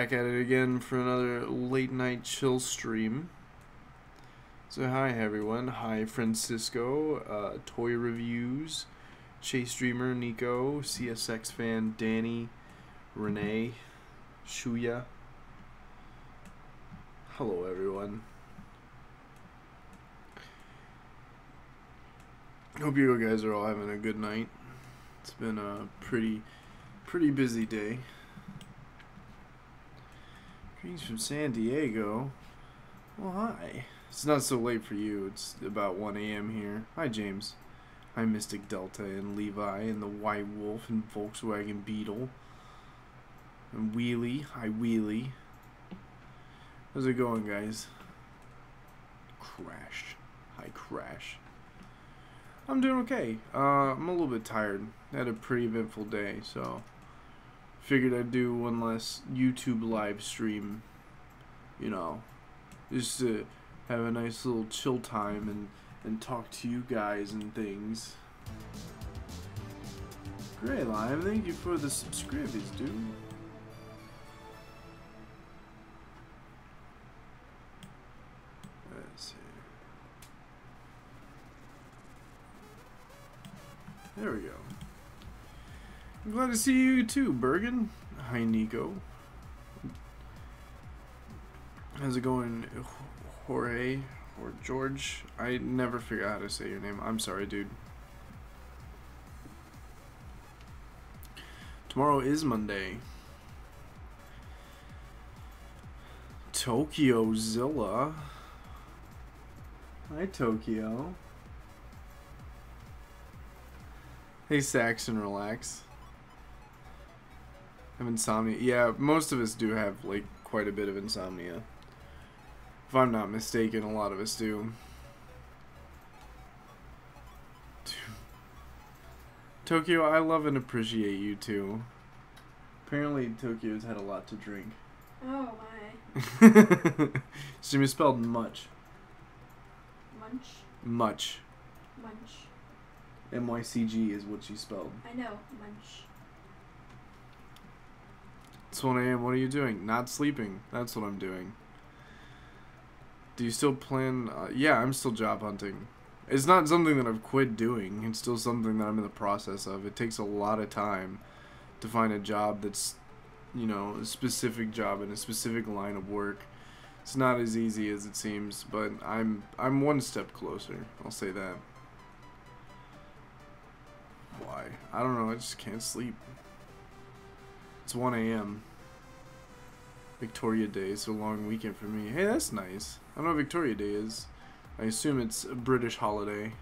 Back at it again for another late night chill stream. So hi everyone, hi Francisco, Toy Reviews, Chase Dreamer, Nico, CSX Fan, Danny, Renee, Shuya. Hello everyone. Hope you guys are all having a good night. It's been a pretty busy day. Greetings from San Diego. Well, hi. It's not so late for you. It's about 1 a.m. here. Hi, James. Hi, Mystic Delta and Levi and the White Wolf and Volkswagen Beetle. And Wheelie. Hi, Wheelie. How's it going, guys? Crash. Hi, Crash. I'm doing okay. I'm a little bit tired. I had a pretty eventful day, so figured I'd do one less YouTube live stream, you know, just to have a nice little chill time and talk to you guys and things. Great, Lime. Thank you for the subscribers, dude. Let's see. There we go. I'm glad to see you too, Bergen. Hi, Nico. How's it going, Jorge or George? I never figure out how to say your name. I'm sorry, dude. Tomorrow is Monday. Tokyo Zilla. Hi, Tokyo. Hey, Saxon, relax. Have insomnia. Yeah, most of us do have, like, quite a bit of insomnia. If I'm not mistaken, a lot of us do. Tokyo, I love and appreciate you, too. Apparently, Tokyo's had a lot to drink. Oh, my. She misspelled much. Munch? Much. Munch. M-Y-C-G is what she spelled. I know, munch. It's 1 a.m. What are you doing? Not sleeping. That's what I'm doing. Do you still plan? Yeah, I'm still job hunting. It's not something that I've quit doing. It's still something that I'm in the process of. It takes a lot of time to find a job that's, you know, a specific job in a specific line of work. It's not as easy as it seems, but I'm one step closer. I'll say that. Why? I don't know. I just can't sleep. It's 1 a.m. Victoria Day. It's a long weekend for me. Hey, that's nice. I don't know what Victoria Day is. I assume it's a British holiday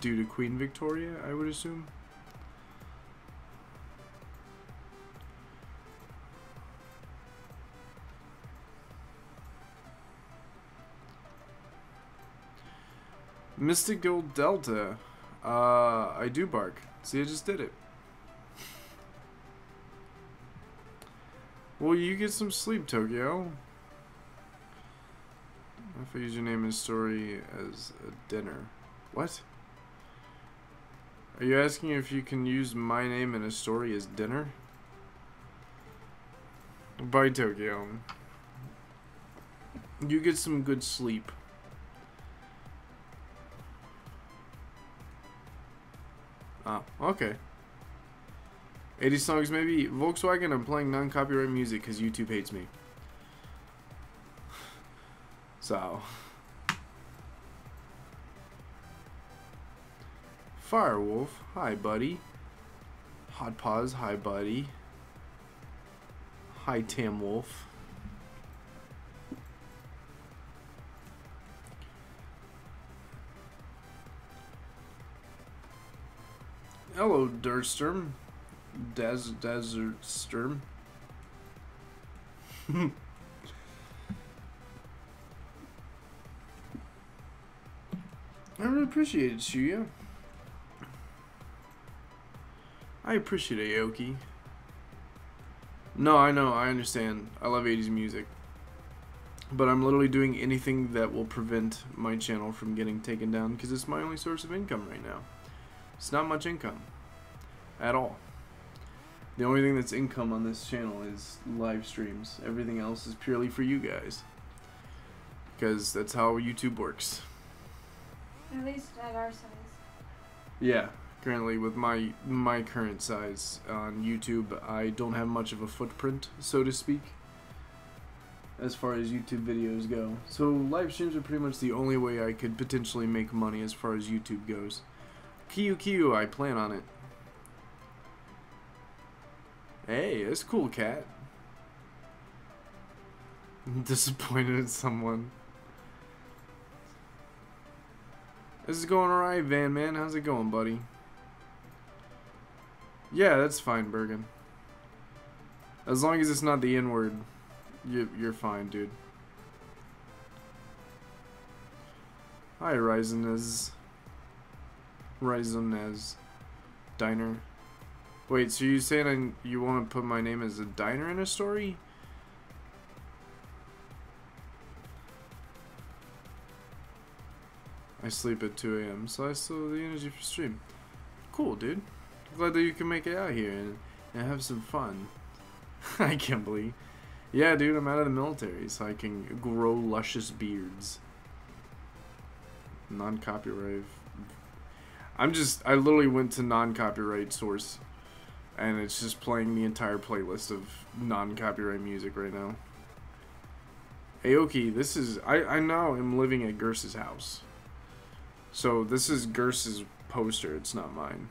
due to Queen Victoria, I would assume. Mystical Delta. I do bark. See, I just did it. Well, you get some sleep, Tokyo. If I use your name in story as a dinner. What? Are you asking if you can use my name in a story as dinner? Bye, Tokyo. You get some good sleep. Oh, okay. 80 songs maybe. Volkswagen, I'm playing non-copyright music because YouTube hates me. So. Firewolf, hi buddy. Hot Paws, hi buddy. Hi Tam Wolf. Hello, Dursturm. Desert Sturm. I really appreciate it, Shuya. I appreciate it, Aoki. No, I know, I understand. I love 80s music. But I'm literally doing anything that will prevent my channel from getting taken down because it's my only source of income right now. It's not much income. At all. The only thing that's income on this channel is live streams. Everything else is purely for you guys. Because that's how YouTube works. At least at our size. Yeah, currently with my current size on YouTube, I don't have much of a footprint, so to speak, as far as YouTube videos go. So live streams are pretty much the only way I could potentially make money as far as YouTube goes. Kiyu, I plan on it. Hey, that's cool, cat. I'm disappointed in someone. This is going alright, Van Man. How's it going, buddy? Yeah, that's fine, Bergen. As long as it's not the N-word, you're fine, dude. Hi, Ryzen as Diner. Wait, so you saying you want to put my name as a diner in a story? I sleep at 2 a.m., so I still have the energy for stream. Cool, dude. Glad that you can make it out here and have some fun. I can't believe. Yeah, dude, I'm out of the military, so I can grow luscious beards. Non-copyright. I literally went to non-copyright source, and it's just playing the entire playlist of non-copyright music right now. Aoki, this is, I now am living at Gersa's house. So this is Gersa's poster, it's not mine.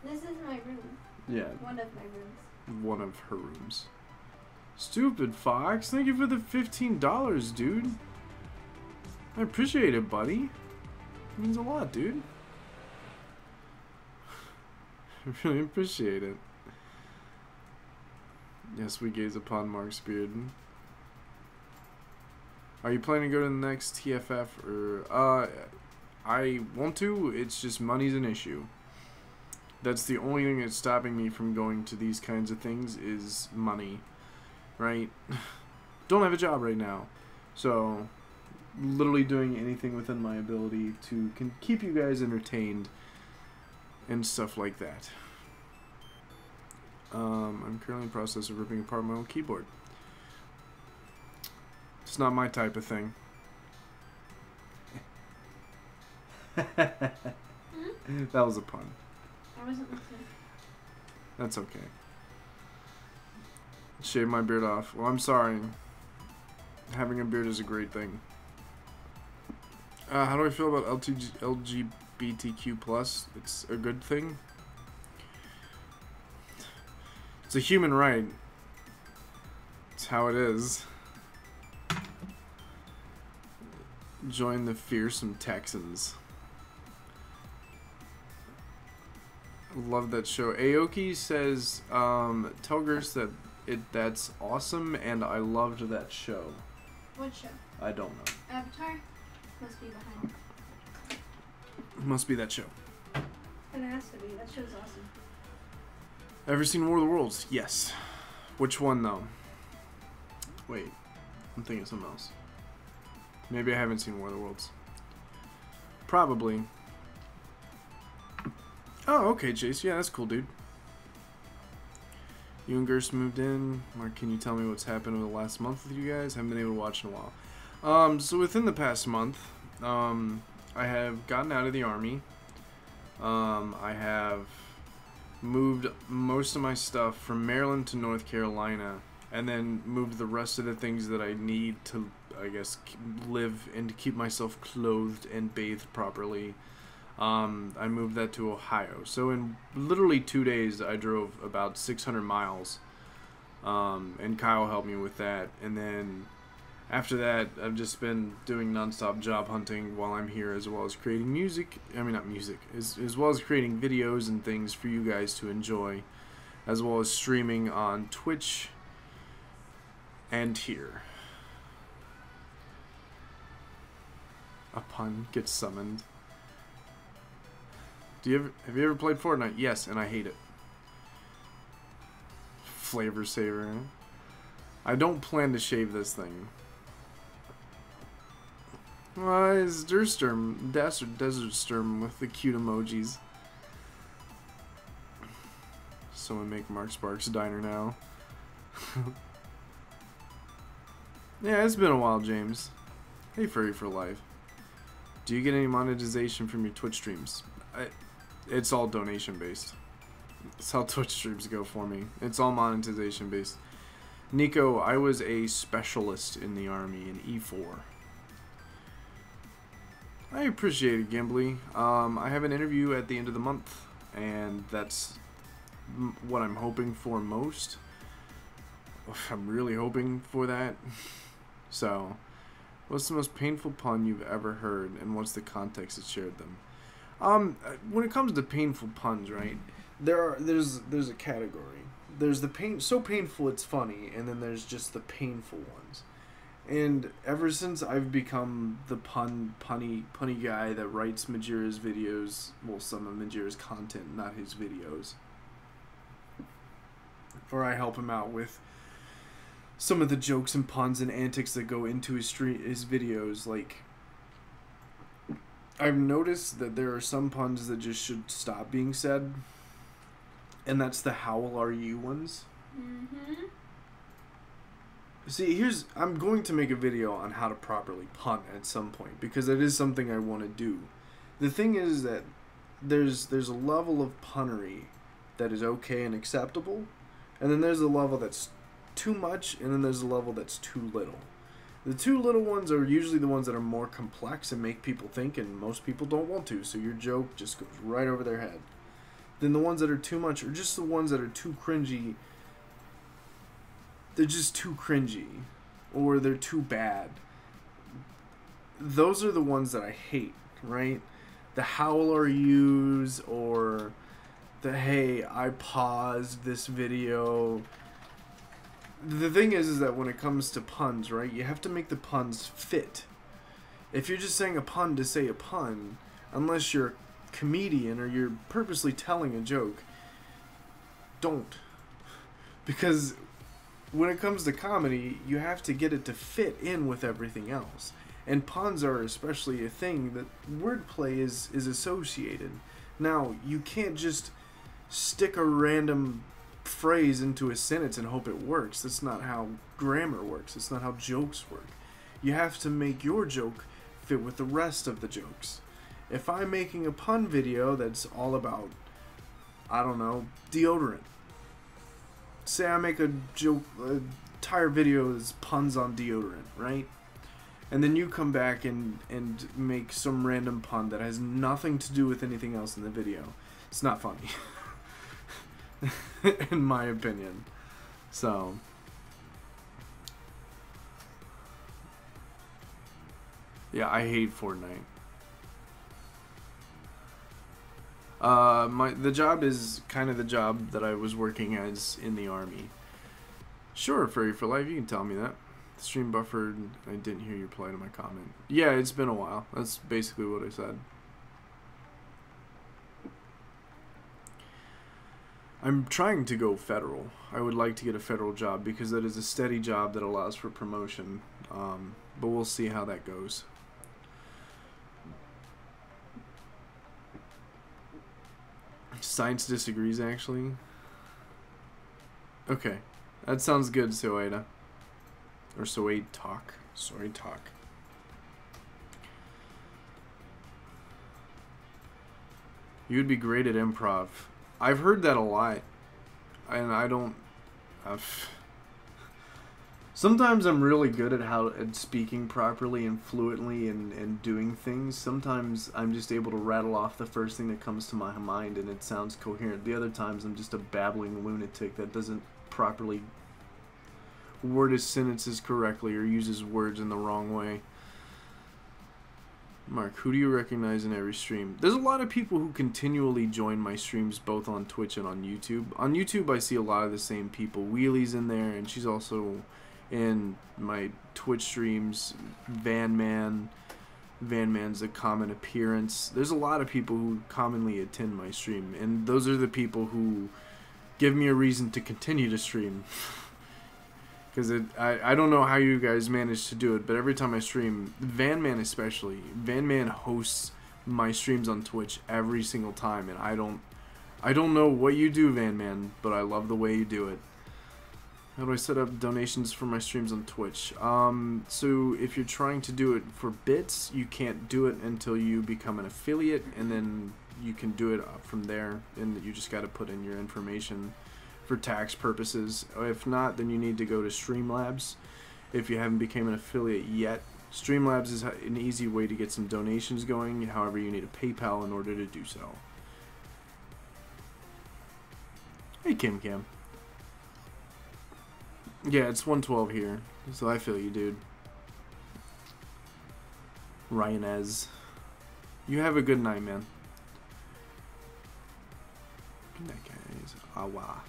This is my room. Yeah. One of my rooms. One of her rooms. Stupid Fox, thank you for the $15, dude. I appreciate it, buddy. It means a lot, dude. I really appreciate it. Yes, we gaze upon Mark's beard. Are you planning to go to the next TFF or I want to, it's just money's an issue. That's the only thing that's stopping me from going to these kinds of things is money, right? Don't have a job right now, so literally doing anything within my ability to keep you guys entertained and stuff like that. I'm currently in the process of ripping apart my old keyboard. It's not my type of thing. That was a pun. I wasn't listening. That's okay. Shave my beard off. Well, I'm sorry. Having a beard is a great thing. How do I feel about LGBTQ+? It's a good thing. It's a human right. It's how it is. Join the fearsome Texans. Love that show. Aoki says, tell Gers that that's awesome and I loved that show. What show? I don't know. Avatar? Must be behind. Must be that show. It has to be. That show's awesome. Ever seen War of the Worlds? Yes. Which one though? Wait. I'm thinking of something else. Maybe I haven't seen War of the Worlds. Probably. Oh, okay, Jace. Yeah, that's cool, dude. You and Gerst moved in. Mark, can you tell me what's happened over the last month with you guys? Haven't been able to watch in a while. So within the past month, I have gotten out of the army. I have moved most of my stuff from Maryland to North Carolina, and then moved the rest of the things that I need to, I guess, live and to keep myself clothed and bathed properly. I moved that to Ohio. So in literally 2 days, I drove about 600 miles. And Kyle helped me with that. And then after that, I've just been doing nonstop job hunting while I'm here, as well as creating music. I mean, not music, as well as creating videos and things for you guys to enjoy, as well as streaming on Twitch and here. A pun gets summoned. Have you ever played Fortnite? Yes, and I hate it. Flavor saver. I don't plan to shave this thing. Why is Dursturm, Desert Sturm with the cute emojis? Someone make Mark Sparks Diner now. Yeah, it's been a while, James. Hey, Furry for Life. Do you get any monetization from your Twitch streams? It's all donation based. That's how Twitch streams go for me. It's all monetization based. Nico, I was a specialist in the Army in E4. I appreciate it, Gimbly. I have an interview at the end of the month, and that's what I'm hoping for most. I'm really hoping for that. So, what's the most painful pun you've ever heard, and what's the context that shared them? When it comes to painful puns, right? There's a category. There's the so painful it's funny, and then there's just the painful ones. And ever since I've become the punny guy that writes Majira's videos, well, some of Majira's content, not his videos, or I help him out with some of the jokes and puns and antics that go into his videos, like, I've noticed that there are some puns that just should stop being said, and that's the "Howl are you" ones. Mm-hmm. See, I'm going to make a video on how to properly pun at some point, because it is something I want to do. The thing is that there's a level of punnery that is okay and acceptable, and then there's a level that's too much, and then there's a level that's too little. The too little ones are usually the ones that are more complex and make people think, and most people don't want to, so your joke just goes right over their head. Then the ones that are too much are just the ones that are too cringy. They're just too cringy, or they're too bad. Those are the ones that I hate, right? The "Howl are yous," or the "Hey, I paused this video." The thing is that when it comes to puns, right, you have to make the puns fit. If you're just saying a pun to say a pun, unless you're a comedian or you're purposely telling a joke, don't. Because when it comes to comedy, you have to get it to fit in with everything else. And puns are especially a thing that wordplay is associated. Now, you can't just stick a random phrase into a sentence and hope it works. That's not how grammar works. That's not how jokes work. You have to make your joke fit with the rest of the jokes. If I'm making a pun video that's all about, I don't know, deodorant. Say I make a entire video that's puns on deodorant, right? And then you come back and make some random pun that has nothing to do with anything else in the video. It's not funny. In my opinion. So, yeah, I hate Fortnite. The job is kind of the job that I was working as in the Army. Sure, Furry for Life, you can tell me that. The stream buffered, I didn't hear you reply to my comment. Yeah, it's been a while. That's basically what I said. I'm trying to go federal. I would like to get a federal job because that is a steady job that allows for promotion. But we'll see how that goes. Science disagrees, actually. Okay. That sounds good, Soeda. Or Soed Talk. Soed Talk. You would be great at improv. I've heard that a lot, and I don't. Sometimes I'm really good at speaking properly and fluently and doing things. Sometimes I'm just able to rattle off the first thing that comes to my mind and it sounds coherent. The other times I'm just a babbling lunatic that doesn't properly word his sentences correctly or uses words in the wrong way. Mark, who do you recognize in every stream? There's a lot of people who continually join my streams both on Twitch and on YouTube. On YouTube I see a lot of the same people. Wheelie's in there, and she's also in my Twitch streams. Van Man's a common appearance. There's a lot of people who commonly attend my stream, and those are the people who give me a reason to continue to stream. Because I don't know how you guys manage to do it, but every time I stream, Van Man especially, Van Man hosts my streams on Twitch every single time, and I don't I don't know what you do, Van Man, but I love the way you do it. How do I set up donations for my streams on Twitch? So if you're trying to do it for bits, you can't do it until you become an affiliate, and then you can do it from there, and you just got to put in your information for tax purposes. If not, then you need to go to Streamlabs. If you haven't become an affiliate yet, Streamlabs is an easy way to get some donations going. However, you need a PayPal in order to do so. Hey, Kim Cam. Yeah, it's 112 here, so I feel you, dude. Ryanez. You have a good night, man. Good night, guys. Awa.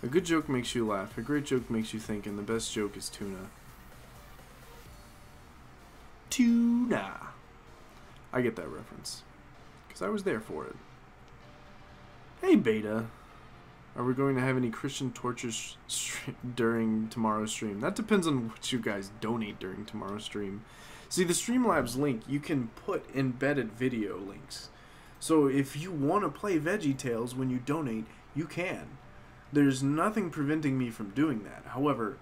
A good joke makes you laugh, a great joke makes you think, and the best joke is tuna. Tuna. I get that reference, because I was there for it. Hey, Beta. Are we going to have any Christian tortures during tomorrow's stream? That depends on what you guys donate during tomorrow's stream. See, the Streamlabs link, you can put embedded video links. So if you want to play VeggieTales when you donate, you can. There's nothing preventing me from doing that. However,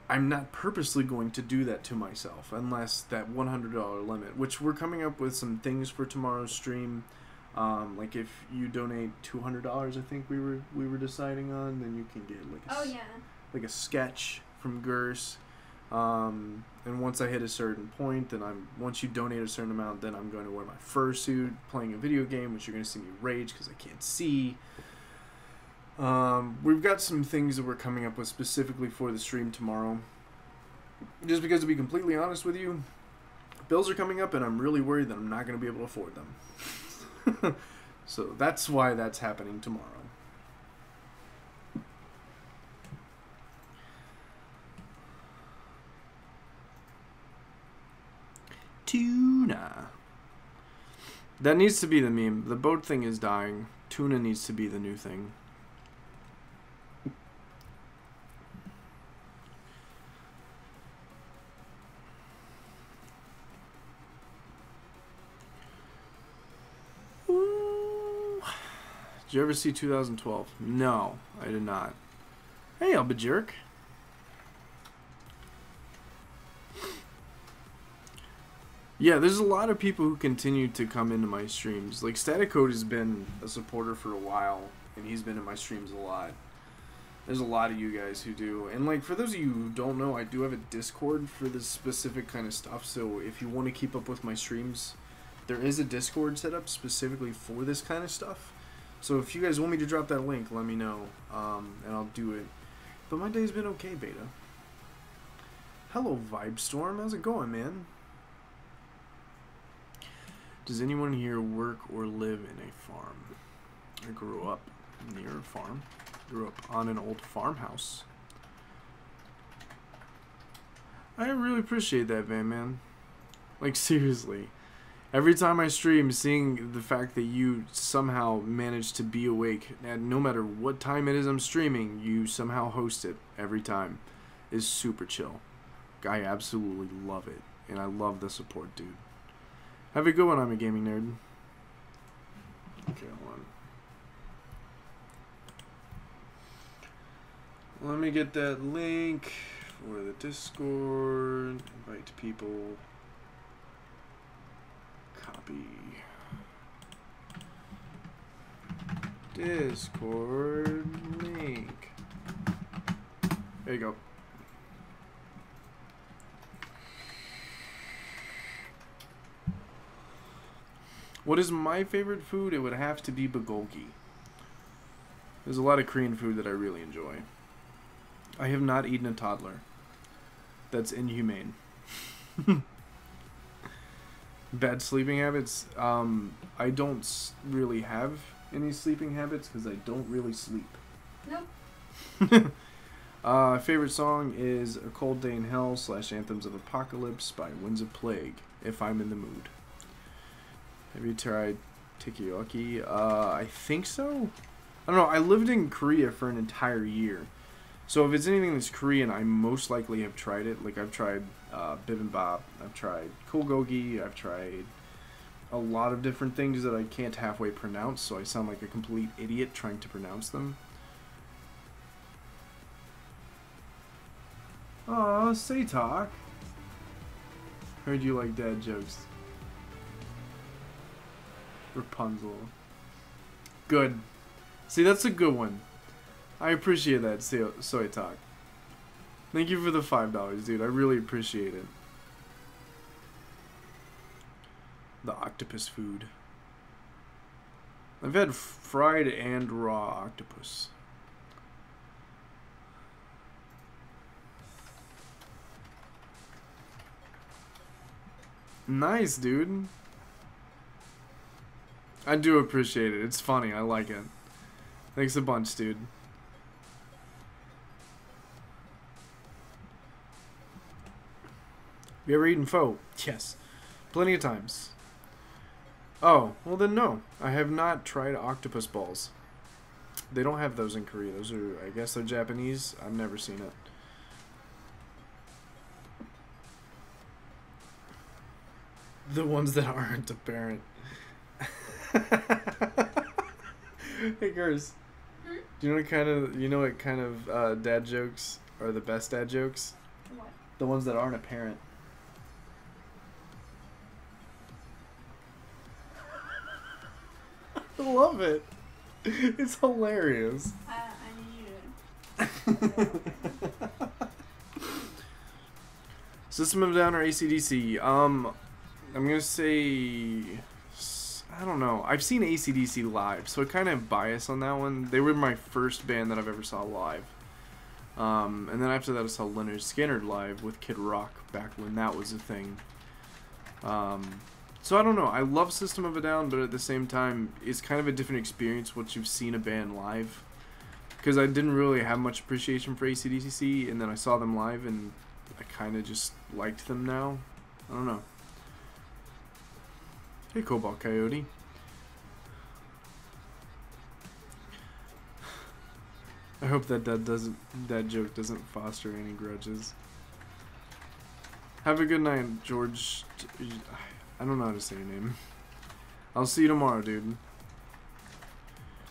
I'm not purposely going to do that to myself unless that $100 limit, which we're coming up with some things for tomorrow's stream. Like if you donate $200, I think we were deciding on, then you can get like a sketch from Gers. And once I hit a certain point, then once you donate a certain amount, then I'm going to wear my fursuit, playing a video game, which you're going to see me rage because I can't see. We've got some things that we're coming up with specifically for the stream tomorrow. Just because, to be completely honest with you, bills are coming up and I'm really worried that I'm not going to be able to afford them. So that's why that's happening tomorrow. Tuna. That needs to be the meme. The boat thing is dying. Tuna needs to be the new thing. Did you ever see 2012? No, I did not. Hey, Alba Jerk. Yeah, there's a lot of people who continue to come into my streams. Like, Static Code has been a supporter for a while, and he's been in my streams a lot. There's a lot of you guys who do. And, like, for those of you who don't know, I do have a Discord for this specific kind of stuff. So if you want to keep up with my streams, there is a Discord set up specifically for this kind of stuff. So if you guys want me to drop that link, let me know, and I'll do it. But my day's been okay, Beta. Hello, Vibestorm. How's it going, man? Does anyone here work or live in a farm? I grew up near a farm. Grew up on an old farmhouse. I really appreciate that, Van Man. Like, seriously. Every time I stream, seeing the fact that you somehow manage to be awake, and no matter what time it is I'm streaming, you somehow host it every time, is super chill. I absolutely love it, and I love the support, dude. Have a good one, I'm a gaming nerd. Okay, hold on. Let me get that link for the Discord. Invite people. Copy. Discord link. There you go. What is my favorite food? It would have to be bulgogi. There's a lot of Korean food that I really enjoy. I have not eaten a toddler. That's inhumane. Bad sleeping habits. I don't really have any sleeping habits because I don't really sleep. Nope. Favorite song is A Cold Day in Hell / Anthems of Apocalypse by Winds of Plague, if I'm in the mood. Have you tried takoyaki? I think so. I don't know. I lived in Korea for an entire year. So if it's anything that's Korean, I most likely have tried it. Like, I've tried bibimbap, I've tried bulgogi, I've tried a lot of different things that I can't halfway pronounce, so I sound like a complete idiot trying to pronounce them. Aw, say talk. Heard you like dad jokes. Rapunzel. Good. See, that's a good one. I appreciate that, Soy Talk. Thank you for the $5, dude. I really appreciate it. The octopus food. I've had fried and raw octopus. Nice, dude. I do appreciate it. It's funny. I like it. Thanks a bunch, dude. You ever eaten pho? Yes. Plenty of times. Oh, well then no. I have not tried octopus balls. They don't have those in Korea. Those are, I guess they're Japanese. I've never seen it. The ones that aren't apparent. Hey, girls. Do you know what kind of dad jokes are the best dad jokes? What? The ones that aren't apparent. I love it. It's hilarious. I need you to. System of a Down or AC/DC? I'm gonna say, I don't know. I've seen AC/DC live, so I kind of bias on that one. They were my first band that I've ever saw live. And then after that I saw Lynyrd Skynyrd live with Kid Rock back when that was a thing. So I don't know. I love System of a Down, but at the same time, it's kind of a different experience once you've seen a band live. Because I didn't really have much appreciation for AC/DC, and then I saw them live, and I kind of just liked them now. I don't know. Hey, Cobalt Coyote. I hope that that joke doesn't foster any grudges. Have a good night, George. I don't know how to say your name. I'll see you tomorrow, dude.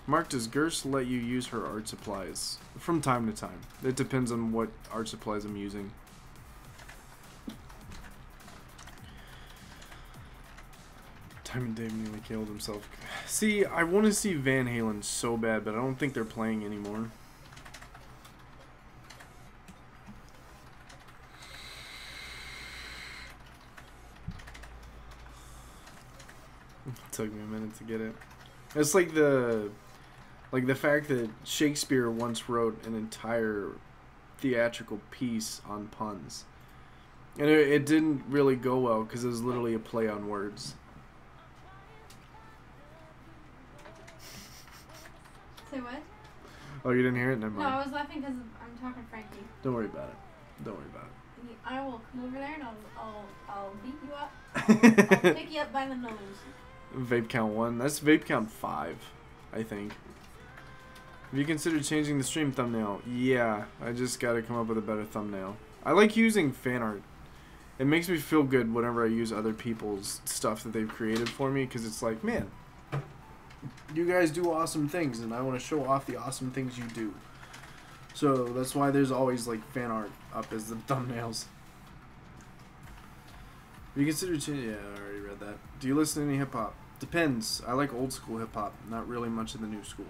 Mark, does Gerst let you use her art supplies? From time to time. It depends on what art supplies I'm using. Time Dave nearly killed himself. See, I want to see Van Halen so bad, but I don't think they're playing anymore. It took me a minute to get it. It's like the fact that Shakespeare once wrote an entire theatrical piece on puns. And it didn't really go well because it was literally a play on words. Say what? Oh, you didn't hear it? Never No, mind. I was laughing because I'm talking to Frankie. Don't worry about it. Don't worry about it. I will come over there and I'll beat you up. I'll pick you up by the nose. Vape count 1. That's vape count 5, I think. Have you considered changing the stream thumbnail? Yeah, I just gotta come up with a better thumbnail. I like using fan art. It makes me feel good whenever I use other people's stuff that they've created for me, because it's like, man, you guys do awesome things, and I want to show off the awesome things you do. So that's why there's always like fan art up as the thumbnails. Have you considered changing? Yeah, I already read that. Do you listen to any hip hop? Depends. I like old school hip hop, not really much of the new school.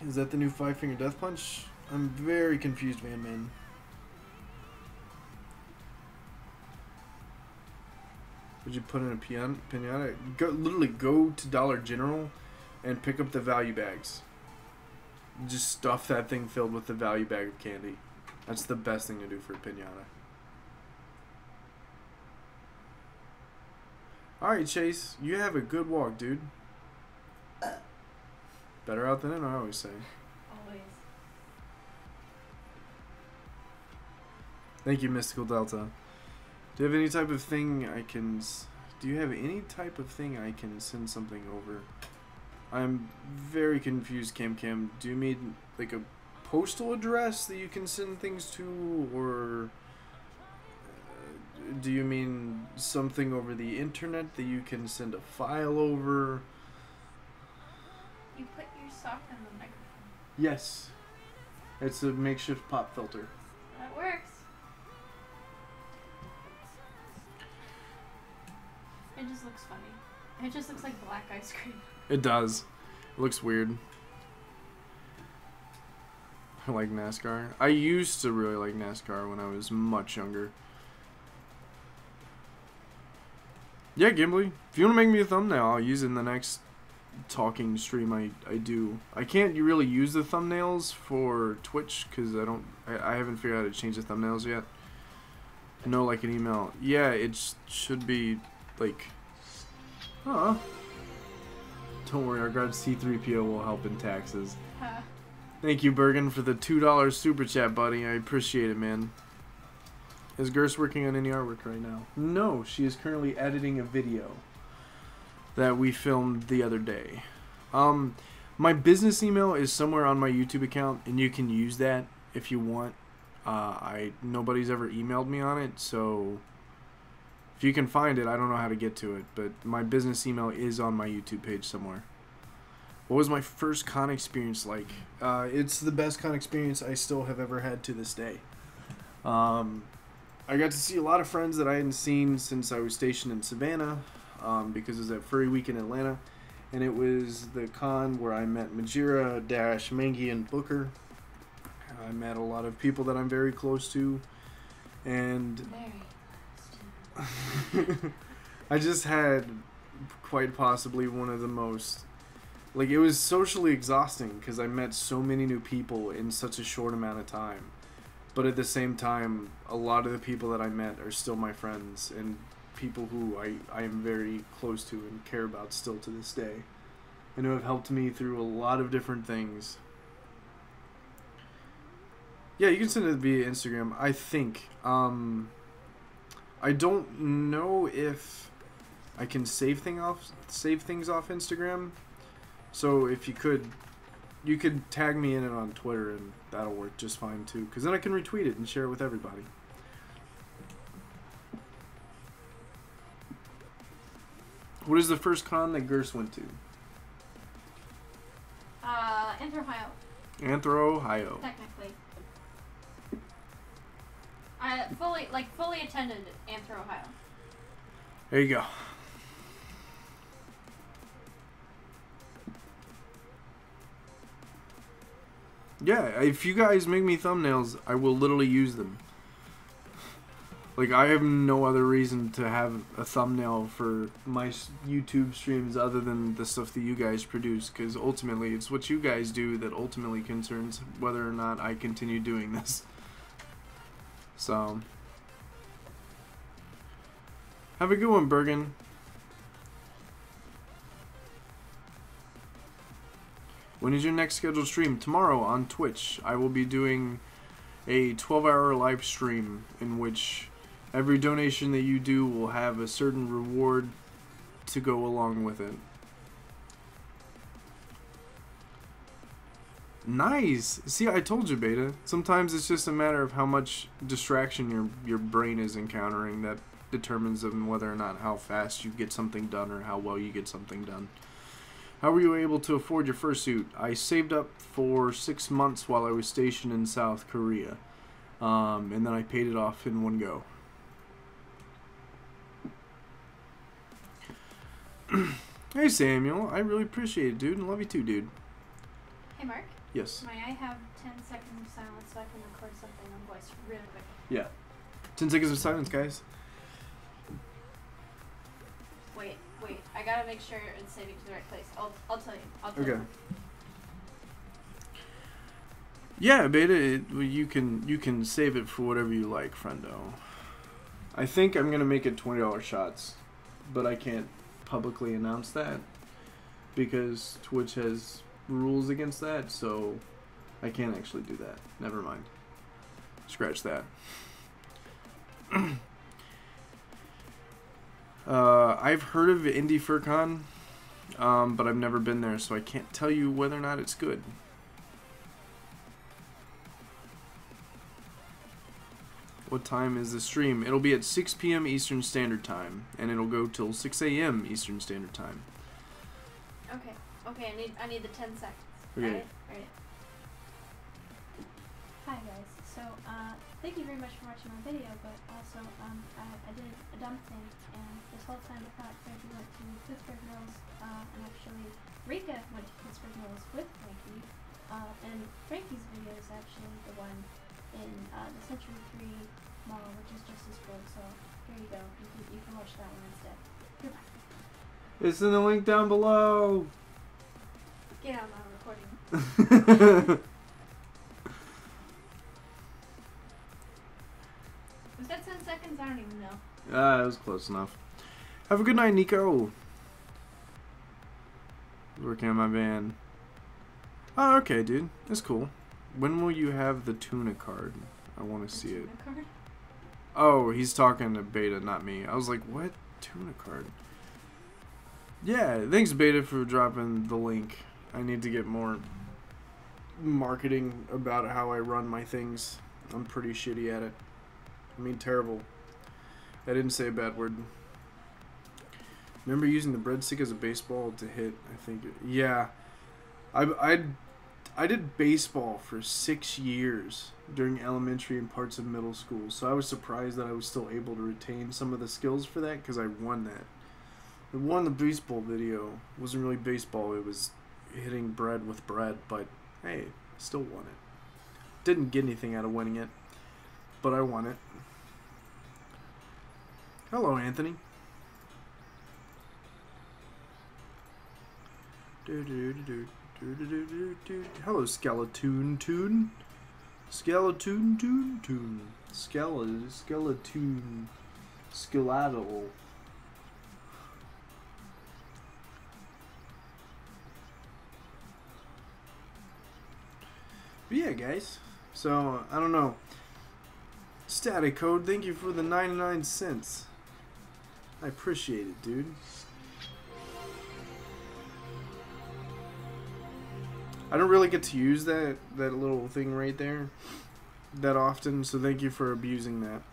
Is that the new Five Finger Death Punch? I'm very confused, Van Man. Would you put in a pinata? Literally go to Dollar General and pick up the value bags. Just stuff that thing filled with the value bag of candy. That's the best thing to do for a pinata. Alright, Chase. You have a good walk, dude. Better out than in, I always say. Always. Thank you, Mystical Delta. Do you have any type of thing I can... Do you have any type of thing I can send something over? I'm very confused, Cam. Do you mean like a postal address that you can send things to, or do you mean something over the internet that you can send a file over? You put your sock in the microphone. Yes. It's a makeshift pop filter. That works. It just looks funny. It just looks like black ice cream. It does. It looks weird. I like NASCAR. I used to really like NASCAR when I was much younger. Yeah, Gimli. If you want to make me a thumbnail, I'll use it in the next talking stream I do. I can't really use the thumbnails for Twitch because I haven't figured out how to change the thumbnails yet. No, like an email. Yeah, it should be like... Don't worry, our guard C3PO will help in taxes. Huh. Thank you, Bergen, for the $2 super chat, buddy. I appreciate it, man. Is Gerst working on any artwork right now? No, she is currently editing a video that we filmed the other day. My business email is somewhere on my YouTube account, and you can use that if you want. Nobody's ever emailed me on it, so if you can find it, I don't know how to get to it, but my business email is on my YouTube page somewhere. What was my first con experience like? It's the best con experience I still have ever had to this day. I got to see a lot of friends that I hadn't seen since I was stationed in Savannah, because it was at Furry Week in Atlanta, and it was the con where I met Majira, Dash, Mangy, and Booker. I met a lot of people that I'm very close to, and I just had quite possibly one of the most, like, it was socially exhausting because I met so many new people in such a short amount of time. But at the same time, a lot of the people that I met are still my friends and people who I am very close to and care about still to this day, and who have helped me through a lot of different things. Yeah, you can send it via Instagram, I think. I don't know if I can save things off Instagram. So if you could tag me in it on Twitter, and that'll work just fine too, because then I can retweet it and share it with everybody. What is the first con that Gerst went to? Anthro, Ohio. Anthro, Ohio. Technically. I fully attended Anthro, Ohio. There you go. Yeah, if you guys make me thumbnails, I will literally use them. Like, I have no other reason to have a thumbnail for my YouTube streams other than the stuff that you guys produce, because ultimately it's what you guys do that ultimately concerns whether or not I continue doing this. So, have a good one, Bergen. When is your next scheduled stream? Tomorrow on Twitch. I will be doing a 12-hour live stream in which every donation that you do will have a certain reward to go along with it. Nice! See, I told you, Beta. Sometimes it's just a matter of how much distraction your brain is encountering that determines whether or not how fast you get something done or how well you get something done. How were you able to afford your fursuit? I saved up for 6 months while I was stationed in South Korea. And then I paid it off in one go. Hey Samuel, I really appreciate it, dude, and love you too, dude. Hey Mark. Yes. May I have 10 seconds of silence so I can record something on voice really quick? Yeah. 10 seconds of silence, guys. Wait. I gotta make sure it's saving to the right place. I'll tell you. Okay. Yeah, Beta, you can save it for whatever you like, friendo. I think I'm gonna make it $20 shots, but I can't publicly announce that because Twitch has rules against that, so I can't actually do that. Never mind. Scratch that. I've heard of Indie FurCon, but I've never been there, so I can't tell you whether or not it's good. What time is the stream? It'll be at 6 p.m. Eastern Standard Time, and it'll go till 6 a.m. Eastern Standard Time. Okay. Okay, I need the 10 seconds. Okay. Alright. Hi guys. So, thank you very much for watching my video, but also, I did a dumb thing, and this whole time I thought Frankie went to Pittsburgh Mills, and actually Rika went to Pittsburgh Mills with Frankie, and Frankie's video is actually the one in, the Century 3 Mall, which is just as cool, so here you go. You can watch that one instead. Goodbye. It's in the link down below. Get out, I'm recording. Was that 10 seconds? I don't even know. It was close enough. Have a good night, Nico. Working on my van. Oh, okay, dude. That's cool. When will you have the tuna card? I want to see it. Tuna card? Oh, he's talking to Beta, not me. I was like, what? Tuna card? Yeah, thanks, Beta, for dropping the link. I need to get more marketing about how I run my things. I'm pretty shitty at it. I mean, terrible. I didn't say a bad word. Remember using the breadstick as a baseball to hit? I think. Yeah. I did baseball for 6 years during elementary and parts of middle school, so I was surprised that I was still able to retain some of the skills for that because I won that. I won the baseball video. It wasn't really baseball, it was hitting bread with bread, but hey, still won it. Didn't get anything out of winning it, but I won it. Hello, Anthony. Hello, Skeleton Tune. Skeleton Tune. Skeleton. Skeletal. But yeah, guys. So, I don't know. Static Code, thank you for the 99 cents. I appreciate it, dude. I don't really get to use that little thing right there that often, so thank you for abusing that.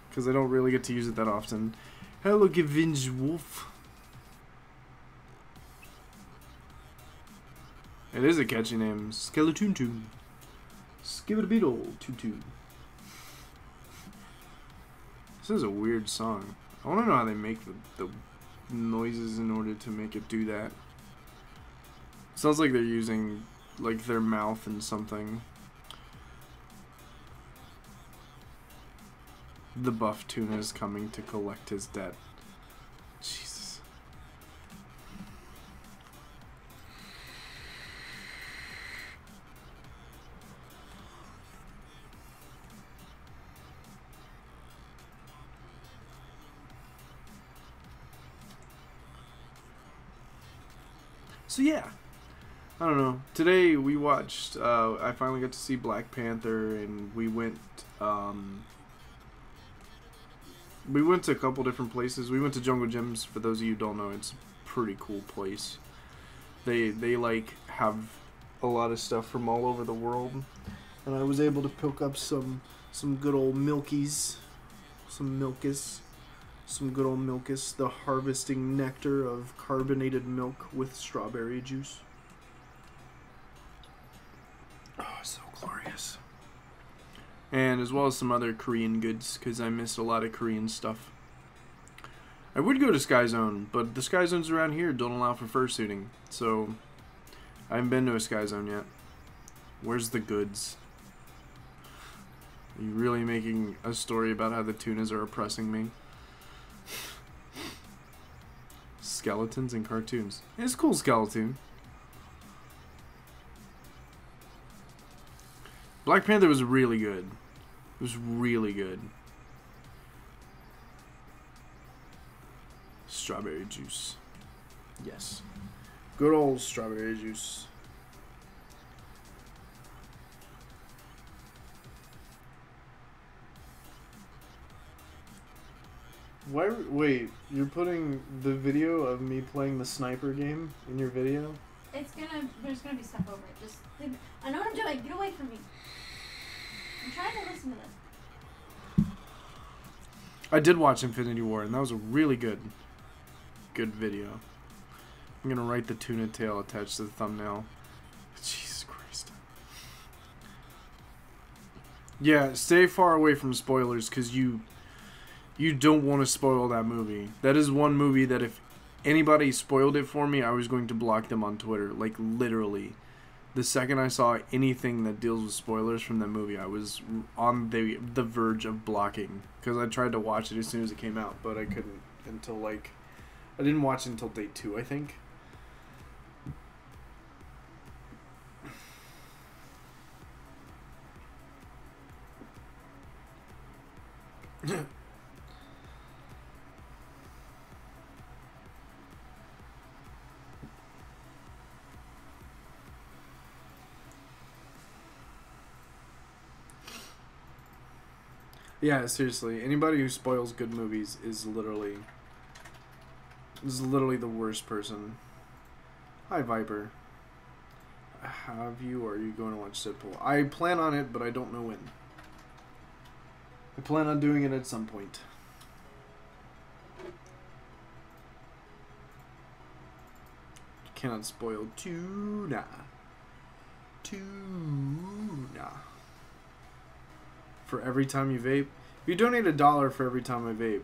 Because I don't really get to use it that often. Hello, Gavinge Wolf. It is a catchy name. Skeleton Tune. Skibidi-beetle Toon. This is a weird song. I want to know how they make the noises in order to make it do that. Sounds like they're using like their mouth and something. The buff tuna is coming to collect his debt. Jesus. So yeah. I don't know. Today we watched, I finally got to see Black Panther, and we went to a couple different places. We went to Jungle Gyms. For those of you who don't know, it's a pretty cool place. They like have a lot of stuff from all over the world, and I was able to pick up some good old milkies, some good old milkus, the harvesting nectar of carbonated milk with strawberry juice. Oh, so glorious. And as well as some other Korean goods, because I missed a lot of Korean stuff. I would go to Sky Zone, but the Sky Zones around here don't allow for fursuiting, so I haven't been to a Sky Zone yet. Where's the goods? Are you really making a story about how the tunas are oppressing me? Skeletons and cartoons. It's a cool skeleton. Black Panther was really good. It was really good. Strawberry juice. Yes. Good old strawberry juice. Why? Wait, you're putting the video of me playing the sniper game in your video? There's gonna be stuff over it. Just leave it. I know what I'm doing. Get away from me. I'm trying to listen to this. I did watch Infinity War, and that was a really good video. I'm gonna write the tuna tail attached to the thumbnail. Jesus Christ. Yeah, stay far away from spoilers, because you don't want to spoil that movie. That is one movie that if anybody spoiled it for me, I was going to block them on Twitter. Like, literally. The second I saw anything that deals with spoilers from that movie, I was on the verge of blocking. Because I tried to watch it as soon as it came out, but I couldn't until, like... I didn't watch it until day 2, I think. Yeah, seriously. Anybody who spoils good movies is literally the worst person. Hi, Viper. Have you, or are you going to watch Deadpool? I plan on it, but I don't know when. I plan on doing it at some point. Cannot spoil tuna. Tuna. For every time you vape. If you donate $1 for every time I vape,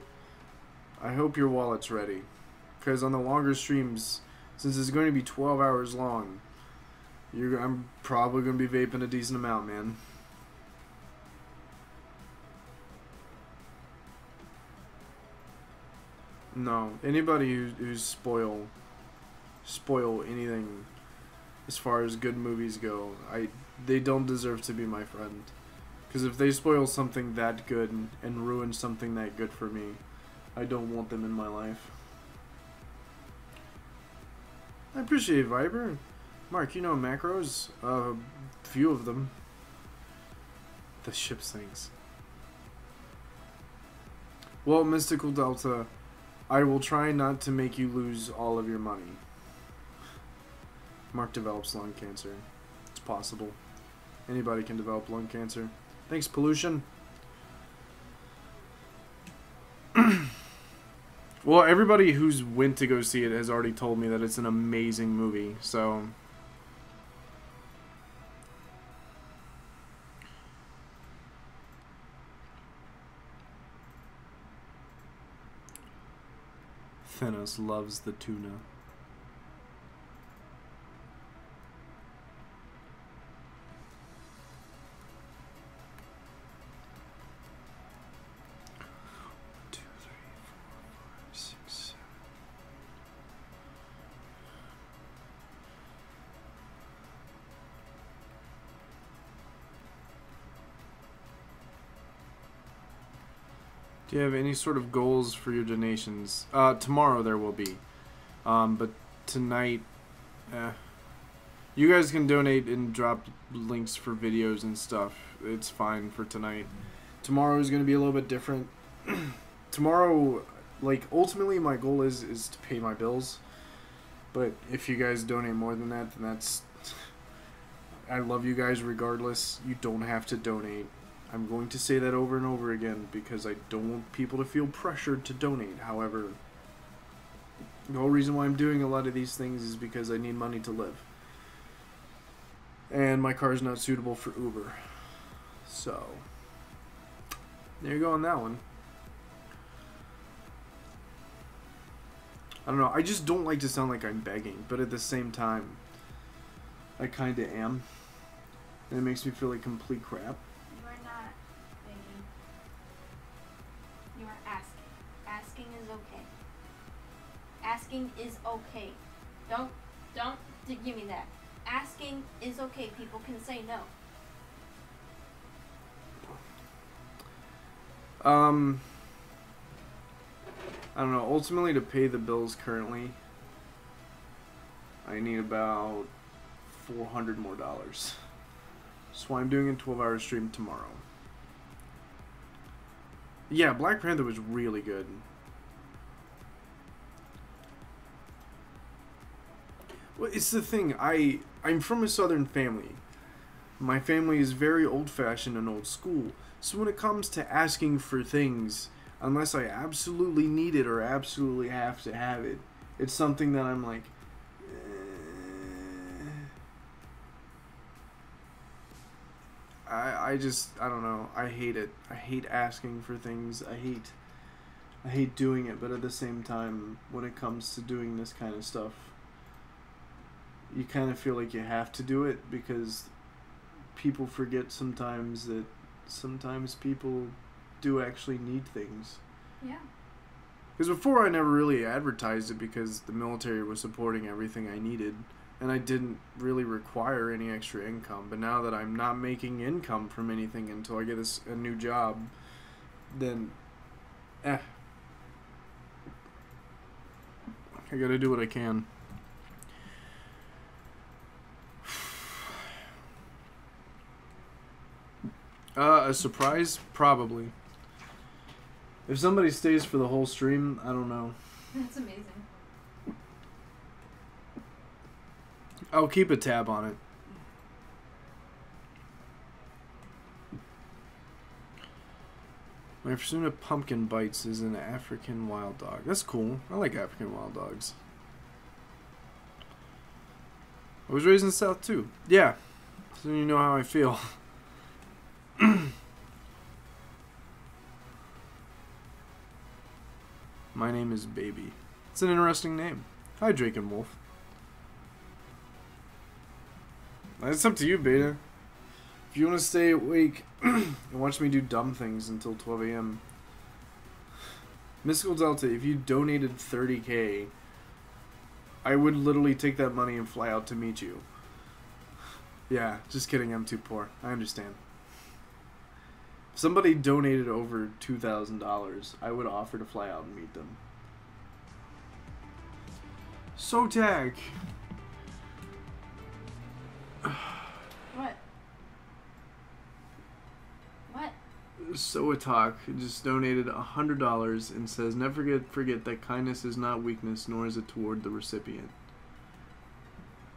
I hope your wallet's ready. Because on the longer streams, since it's going to be 12 hours long, I'm probably going to be vaping a decent amount, man. No, anybody who's spoil anything as far as good movies go, they don't deserve to be my friend. Because if they spoil something that good and ruin something that good for me, I don't want them in my life. I appreciate Viber. Mark, you know macros? Few of them. The ship sinks. Well, Mystical Delta, I will try not to make you lose all of your money. Mark develops lung cancer. It's possible. Anybody can develop lung cancer. Thanks, Pollution. Well, everybody who's went to go see it has already told me that it's an amazing movie, so... Thanos loves the tuna. Do you have any sort of goals for your donations? Tomorrow there will be. But tonight, you guys can donate and drop links for videos and stuff. It's fine for tonight. Tomorrow is going to be a little bit different. Tomorrow, like, ultimately my goal is to pay my bills. But if you guys donate more than that, then that's... I love you guys regardless. You don't have to donate. I'm going to say that over and over again because I don't want people to feel pressured to donate. However, the whole reason why I'm doing a lot of these things is because I need money to live. And my car is not suitable for Uber. So, there you go on that one. I don't know. I just don't like to sound like I'm begging, but at the same time, I kind of am. And it makes me feel like complete crap. Asking is okay. Asking is okay. Don't give me that. Asking is okay. People can say no. I don't know. Ultimately, to pay the bills currently, I need about $400 more. That's why I'm doing a 12-hour stream tomorrow. Yeah, Black Panther was really good. Well, it's the thing. I'm from a Southern family. My family is very old-fashioned and old school. So when it comes to asking for things, unless I absolutely need it or absolutely have to have it. It's something that I'm like, I don't know. I hate it. I hate asking for things. I hate doing it, but at the same time, when it comes to doing this kind of stuff, you kind of feel like you have to do it because people forget sometimes that sometimes people do actually need things. Yeah. Because before I never really advertised it because the military was supporting everything I needed and I didn't really require any extra income. But now that I'm not making income from anything until I get a new job, then I gotta do what I can. A surprise? Probably. If somebody stays for the whole stream, I don't know. That's amazing. I'll keep a tab on it. My pursuit of pumpkin bites is an African wild dog. That's cool. I like African wild dogs. I was raised in the South too. Yeah. So you know how I feel. My name is Baby. It's an interesting name. Hi, Drake and Wolf. It's up to you, Beta. If you want to stay awake and watch me do dumb things until 12 a.m. Mystical Delta, if you donated 30K, I would literally take that money and fly out to meet you. Yeah, just kidding, I'm too poor. I understand. If somebody donated over $2,000, I would offer to fly out and meet them. Sotak! What? What? Soatalk just donated $100 and says, never forget that kindness is not weakness, nor is it toward the recipient.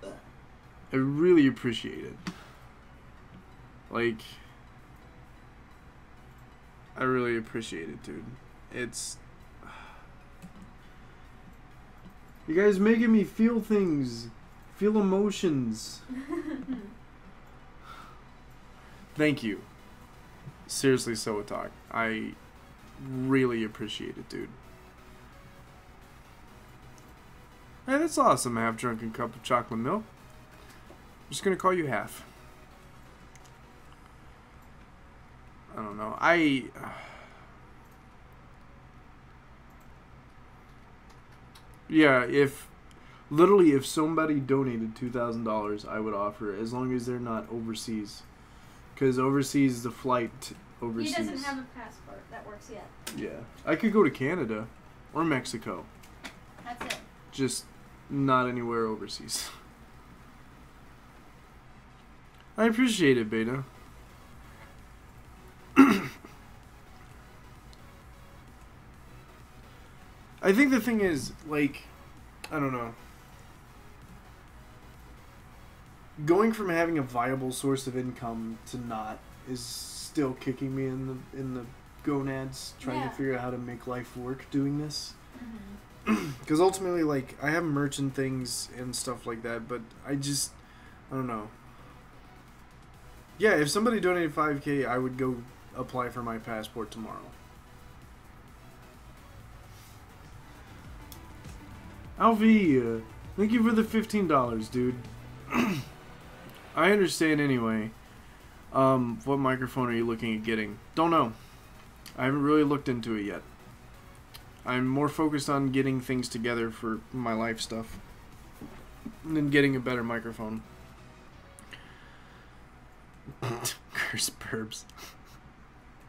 I really appreciate it. Like, I really appreciate it, dude. It's... You guys making me feel things. Feel emotions. Thank you. Seriously, Soatalk. I really appreciate it, dude. Hey, that's awesome, a half-drunken cup of chocolate milk. I'm just gonna call you half. I don't know. Yeah, if somebody donated $2,000, I would offer it, as long as they're not overseas. Because overseas, the flight overseas. He doesn't have a passport that works yet. Yeah. I could go to Canada or Mexico. That's it. Just not anywhere overseas. I appreciate it, Beta. I think the thing is, like, I don't know. Going from having a viable source of income to not is still kicking me in the gonads, trying to figure out how to make life work doing this. Because ultimately, like, I have merch and things and stuff like that, but I don't know. Yeah, if somebody donated 5K, I would go apply for my passport tomorrow. Alvi, thank you for the $15, dude. I understand anyway. What microphone are you looking at getting? Don't know. I haven't really looked into it yet. I'm more focused on getting things together for my life stuff than getting a better microphone. Curse burbs.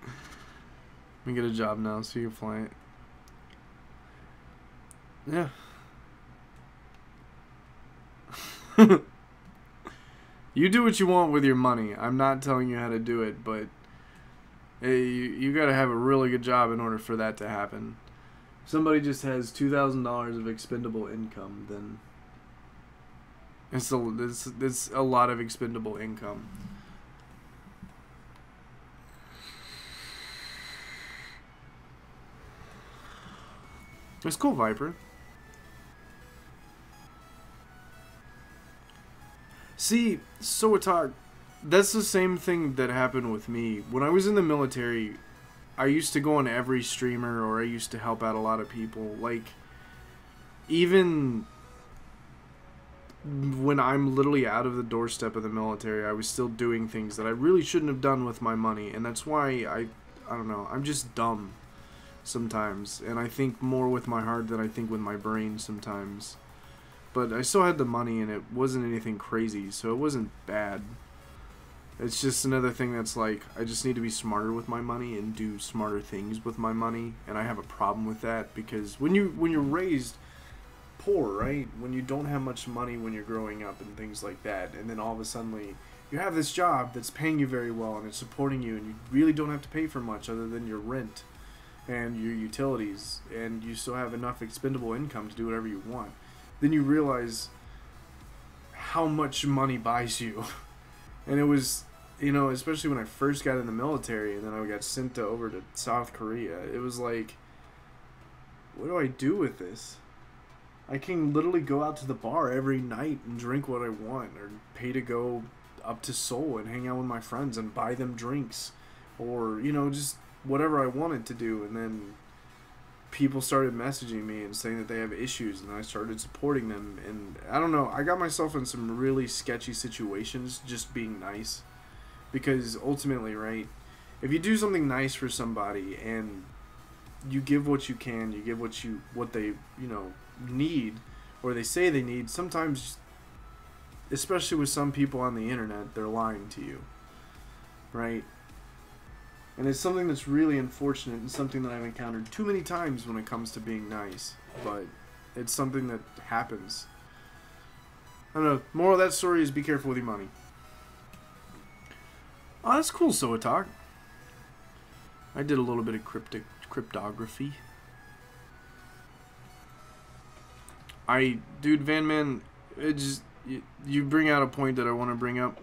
Let me get a job now so you can fly it. Yeah. You do what you want with your money. I'm not telling you how to do it, but hey, you gotta have a really good job in order for that to happen. If somebody just has $2,000 of expendable income, then it's a lot of expendable income. It's cool, Viper. See, Soatalk, that's the same thing that happened with me. When I was in the military, I used to go on every streamer, or I used to help out a lot of people. Like, even when I'm literally out of the doorstep of the military, I was still doing things that I really shouldn't have done with my money. And that's why I don't know, I'm just dumb sometimes. And I think more with my heart than I think with my brain sometimes. But I still had the money, and it wasn't anything crazy, so it wasn't bad. It's just another thing that's like, I just need to be smarter with my money and do smarter things with my money, and I have a problem with that, because when you're raised poor, right? When you don't have much money when you're growing up and things like that, and then all of a sudden you have this job that's paying you very well and it's supporting you, and you really don't have to pay for much other than your rent and your utilities, and you still have enough expendable income to do whatever you want. Then you realize how much money buys you. And it was, you know, especially when I first got in the military and then I got sent over to South Korea, it was like, what do I do with this? I can literally go out to the bar every night and drink what I want, or pay to go up to Seoul and hang out with my friends and buy them drinks, or, you know, just whatever I wanted to do. And then people started messaging me and saying that they have issues, and I started supporting them. And I don't know, I got myself in some really sketchy situations just being nice, because ultimately, right, if you do something nice for somebody and you give what you can, you give what they, you know, need, or they say they need, sometimes, especially with some people on the internet, they're lying to you, right? And it's something that's really unfortunate, and something that I've encountered too many times when it comes to being nice. But it's something that happens. I don't know. Moral of that story is be careful with your money. Oh, that's cool, Soatalk. I did a little bit of cryptography. Dude, Vanman, it just, you bring out a point that I want to bring up.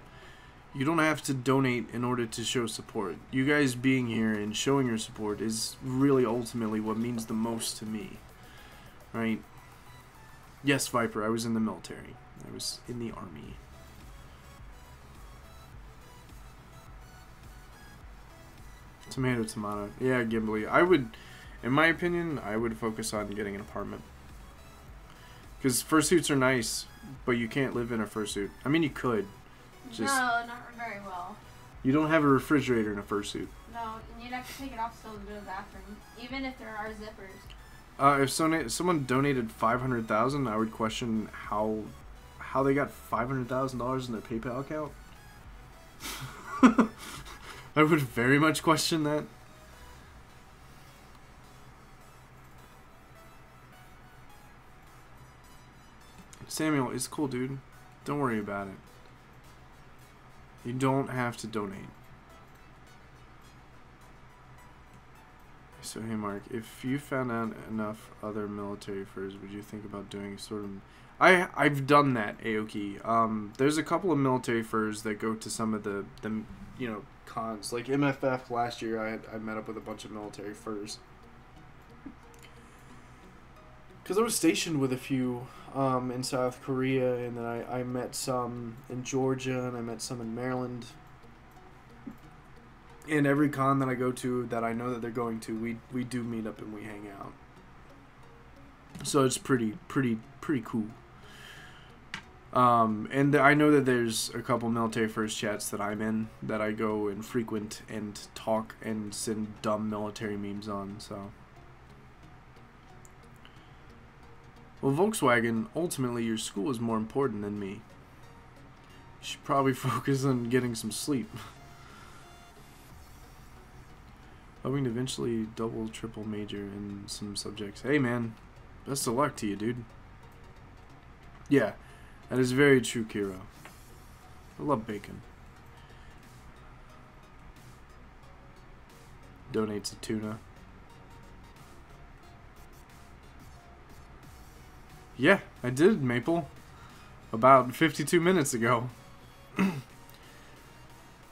You don't have to donate in order to show support. You guys being here and showing your support is really ultimately what means the most to me. Right? Yes, Viper, I was in the military. I was in the army. Tomato, tomato. Yeah, Gimli. I would, in my opinion, I would focus on getting an apartment. Because fursuits are nice, but you can't live in a fursuit. I mean, you could. No, not very well. You don't have a refrigerator in a fursuit. No, and you'd have to take it off still to go to the bathroom, even if there are zippers. If someone donated $500,000, I would question how they got $500,000 in their PayPal account. I would very much question that. Samuel, it's cool, dude. Don't worry about it. You don't have to donate. So, hey Mark, if you found out enough other military furs, would you think about doing sort of... I've done that, Aoki. There's a couple of military furs that go to some of the you know, cons. Like MFF last year, I met up with a bunch of military furs. Because I was stationed with a few in South Korea, and then I met some in Georgia, and I met some in Maryland. And every con that I go to that I know that they're going to, we do meet up and we hang out. So it's pretty cool. And I know that there's a couple military first chats that I'm in that I go and frequent and talk and send dumb military memes on, so... Well, Volkswagen, ultimately your school is more important than me. You should probably focus on getting some sleep. Hoping to eventually double, triple major in some subjects. Hey man, best of luck to you, dude. Yeah, that is very true, Kiro. I love bacon. Donates a tuna. Yeah, I did, Maple. About 52 minutes ago.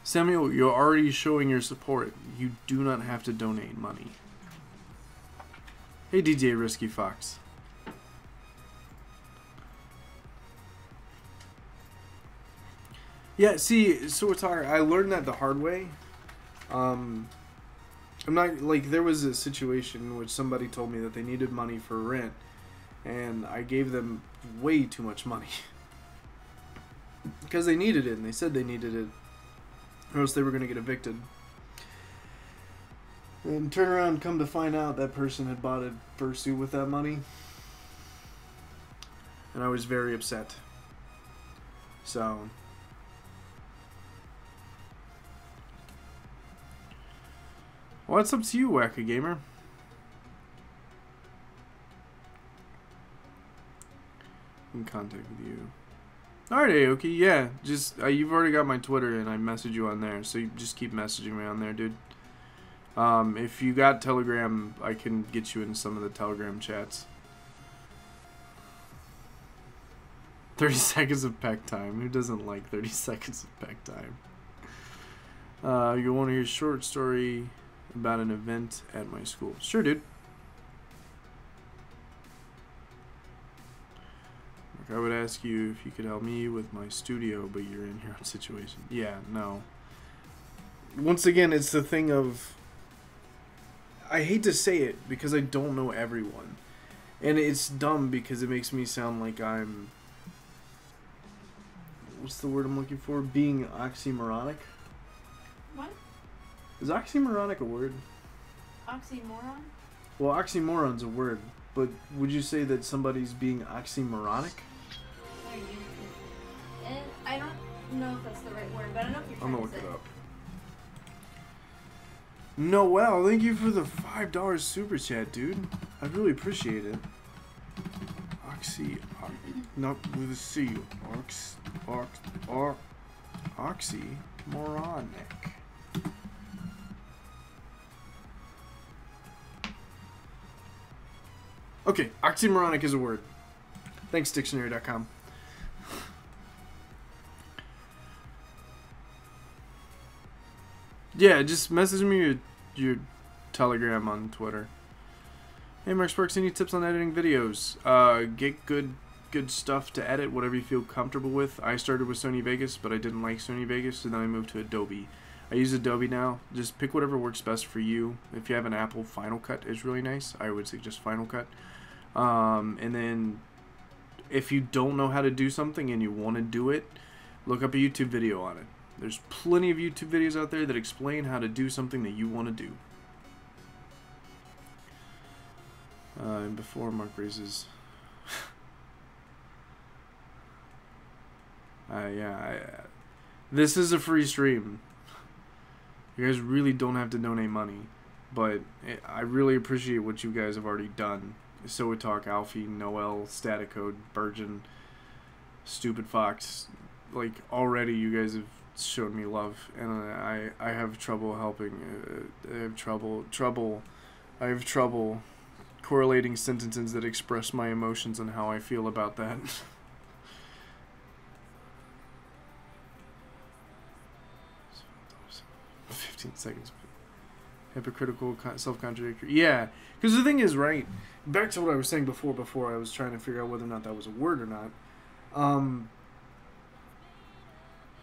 Samuel, you're already showing your support. You do not have to donate money. Hey, DJ Risky Fox. Yeah, see, so we're talking. I learned that the hard way. I'm not like there was a situation in which somebody told me that they needed money for rent, and I gave them way too much money because they needed it, and they said they needed it, or else they were going to get evicted. And turn around and come to find out that person had bought a fursuit with that money, and I was very upset. So. Well, it's up to you, Wacka Gamer. In contact with you. Alright, Aoki, yeah. Just, you've already got my Twitter, and I message you on there, so you just keep messaging me on there, dude. If you got Telegram, I can get you in some of the Telegram chats. 30 seconds of peck time. Who doesn't like 30 seconds of peck time? You want to hear a short story about an event at my school? Sure, dude. I would ask you if you could help me with my studio, but you're in your own situation. Yeah, no. Once again, it's the thing of... I hate to say it because I don't know everyone. And it's dumb because it makes me sound like I'm... What's the word I'm looking for? Being oxymoronic? What? Is oxymoronic a word? Oxymoron? Well, oxymoron's a word, but would you say that somebody's being oxymoronic? I don't know if that's the right word, but I know if you're I'm trying gonna to look say it up. Noel, thank you for the $5 super chat, dude. I really appreciate it. Not with a C. Oxymoronic. Okay, oxymoronic is a word. Thanks, dictionary.com. Yeah, just message me your Telegram on Twitter. Hey, Mark Sparks, any tips on editing videos? Get good stuff to edit, whatever you feel comfortable with. I started with Sony Vegas, but I didn't like Sony Vegas, so then I moved to Adobe. I use Adobe now. Just pick whatever works best for you. If you have an Apple, Final Cut is really nice. I would suggest Final Cut. And then if you don't know how to do something and you want to do it, look up a YouTube video on it. There's plenty of YouTube videos out there that explain how to do something that you want to do. And before Mark raises... this is a free stream. You guys really don't have to donate money. But I really appreciate what you guys have already done. So Talk, Alfie, Noel, Static Code, Burgeon, Stupid Fox. Like, already you guys have showed me love, and I have trouble helping. I have trouble correlating sentences that express my emotions and how I feel about that. 15 seconds. Hypocritical, self-contradictory. Yeah, because the thing is, right, back to what I was saying before I was trying to figure out whether or not that was a word or not.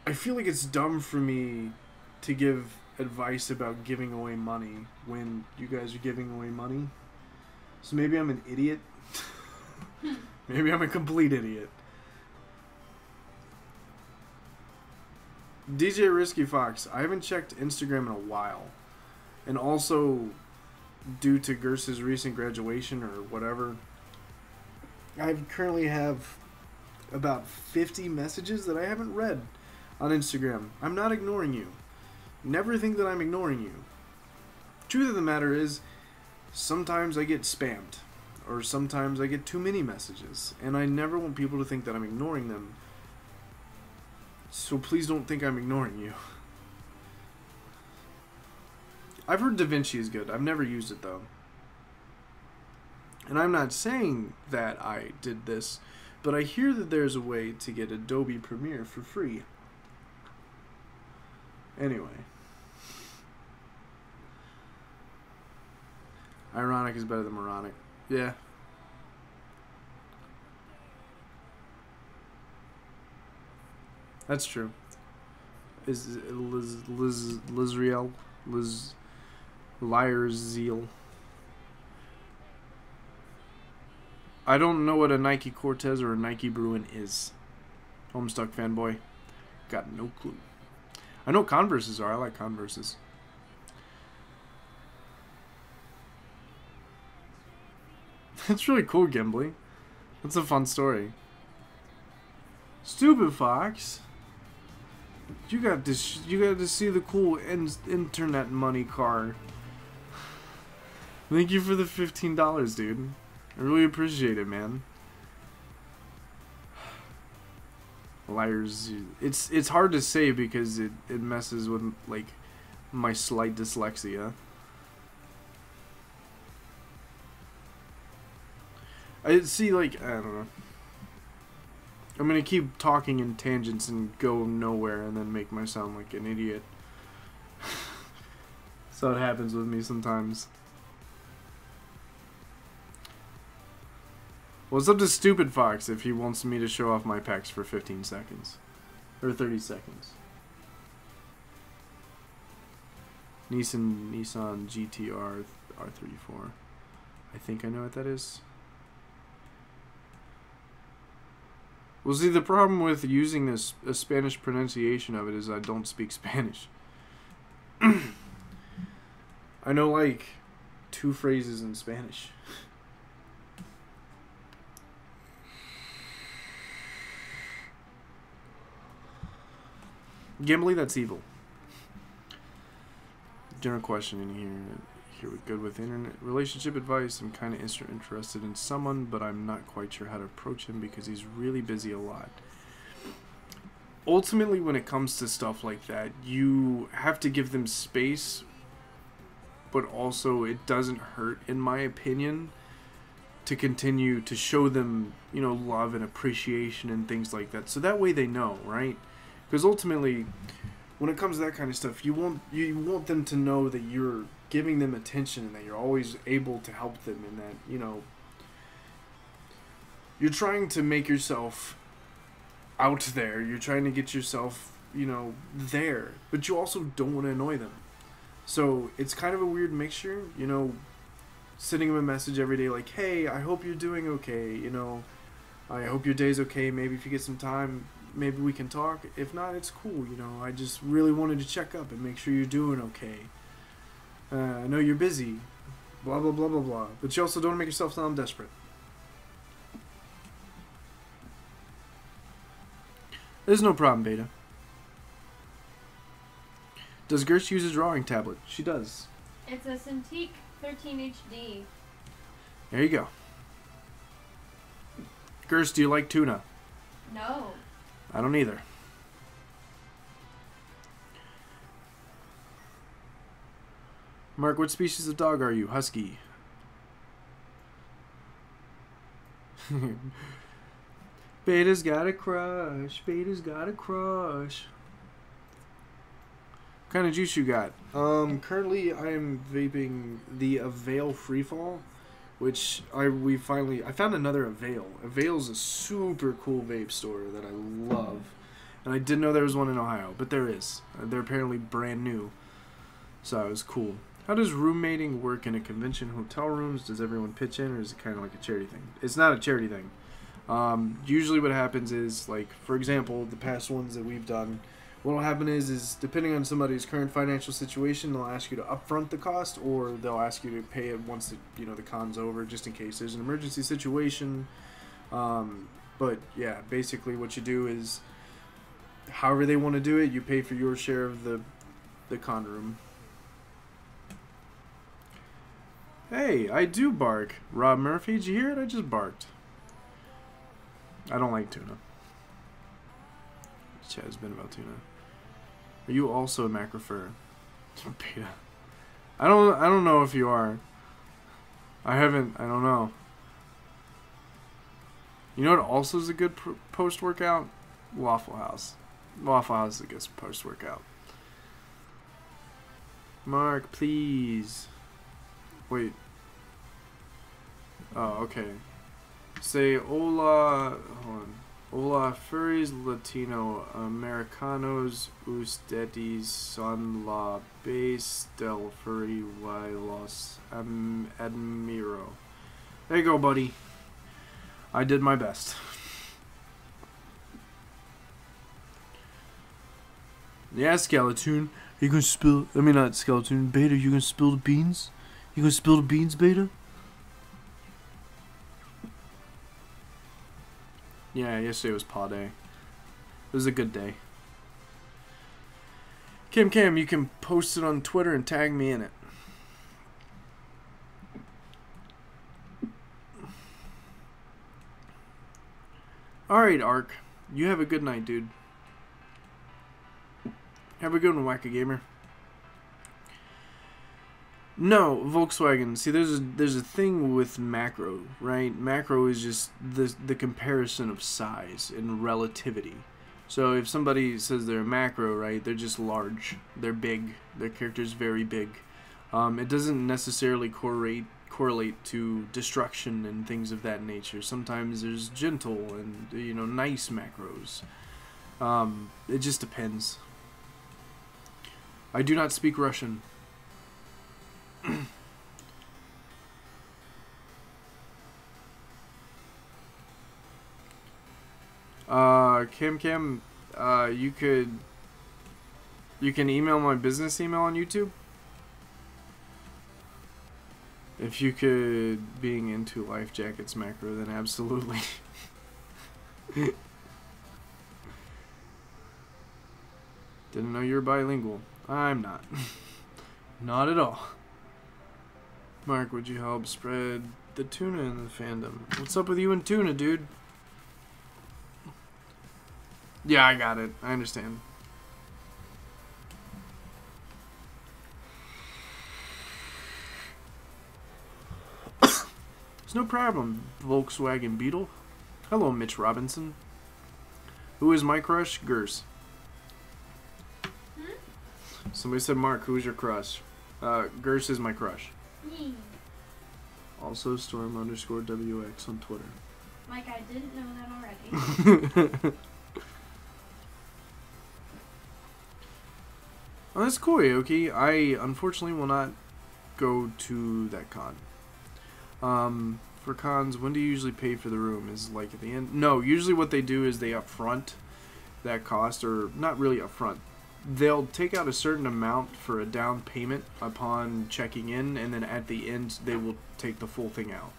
I feel like it's dumb for me to give advice about giving away money when you guys are giving away money. So maybe I'm an idiot. Maybe I'm a complete idiot. DJ Risky Fox, I haven't checked Instagram in a while. And also, due to Gersa's recent graduation or whatever, I currently have about 50 messages that I haven't read on Instagram. I'm not ignoring you. Never think that I'm ignoring you. Truth of the matter is, sometimes I get spammed. Or sometimes I get too many messages. And I never want people to think that I'm ignoring them. So please don't think I'm ignoring you. I've heard DaVinci is good. I've never used it though. And I'm not saying that I did this, but I hear that there's a way to get Adobe Premiere for free. Anyway. Ironic is better than moronic. Yeah. That's true. Is Lizriel? Liar's Zeal. I don't know what a Nike Cortez or a Nike Bruin is. Homestuck fanboy. Got no clue. I know Converses are. I like Converses. That's really cool, Gimli. That's a fun story. Stupid Fox. You got to see the cool internet money car. Thank you for the $15, dude. I really appreciate it, man. Liars. It's hard to say because it messes with like my slight dyslexia. I see, like, I don't know. I'm gonna keep talking in tangents and go nowhere and then make myself sound like an idiot. So it happens with me sometimes. Well, it's up to Stupid Fox if he wants me to show off my pecs for 15 seconds. Or 30 seconds. Nissan GTR R34. I think I know what that is. Well, see, the problem with using a Spanish pronunciation of it is I don't speak Spanish. I know, like, 2 phrases in Spanish. Gimli, that's evil. General question in here. Here we're good with internet relationship advice. I'm kind of interested in someone, but I'm not quite sure how to approach him because he's really busy a lot. Ultimately, when it comes to stuff like that, you have to give them space, but also it doesn't hurt, in my opinion, to continue to show them, you know, love and appreciation and things like that. So that way they know, right? Because ultimately, when it comes to that kind of stuff, you want them to know that you're giving them attention and that you're always able to help them, and that, you know, you're trying to make yourself out there. You're trying to get yourself, you know, there, but you also don't want to annoy them. So it's kind of a weird mixture, you know, sending them a message every day like, hey, I hope you're doing okay, you know, I hope your day's okay, maybe if you get some time, maybe we can talk. If not, it's cool, you know, I just really wanted to check up and make sure you're doing okay. I know you're busy, blah, blah, blah, blah, blah. But you also don't make yourself sound desperate. There's no problem, Beta. Does Gerst use a drawing tablet? She does. It's a Cintiq 13 HD. There you go. Gerst, do you like tuna? No. I don't either. Mark, what species of dog are you? Husky. Beta's got a crush. Beta's got a crush. What kind of juice you got? Currently I am vaping the Avail Freefall, which I found another Avail. Avail's a super cool vape store that I love. And I didn't know there was one in Ohio, but there is. They're apparently brand new. So it was cool. How does roommating work in a convention hotel rooms? Does everyone pitch in, or is it kind of like a charity thing? It's not a charity thing. Usually what happens is, like, for example, the past ones that we've done, what will happen is depending on somebody's current financial situation, they'll ask you to upfront the cost, or they'll ask you to pay it once the con's over, just in case there's an emergency situation. But yeah, basically what you do is, however they want to do it, you pay for your share of the con room. Hey, I do bark. Rob Murphy, did you hear it? I just barked. I don't like tuna. Chat has been about tuna. Are you also a macropher? Beta. I don't know if you are. I don't know. You know what also is a good post-workout? Waffle House. Waffle House is a good post-workout. Mark, please. Wait. Oh, okay. Say hola. Hold on. Hola, furries, Latino Americanos, ustedes son la base del furry y los admiro. There you go, buddy. I did my best. Yeah, Skeleton. You gonna spill? I mean, not Skeleton. Beta, you gonna spill the beans? You gonna spill the beans, Beta? Yeah, yesterday was paw day. It was a good day. Cam, you can post it on Twitter and tag me in it. Alright, Ark. You have a good night, dude. Have a good one, Wacka Gamer. No, Volkswagen. See, there's a thing with macro, right? Macro is just the comparison of size and relativity. So if somebody says they're a macro, right, they're just large. They're big. Their character's very big. It doesn't necessarily correlate to destruction and things of that nature. Sometimes there's gentle and, you know, nice macros. It just depends. I do not speak Russian. Cam, you can email my business email on YouTube. If you could being into life jackets macro, then absolutely. Didn't know you were bilingual. I'm not. Not at all. Mark, would you help spread the tuna in the fandom? What's up with you and tuna, dude? Yeah, I got it. I understand. There's no problem, Volkswagen Beetle. Hello, Mitch Robinson. Who is my crush? Gers. Somebody said, Mark, who is your crush? Gers is my crush. Also, Storm_WX on Twitter. Mike, I didn't know that already. Oh, that's cool, Aoki. I unfortunately will not go to that con. For cons, when do you usually pay for the room? Is like at the end? No, usually what they do is they upfront that cost, or not really upfront. They'll take out a certain amount for a down payment upon checking in, and then at the end they will take the full thing out.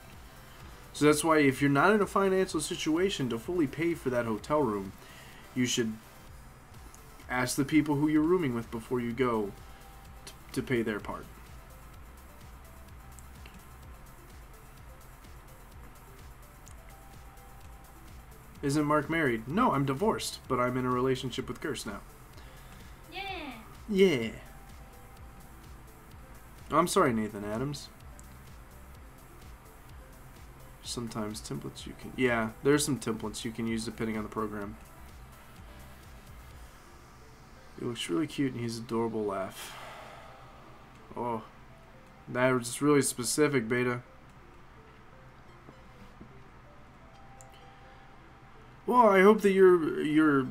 So that's why if you're not in a financial situation to fully pay for that hotel room, you should ask the people who you're rooming with before you go to pay their part. Isn't Mark married? No, I'm divorced, but I'm in a relationship with Gers now. Yeah. Yeah. I'm sorry, Nathan Adams. Sometimes templates you can... Yeah, there's some templates you can use depending on the program. He looks really cute and he's adorable laugh. Oh. That was really specific, Beta. Well, I hope that you're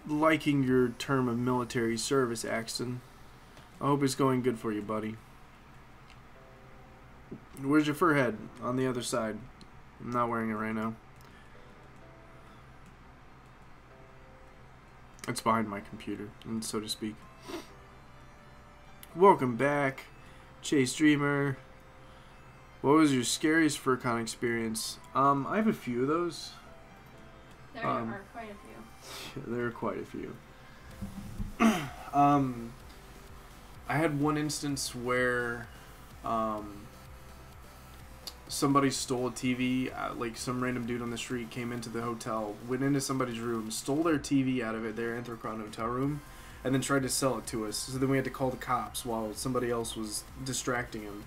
liking your term of military service, Axton. I hope it's going good for you, buddy. Where's your fur head? On the other side. I'm not wearing it right now. It's behind my computer, and so to speak. Welcome back, Chase Dreamer. What was your scariest FurCon experience? I have a few of those. There are quite a few. There are quite a few. I had one instance where somebody stole a TV. Like some random dude on the street came into the hotel, went into somebody's room, stole their TV out of it, their Anthrocron hotel room, and then tried to sell it to us. So then we had to call the cops while somebody else was distracting him.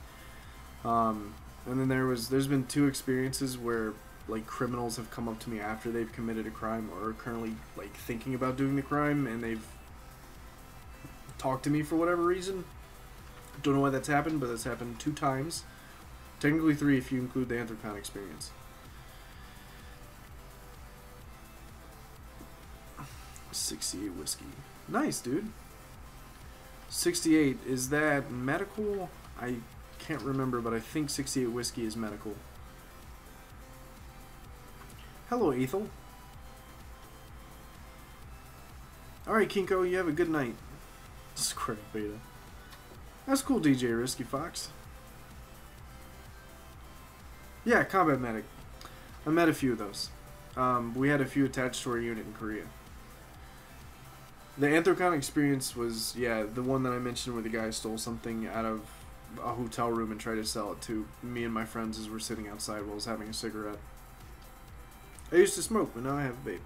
And then there's been two experiences where like criminals have come up to me after they've committed a crime or are currently like thinking about doing the crime, and they've talked to me for whatever reason. Don't know why that's happened, but that's happened 2 times. Technically 3 if you include the Anthrocon experience. 68 whiskey. Nice, dude. 68, is that medical? I can't remember, but I think 68 whiskey is medical. Hello, Ethel. Alright, Kinko, you have a good night. This is Craig Beta. That's cool, DJ Risky Fox. Yeah, combat medic. I met a few of those. We had a few attached to our unit in Korea. The Anthrocon experience was, yeah, the one that I mentioned where the guy stole something out of a hotel room and tried to sell it to me and my friends as we're sitting outside while I was having a cigarette. I used to smoke, but now I have a vape.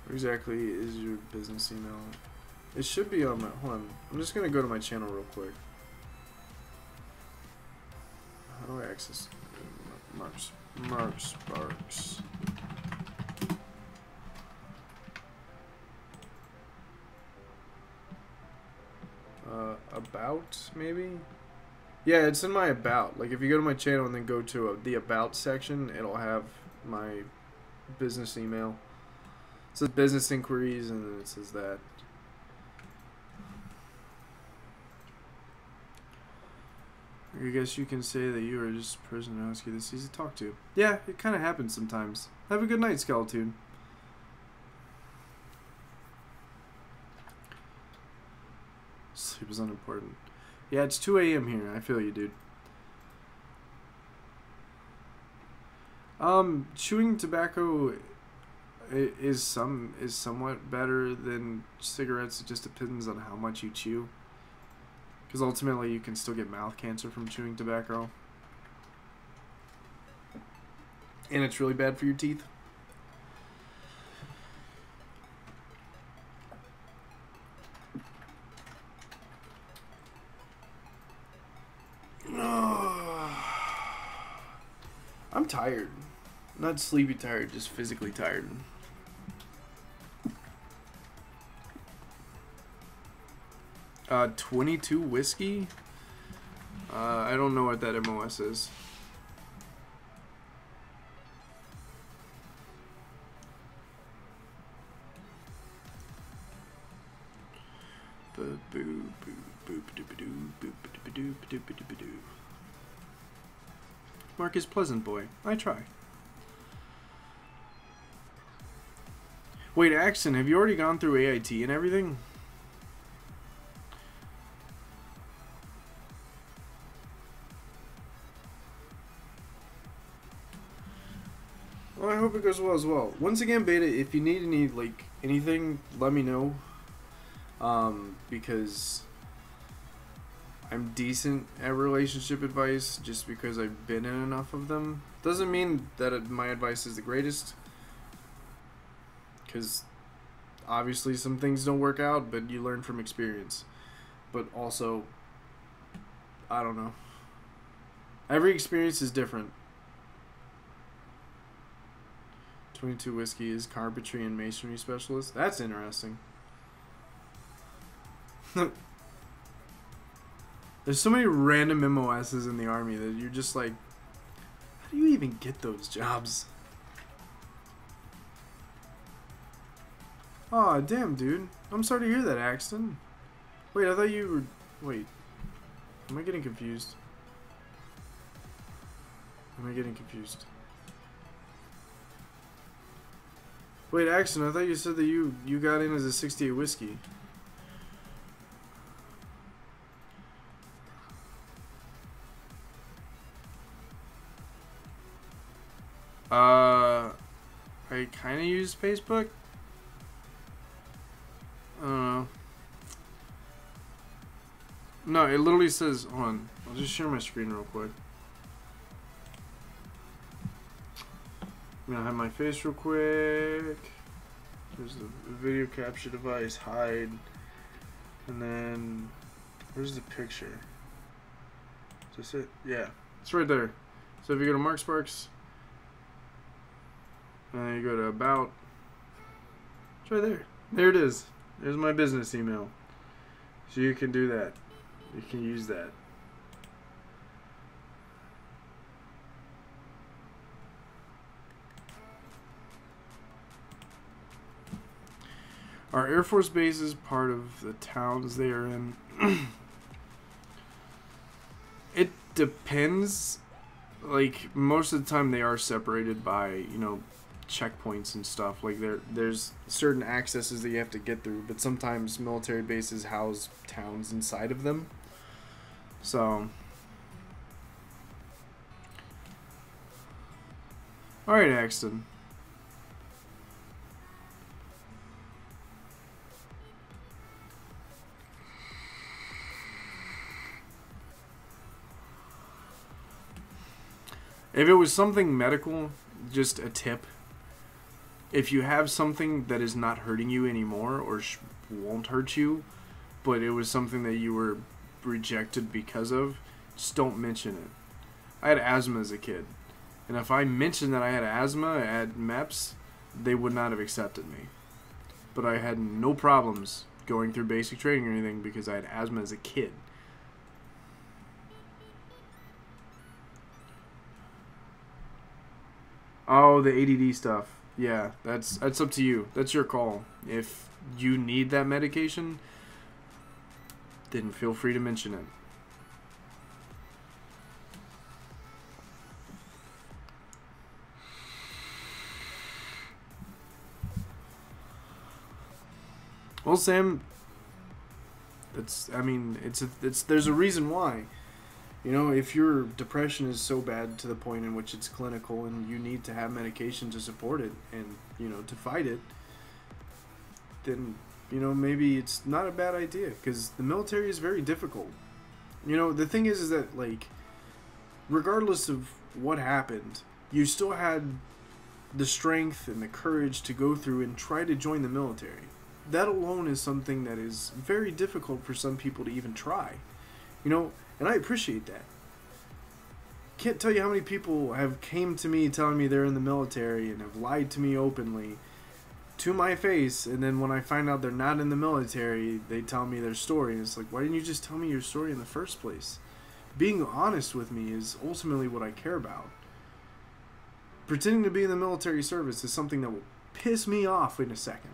Where exactly is your business email? It should be on my... Hold on. I'm just going to go to my channel real quick. How do I access Mark Sparks? About, maybe? Yeah, it's in my about. Like, if you go to my channel and then go to the about section, it'll have my business email. It says business inquiries, and then it says that. I guess you can say that you are just a person who asks you this easy to talk to. Yeah, it kind of happens sometimes. Have a good night, Skeleton. Sleep is unimportant. Yeah, it's 2 a.m. here. I feel you, dude. Chewing tobacco is somewhat better than cigarettes. It just depends on how much you chew. Because ultimately, you can still get mouth cancer from chewing tobacco. And it's really bad for your teeth. I'm tired. Not sleepy tired, just physically tired. Uh, 22 whiskey? I don't know what that MOS is. Marcus Pleasant Boy. I try. Wait, Axon, have you already gone through AIT and everything? Well, I hope it goes well as well. Once again, Beta, if you need any, like, anything, let me know. Because I'm decent at relationship advice just because I've been in enough of them. Doesn't mean that my advice is the greatest. Because obviously some things don't work out, but you learn from experience. But also, I don't know. Every experience is different. 22 whiskey is carpentry and masonry specialist. That's interesting. There's so many random MOSs in the army that you're just like, how do you even get those jobs? Aw, damn, dude. I'm sorry to hear that, Axton. Wait, I thought you were... Wait. Am I getting confused? Am I getting confused? Wait, Axton, I thought you said that you got in as a 68 whiskey. I kind of use Facebook. I don't know. No, it literally says, hold on, I'll just share my screen real quick. I'm gonna hide my face real quick. There's the video capture device, hide. And then, where's the picture? Is this it? Yeah, it's right there. So if you go to Mark Sparks, and then you go to About, right there. There it is. There's my business email. So you can do that. You can use that. Our Air Force Base is part of the towns they are in. It depends. Like, most of the time they are separated by, you know, checkpoints and stuff. Like, there's certain accesses that you have to get through, but sometimes military bases house towns inside of them. So, alright, Axton. If it was something medical, just a tip. If you have something that is not hurting you anymore or won't hurt you, but it was something that you were rejected because of, just don't mention it. I had asthma as a kid. And if I mentioned that I had asthma at MEPS, they would not have accepted me. But I had no problems going through basic training or anything because I had asthma as a kid. Oh, the ADD stuff. Yeah, that's up to you. That's your call. If you need that medication, then feel free to mention it. Well, Sam, there's a reason why. You know, if your depression is so bad to the point in which it's clinical and you need to have medication to support it and, you know, to fight it, then, you know, maybe it's not a bad idea, because the military is very difficult. You know, the thing is that, like, regardless of what happened, you still had the strength and the courage to go through and try to join the military. That alone is something that is very difficult for some people to even try. You know, and I appreciate that. Can't tell you how many people have came to me telling me they're in the military and have lied to me openly to my face, and then when I find out they're not in the military, they tell me their story, and it's like, why didn't you just tell me your story in the first place? Being honest with me is ultimately what I care about. Pretending to be in the military service is something that will piss me off in a second.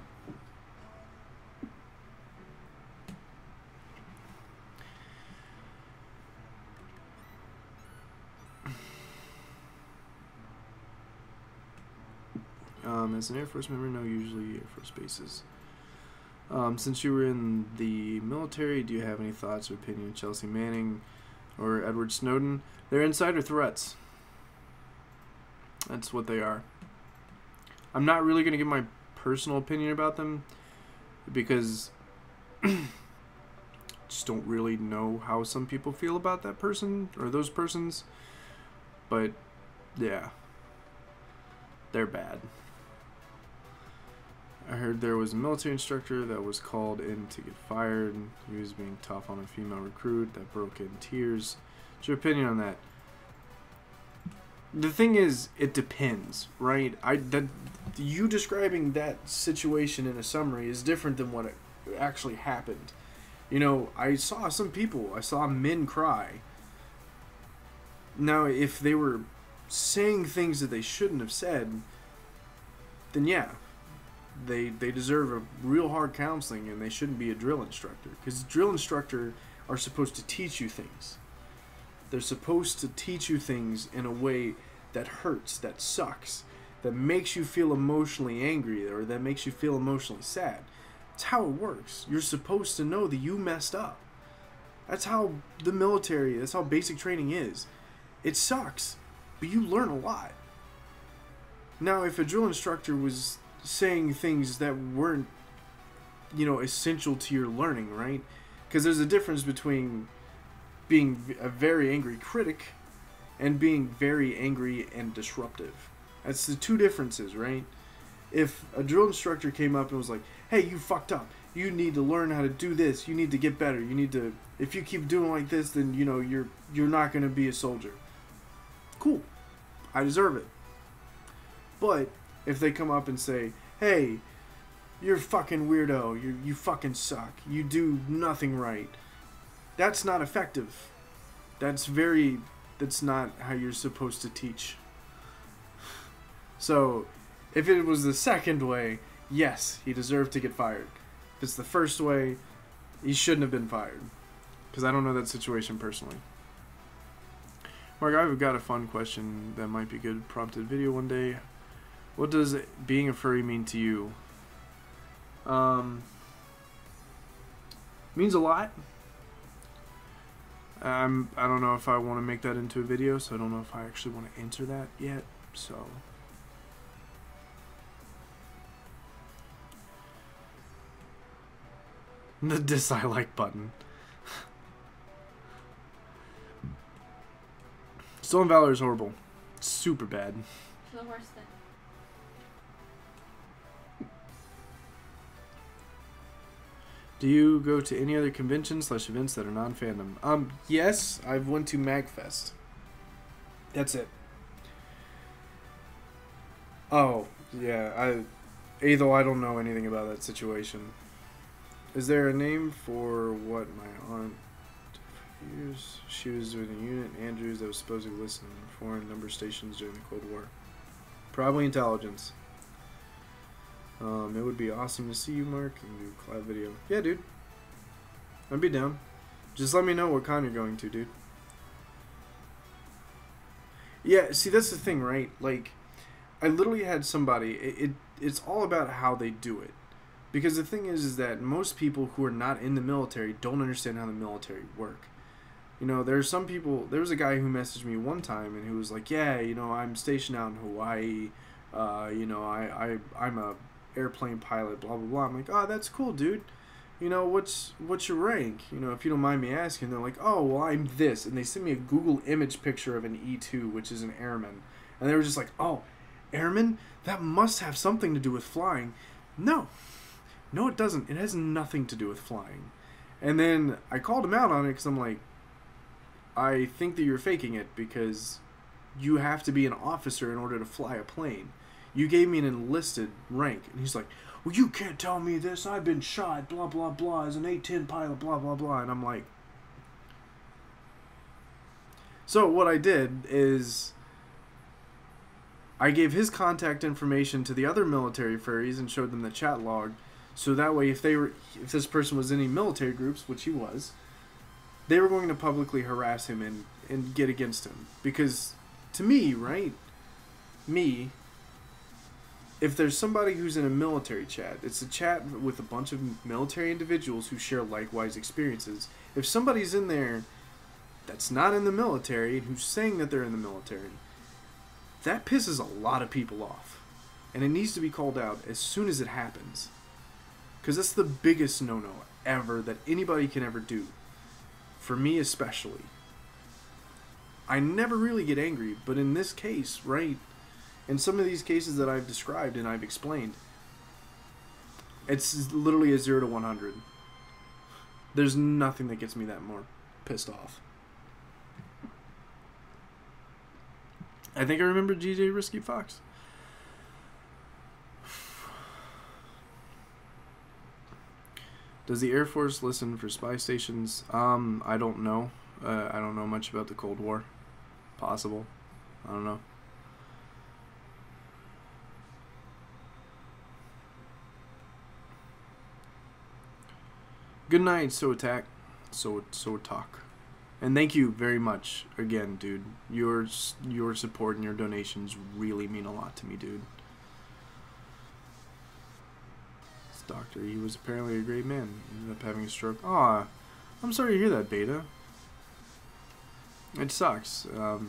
As an Air Force member, no, usually Air Force bases. Since you were in the military, do you have any thoughts or opinion of Chelsea Manning or Edward Snowden? They're insider threats. That's what they are. I'm not really going to give my personal opinion about them because just don't really know how some people feel about that person or those persons. But yeah, they're bad. I heard there was a military instructor that was called in to get fired. He was being tough on a female recruit that broke in tears. What's your opinion on that? The thing is, it depends, right? You describing that situation in a summary is different than what actually happened. You know, I saw men cry. Now, if they were saying things that they shouldn't have said, then yeah, they deserve a real hard counseling, and they shouldn't be a drill instructor, because drill instructor are supposed to teach you things. They're supposed to teach you things in a way that hurts, that sucks, that makes you feel emotionally angry, or that makes you feel emotionally sad. That's how it works. You're supposed to know that you messed up. That's how the military, that's how basic training is. It sucks, but you learn a lot. Now, if a drill instructor was saying things that weren't, you know, essential to your learning, right? Because there's a difference between being a very angry critic and being very angry and disruptive. That's the two differences, right? If a drill instructor came up and was like, hey, you fucked up, you need to learn how to do this, you need to get better, you need to, if you keep doing like this, then, you know, you're not going to be a soldier. Cool, I deserve it. But if they come up and say, hey, You're a fucking weirdo. You fucking suck. You do nothing right. That's not effective. That's not how you're supposed to teach. So, if it was the second way, yes, he deserved to get fired. If it's the first way, he shouldn't have been fired. Because I don't know that situation personally. Mark, I've got a fun question that might be a good prompted video one day. What does being a furry mean to you? Means a lot. I don't know if I want to make that into a video, so I don't know if I actually want to answer that yet. So the dislike button. Stolen Valor is horrible. It's super bad. It's the worst thing. Do you go to any other conventions / events that are non-fandom? Yes, I've went to MagFest. That's it. Oh, yeah, though I don't know anything about that situation. Is there a name for what my aunt used? She was with a unit, Andrews, that was supposedly listening to foreign number stations during the Cold War. Probably intelligence. It would be awesome to see you, Mark, and do a collab video. Yeah, dude. I'd be down. Just let me know what con you're going to, dude. Yeah, see, that's the thing, right? Like, I literally had somebody, it's all about how they do it. Because the thing is that most people who are not in the military don't understand how the military work. You know, there's some people, there was a guy who messaged me one time, and he was like, yeah, you know, I'm stationed out in Hawaii, you know, I'm a airplane pilot, blah blah blah. I'm like, oh, that's cool, dude. You know, what's your rank? You know, if you don't mind me asking. They're like, oh, well, I'm this, and they sent me a Google image picture of an E2, which is an airman, and they were just like, oh, airman? That must have something to do with flying. No, it doesn't. It has nothing to do with flying. And then I called him out on it because I'm like, I think that you're faking it because you have to be an officer in order to fly a plane. You gave me an enlisted rank. And he's like, well, you can't tell me this. I've been shot, blah, blah, blah, as an A-10 pilot, blah, blah, blah. And I'm like... So what I did is I gave his contact information to the other military furries and showed them the chat log. So that way, if this person was in any military groups, which he was, they were going to publicly harass him and get against him. Because to me, right? Me... If there's somebody who's in a military chat, it's a chat with a bunch of military individuals who share likewise experiences. If somebody's in there that's not in the military and who's saying that they're in the military, that pisses a lot of people off. And it needs to be called out as soon as it happens. Because that's the biggest no-no ever that anybody can ever do. For me especially. I never really get angry, but in this case, right... In some of these cases that I've described and I've explained, it's literally a 0 to 100. There's nothing that gets me that more pissed off. I think I remember GJ Risky Fox. Does the Air Force listen for spy stations? I don't know. I don't know much about the Cold War. Possible. I don't know. Good night, So Attack, So Talk, and thank you very much again, dude. Your support and your donations really mean a lot to me, dude. This doctor, he was apparently a great man. Ended up having a stroke. Aw, I'm sorry to hear that, Beta. It sucks, but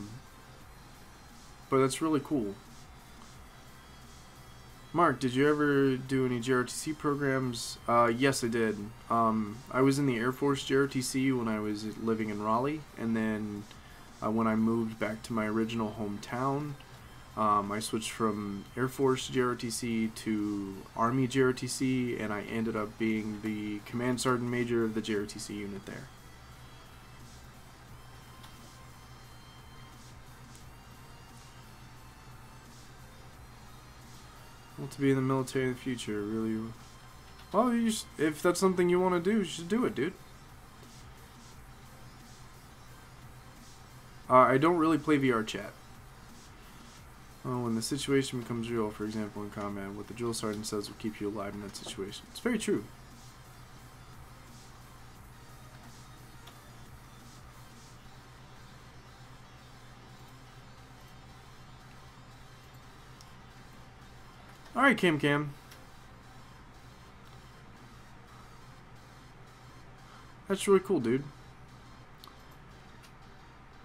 that's really cool. Mark, did you ever do any JROTC programs? Yes, I did. I was in the Air Force JROTC when I was living in Raleigh, and then when I moved back to my original hometown, I switched from Air Force JROTC to Army JROTC, and I ended up being the Command Sergeant Major of the JROTC unit there. Want to be in the military in the future, really Well, if that's something you want to do, you should do it, dude. I don't really play VR chat. When the situation becomes real, for example in combat, what the drill sergeant says will keep you alive in that situation. It's very true. Alright, Cam. That's really cool, dude.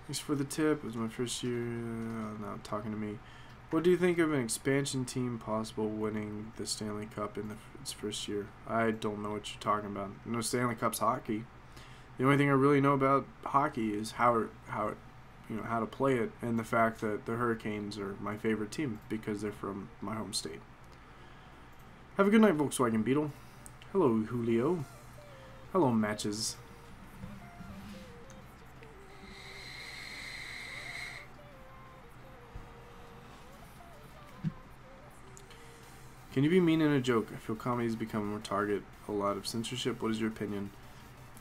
Thanks for the tip. It was my first year. Not talking to me. What do you think of an expansion team possible winning the Stanley Cup in its first year? I don't know what you're talking about. No, Stanley Cup's hockey. The only thing I really know about hockey is how to play it, and the fact that the Hurricanes are my favorite team because they're from my home state. Have a good night, Volkswagen Beetle. Hello, Julio. Hello, Matches. Can you be mean in a joke? I feel comedy has become a target a lot of censorship. What is your opinion?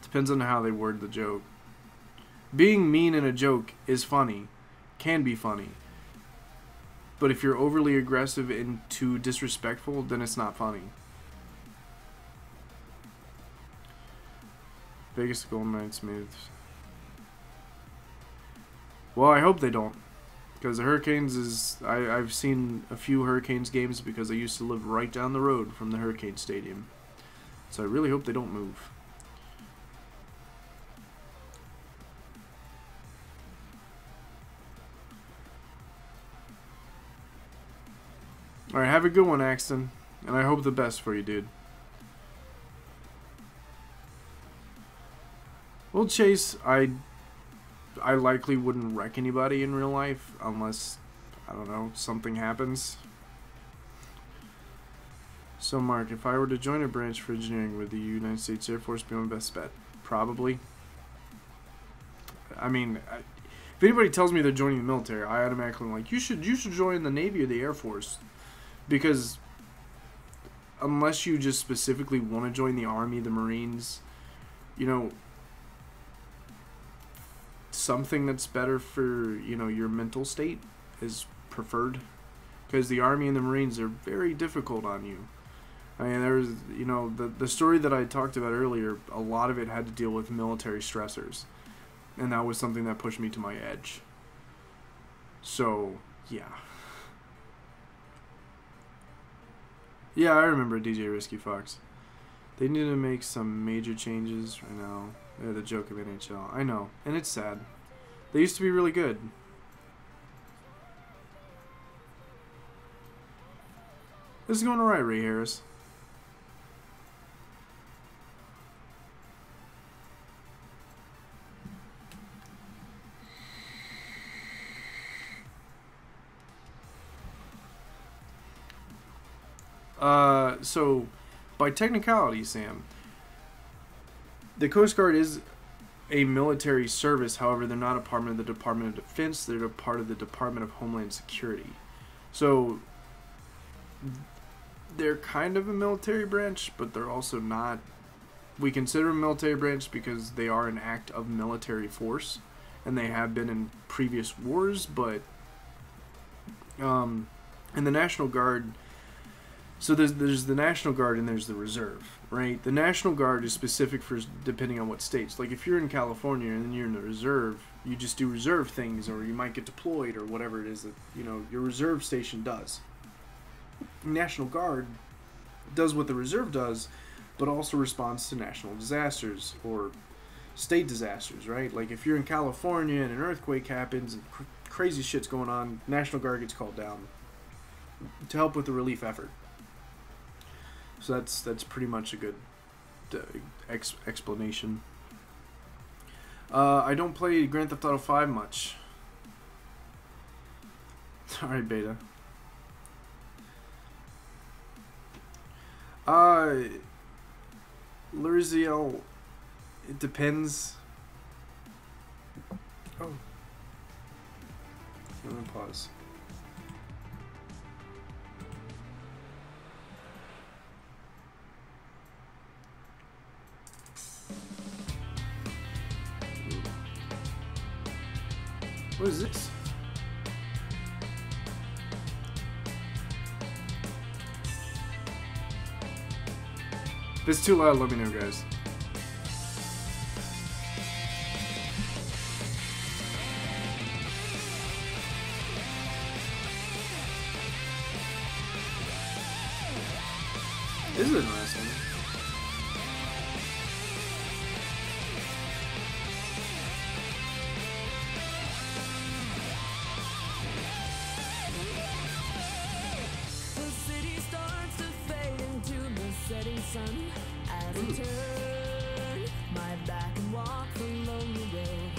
Depends on how they word the joke. Being mean in a joke is funny. Can be funny. But if you're overly aggressive and too disrespectful, then it's not funny. Vegas Golden Knights made... Well, I hope they don't. Because the Hurricanes is... I've seen a few Hurricanes games because I used to live right down the road from the Hurricane Stadium. So I really hope they don't move. Alright, have a good one, Axton. And I hope the best for you, dude. Well, Chase, I likely wouldn't wreck anybody in real life unless, I don't know, something happens. So, Mark, if I were to join a branch for engineering, would the United States Air Force be my best bet? Probably. I mean, if anybody tells me they're joining the military, I automatically am like, you should join the Navy or the Air Force. Because unless you just specifically want to join the Army, the Marines, you know, something that's better for, you know, your mental state is preferred. Because the Army and the Marines are very difficult on you. I mean, there's, you know, the story that I talked about earlier, a lot of it had to deal with military stressors. And that was something that pushed me to my edge. So, yeah. Yeah, I remember DJ Risky Fox. They need to make some major changes right now. They're the joke of NHL. I know, and it's sad. They used to be really good. This is going alright, Ray Harris. So, by technicality, Sam, the Coast Guard is a military service. However, they're not a part of the Department of Defense. They're a part of the Department of Homeland Security. So, they're kind of a military branch, but they're also not. We consider them a military branch because they are an act of military force, and they have been in previous wars, but in the National Guard... So there's the National Guard and there's the Reserve, right? The National Guard is specific for depending on what states. Like if you're in California and then you're in the Reserve, you just do reserve things, or you might get deployed, or whatever it is that, you know, your reserve station does. National Guard does what the Reserve does, but also responds to national disasters or state disasters, right? Like if you're in California and an earthquake happens and crazy shit's going on, National Guard gets called down to help with the relief effort. So that's pretty much a good explanation. I don't play Grand Theft Auto 5 much. Alright, Beta. Lurziel, it depends. Oh. Let me pause. What is this? If it's too loud, let me know, guys. This is interesting. The city starts to fade into the setting sun as I turn my back and walk the lonely road.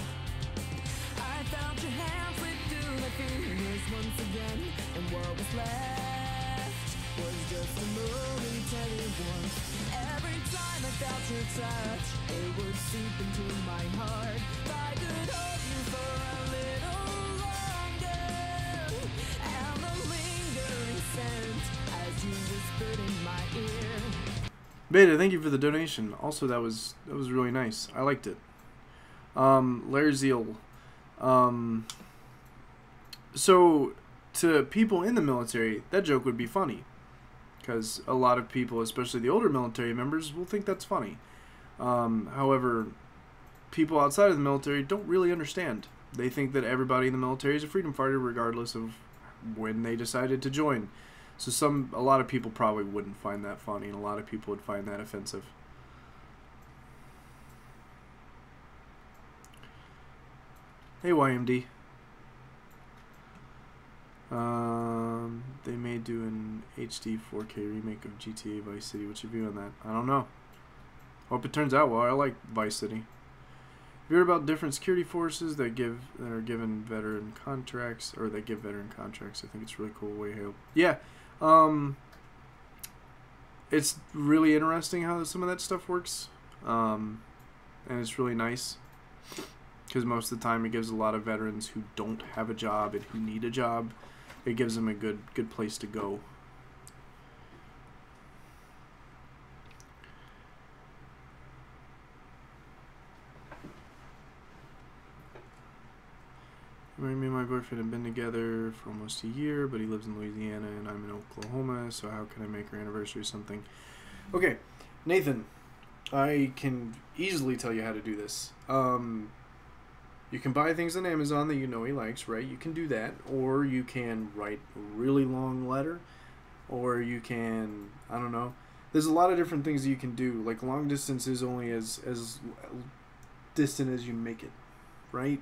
I felt your hand slip through my fingers once again, and what was left was just a momentary warmth. Every time I felt your touch, it would seep into my heart. If I could hold you for a little longer, and the lingering scent as you whispered in my ear. Beta, thank you for the donation. Also, that was really nice. I liked it. Lairzeal. So, to people in the military, that joke would be funny. Because a lot of people, especially the older military members, will think that's funny. However, people outside of the military don't really understand. They think that everybody in the military is a freedom fighter regardless of when they decided to join. So a lot of people probably wouldn't find that funny, and a lot of people would find that offensive. Hey, YMD. They may do an HD 4K remake of GTA Vice City. What's your view on that? I don't know. Hope it turns out well. I like Vice City. Have you heard about different security forces that are given veteran contracts, or that give veteran contracts? I think it's really cool. Way hail. Yeah. It's really interesting how some of that stuff works. And it's really nice. Because most of the time it gives a lot of veterans who don't have a job and who need a job, it gives them a good place to go. Me and my boyfriend have been together for almost a year, but he lives in Louisiana and I'm in Oklahoma, so how can I make our anniversary something? Okay, Nathan, I can easily tell you how to do this. You can buy things on Amazon that you know he likes, right? You can do that. Or you can write a really long letter. Or you can, I don't know. There's a lot of different things you can do. Like, long distance is only as distant as you make it, right?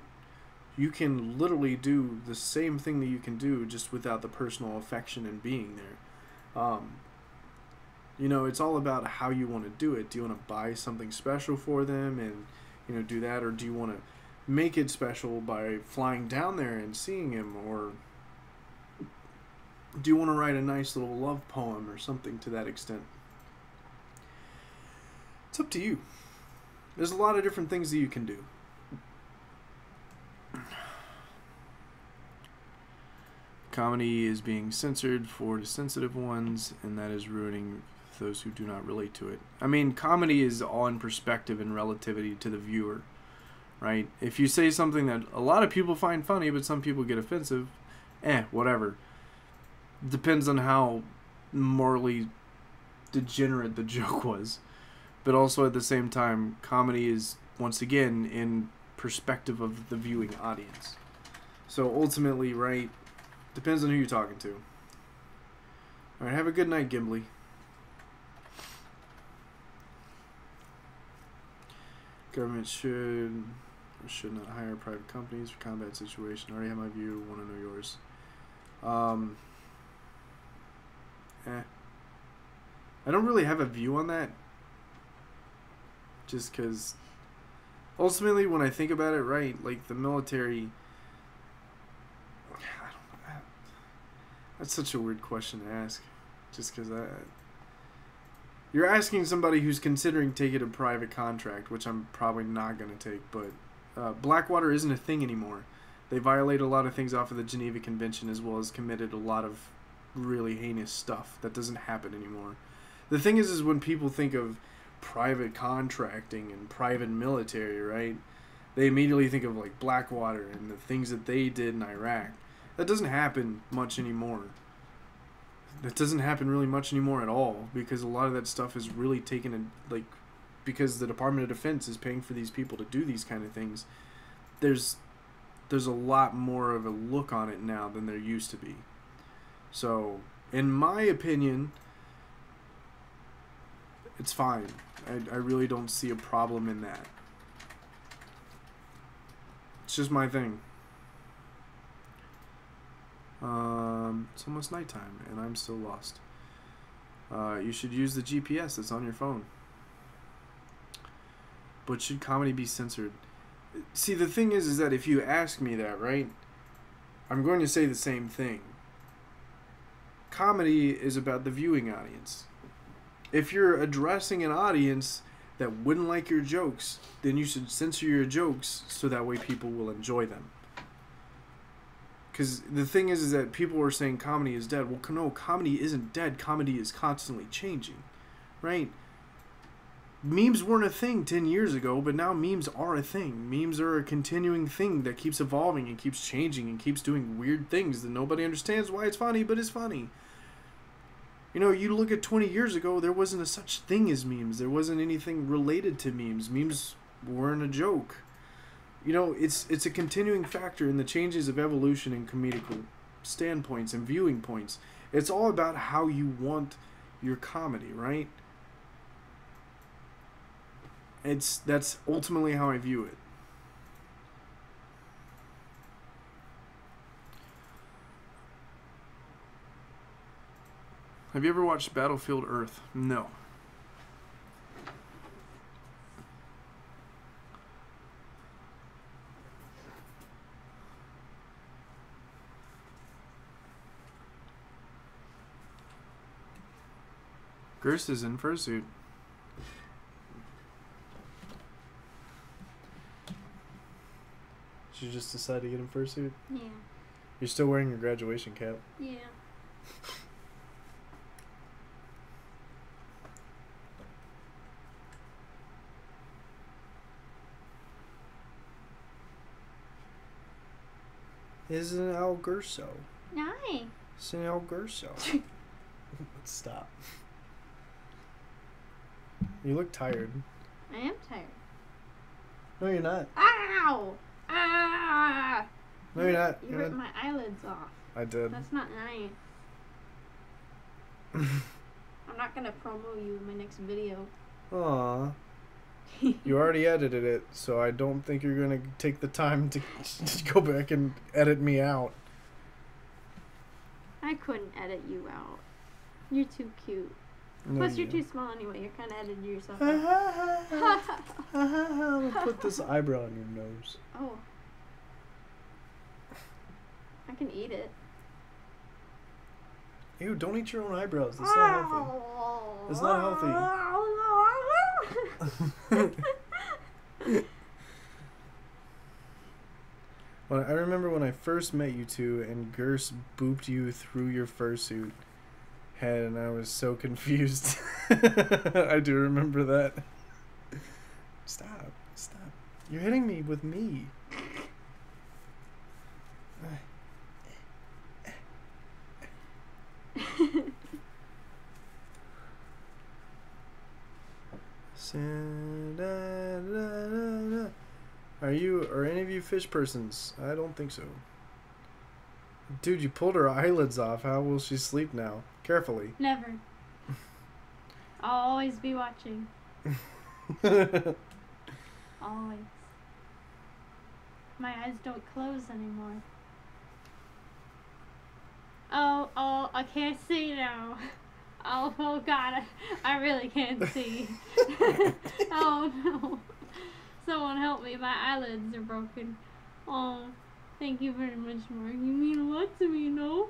You can literally do the same thing that you can do just without the personal affection and being there. You know, it's all about how you want to do it. Do you want to buy something special for them and, you know, do that? Or do you want to make it special by flying down there and seeing him? Or do you want to write a nice little love poem or something to that extent? It's up to you. There's a lot of different things that you can do. Comedy is being censored for the sensitive ones, and that is ruining those who do not relate to it. I mean, comedy is all in perspective and relativity to the viewer, right? If you say something that a lot of people find funny, but some people get offensive, whatever. Depends on how morally degenerate the joke was. But also at the same time, comedy is, once again, in perspective of the viewing audience. So ultimately, right, depends on who you're talking to. Alright, have a good night, Gimli. Government should or should not hire private companies for combat situation. I already have my view, want to know yours. I don't really have a view on that. Just because ultimately when I think about it, right, like the military, that's such a weird question to ask. Just because you're asking somebody who's considering taking a private contract, which I'm probably not going to take, but Blackwater isn't a thing anymore. They violate a lot of things off of the Geneva Convention, as well as committed a lot of really heinous stuff that doesn't happen anymore. The thing is when people think of private contracting and private military, right? they immediately think of like Blackwater and the things that they did in Iraq. That doesn't happen much anymore. That doesn't happen really much anymore at all, because a lot of that stuff is really taken in, like, because the Department of Defense is paying for these people to do these kind of things. There's a lot more of a look on it now than there used to be. So, in my opinion, it's fine. I really don't see a problem in that. It's just my thing. It's almost nighttime, and I'm still lost. You should use the GPS that's on your phone. But should comedy be censored? See, the thing is that if you ask me that, right, I'm going to say the same thing. Comedy is about the viewing audience. If you're addressing an audience that wouldn't like your jokes, then you should censor your jokes so that way people will enjoy them. Because the thing is that people are saying comedy is dead. Well, no, comedy isn't dead. Comedy is constantly changing, right? Memes weren't a thing 10 years ago, but now memes are a thing. Memes are a continuing thing that keeps evolving and keeps changing and keeps doing weird things that nobody understands why it's funny, but it's funny. You know, you look at 20 years ago, there wasn't a such thing as memes. There wasn't anything related to memes. Memes weren't a joke. You know, it's a continuing factor in the changes of evolution and comedic standpoints and viewing points. It's all about how you want your comedy, right? That's ultimately how I view it. Have you ever watched Battlefield Earth? No. Gerst is in fursuit. Did you just decide to get in fursuit? Yeah. You're still wearing your graduation cap. Yeah. Isn't El Gerso? Nice. Isn't El Gerso? Let's stop. You look tired. I am tired. No, you're not. Ow! Ah! No, you're not. You ripped my eyelids off. I did. That's not nice. I'm not gonna promo you in my next video. Aw. You already edited it, so I don't think you're gonna take the time to go back and edit me out. I couldn't edit you out. You're too cute. No, Plus, you're too small anyway. You're kind of editing yourself out. Put this eyebrow on your nose. Oh. I can eat it. Ew, don't eat your own eyebrows. That's not healthy. It's not healthy. Well, I remember when I first met you two and Gerst booped you through your fursuit head, and I was so confused. I do remember that. Stop. You're hitting me with me. Are any of you fish persons? I don't think so. Dude, you pulled her eyelids off. How will she sleep now? Carefully. Never. I'll always be watching. Always. My eyes don't close anymore. Oh, I can't see now. Oh God, I really can't see. Oh no. Someone help me, my eyelids are broken. Oh, thank you very much, Mark. You mean a lot to me, no?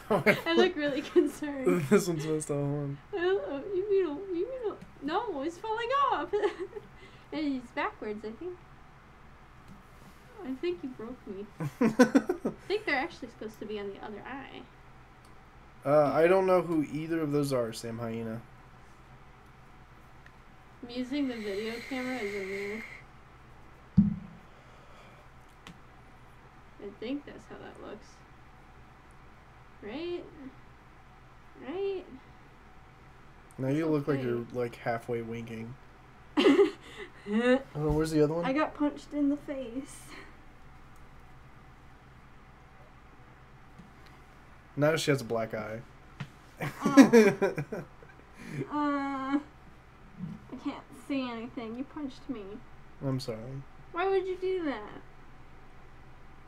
I look really concerned. This one's messed up. You mean, no, it's falling off. And it's backwards, I think. I think you broke me. I think they're actually supposed to be on the other eye. I don't know who either of those are, Sam Hyena. I'm using the video camera as a mirror. I think that's how that looks. Right? Right? Now you look like Okay. you're like halfway winking. I Oh, where's the other one? got punched in the face. Now she has a black eye. I can't see anything. You punched me. I'm sorry. Why would you do that?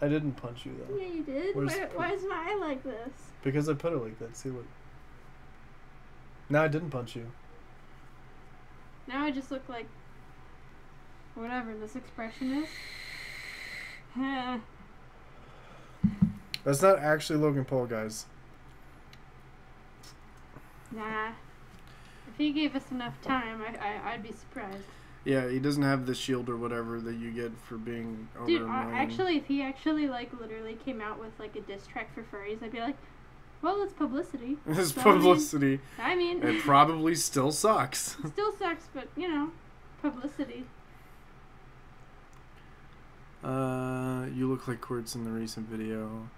I didn't punch you though. Yeah, you did. Where's Why is my eye like this? Because I put it like that. See, look. No, I didn't punch you. Now I just look like whatever this expression is. That's not actually Logan Paul, guys. Nah. If he gave us enough time, I'd be surprised. Yeah, he doesn't have the shield or whatever that you get for being over Dude, a million. actually, if he actually like literally came out with like a diss track for furries, I'd be like, well, it's publicity. It's So, publicity. I mean, It probably still sucks. still sucks, but you know, publicity. You look like Quartz in the recent video.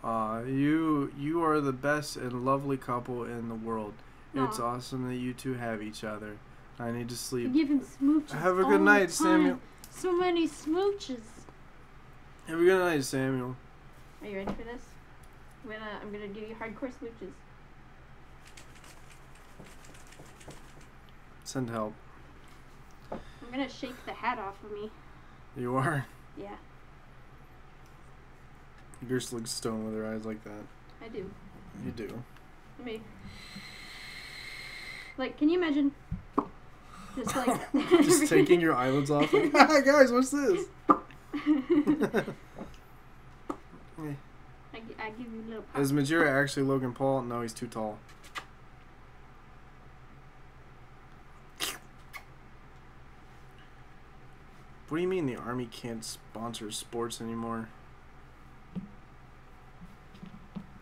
You are the best and lovely couple in the world. It's Aw. awesome that you two have each other. I need to sleep. You're giving smooches. Have a all good the night, time. Samuel. So many smooches. Have a good night, Samuel. Are you ready for this? I'm gonna give you hardcore smooches. Send help. I'm gonna shake the hat off of me. You are. Yeah, Gerst looks stoned with her eyes like that. I do. You do. Let me. Like, can you imagine? Just like. Just taking your eyelids off. Like, hi guys, what's this? I give you a little pop. Is Majira actually Logan Paul? No, he's too tall. What do you mean the Army can't sponsor sports anymore?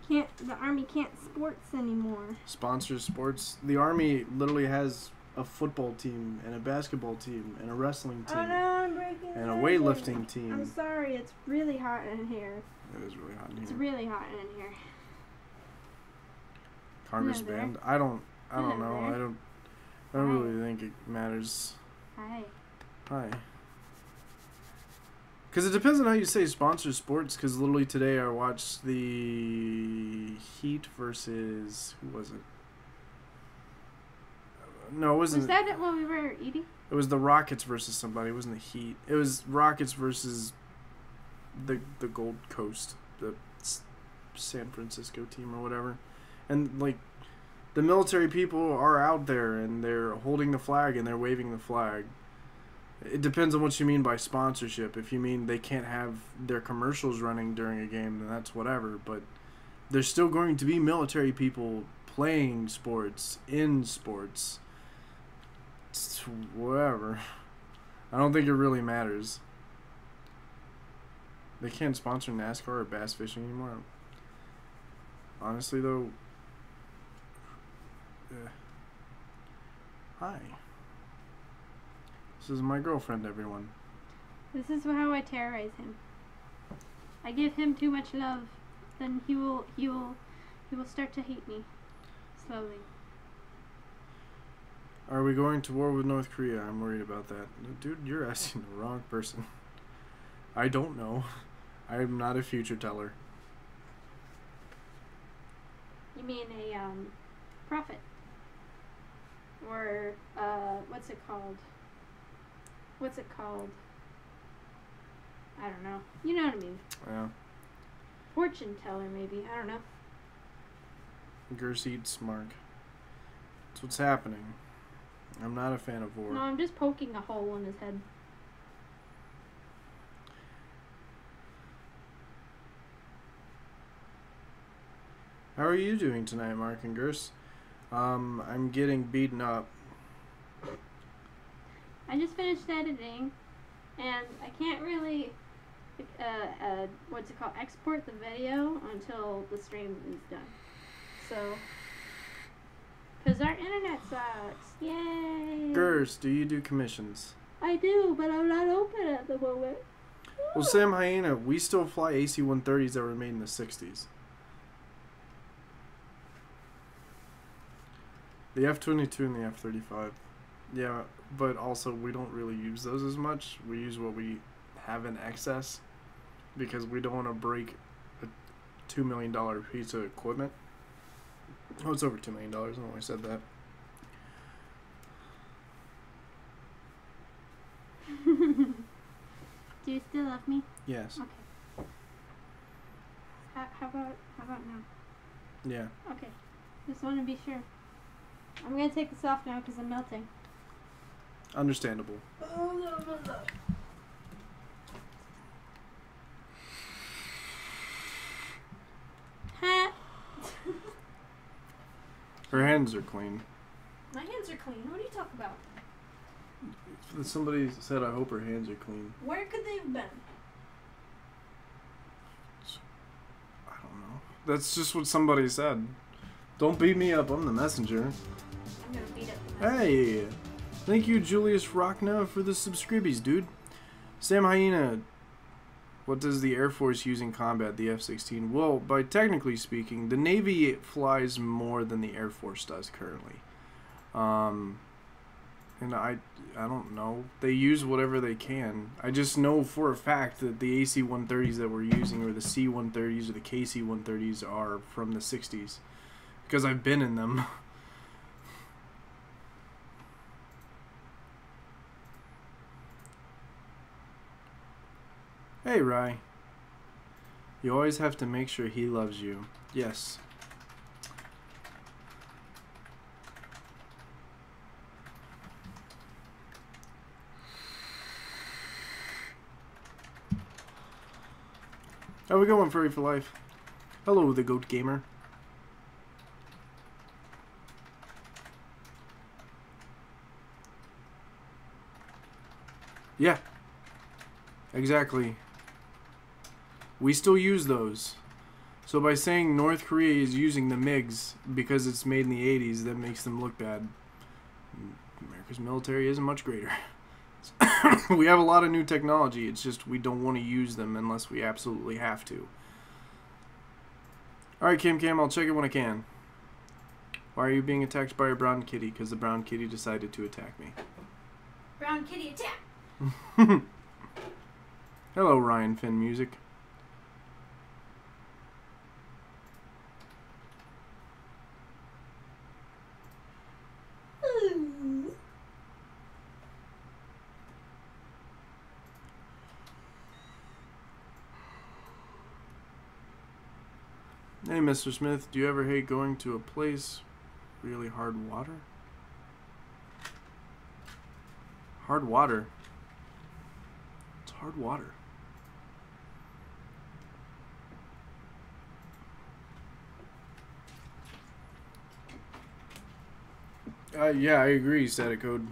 The Army can't sports anymore. Sponsor sports? The Army literally has a football team and a basketball team and a wrestling team Oh no, I'm breaking. and a the weightlifting I'm team. sorry, it's really hot in here. It is really hot in It's here. really hot in here. Congress Hello there. band? I don't Hello know. there. I don't really think it matters. Hi. Hi. Because it depends on how you say sponsor sports. Because literally today I watched the Heat versus who was it? No, it wasn't. Was that it when we were eating? It was the Rockets versus somebody. It wasn't the Heat. It was Rockets versus the Gold Coast, the San Francisco team or whatever. And like the military people are out there and they're holding the flag and they're waving the flag. It depends on what you mean by sponsorship. If you mean they can't have their commercials running during a game, then that's whatever. But there's still going to be military people playing sports, in sports. It's whatever. I don't think it really matters. They can't sponsor NASCAR or bass fishing anymore. Honestly, though. Hi. This is my girlfriend, everyone. This is how I terrorize him. I give him too much love, then he will start to hate me slowly. Are we going to war with North Korea? I'm worried about that. Dude, you're asking the wrong person. I don't know. I am not a future teller. You mean a prophet? Or what's it called? What's it called? I don't know. You know what I mean. Yeah. Fortune teller, maybe. I don't know. Gers eats Mark. That's what's happening. I'm not a fan of war. No, I'm just poking a hole in his head. How are you doing tonight, Mark and Gers? I'm getting beaten up. I just finished editing, and I can't really, what's it called, export the video until the stream is done. So, because our internet sucks. Yay! Gers, do you do commissions? I do, but I'm not open at the moment. Well, Sam Hyena, we still fly AC-130s that were made in the 60s. The F-22 and the F-35. Yeah, but also we don't really use those as much. We use what we have in excess because we don't want to break a $2 million piece of equipment. Oh, it's over $2 million. I don't know why I said that. Do you still love me? Yes. Okay. How about now? Yeah. Okay. Just want to be sure. I'm gonna take this off now because I'm melting. Understandable. Ha! Her hands are clean. My hands are clean. What are you talking about? Somebody said, I hope her hands are clean. Where could they have been? I don't know. That's just what somebody said. Don't beat me up. I'm the messenger. I'm gonna beat up the mess. Hey! Thank you, Julius Rockna, for the subscribies, dude. Sam Hyena, what does the Air Force use in combat, the F-16? Well, by technically speaking, the Navy flies more than the Air Force does currently. And I don't know. They use whatever they can. I just know for a fact that the AC-130s that we're using, or the C-130s, or the KC-130s, are from the 60s. Because I've been in them. Hey, Rye. You always have to make sure he loves you. Yes. How we going, Furry for Life? Hello, the Goat Gamer. Yeah. Exactly. We still use those. So by saying North Korea is using the MiGs because it's made in the 80s, that makes them look bad. America's military isn't much greater. We have a lot of new technology. It's just we don't want to use them unless we absolutely have to. Alright, Cam, I'll check it when I can. Why are you being attacked by a brown kitty? Because the brown kitty decided to attack me. Brown kitty attack! Hello, Ryan Finn Music. Hey, Mr. Smith, do you ever hate going to a place really hard water? Hard water? It's hard water. Yeah, I agree, Static Code.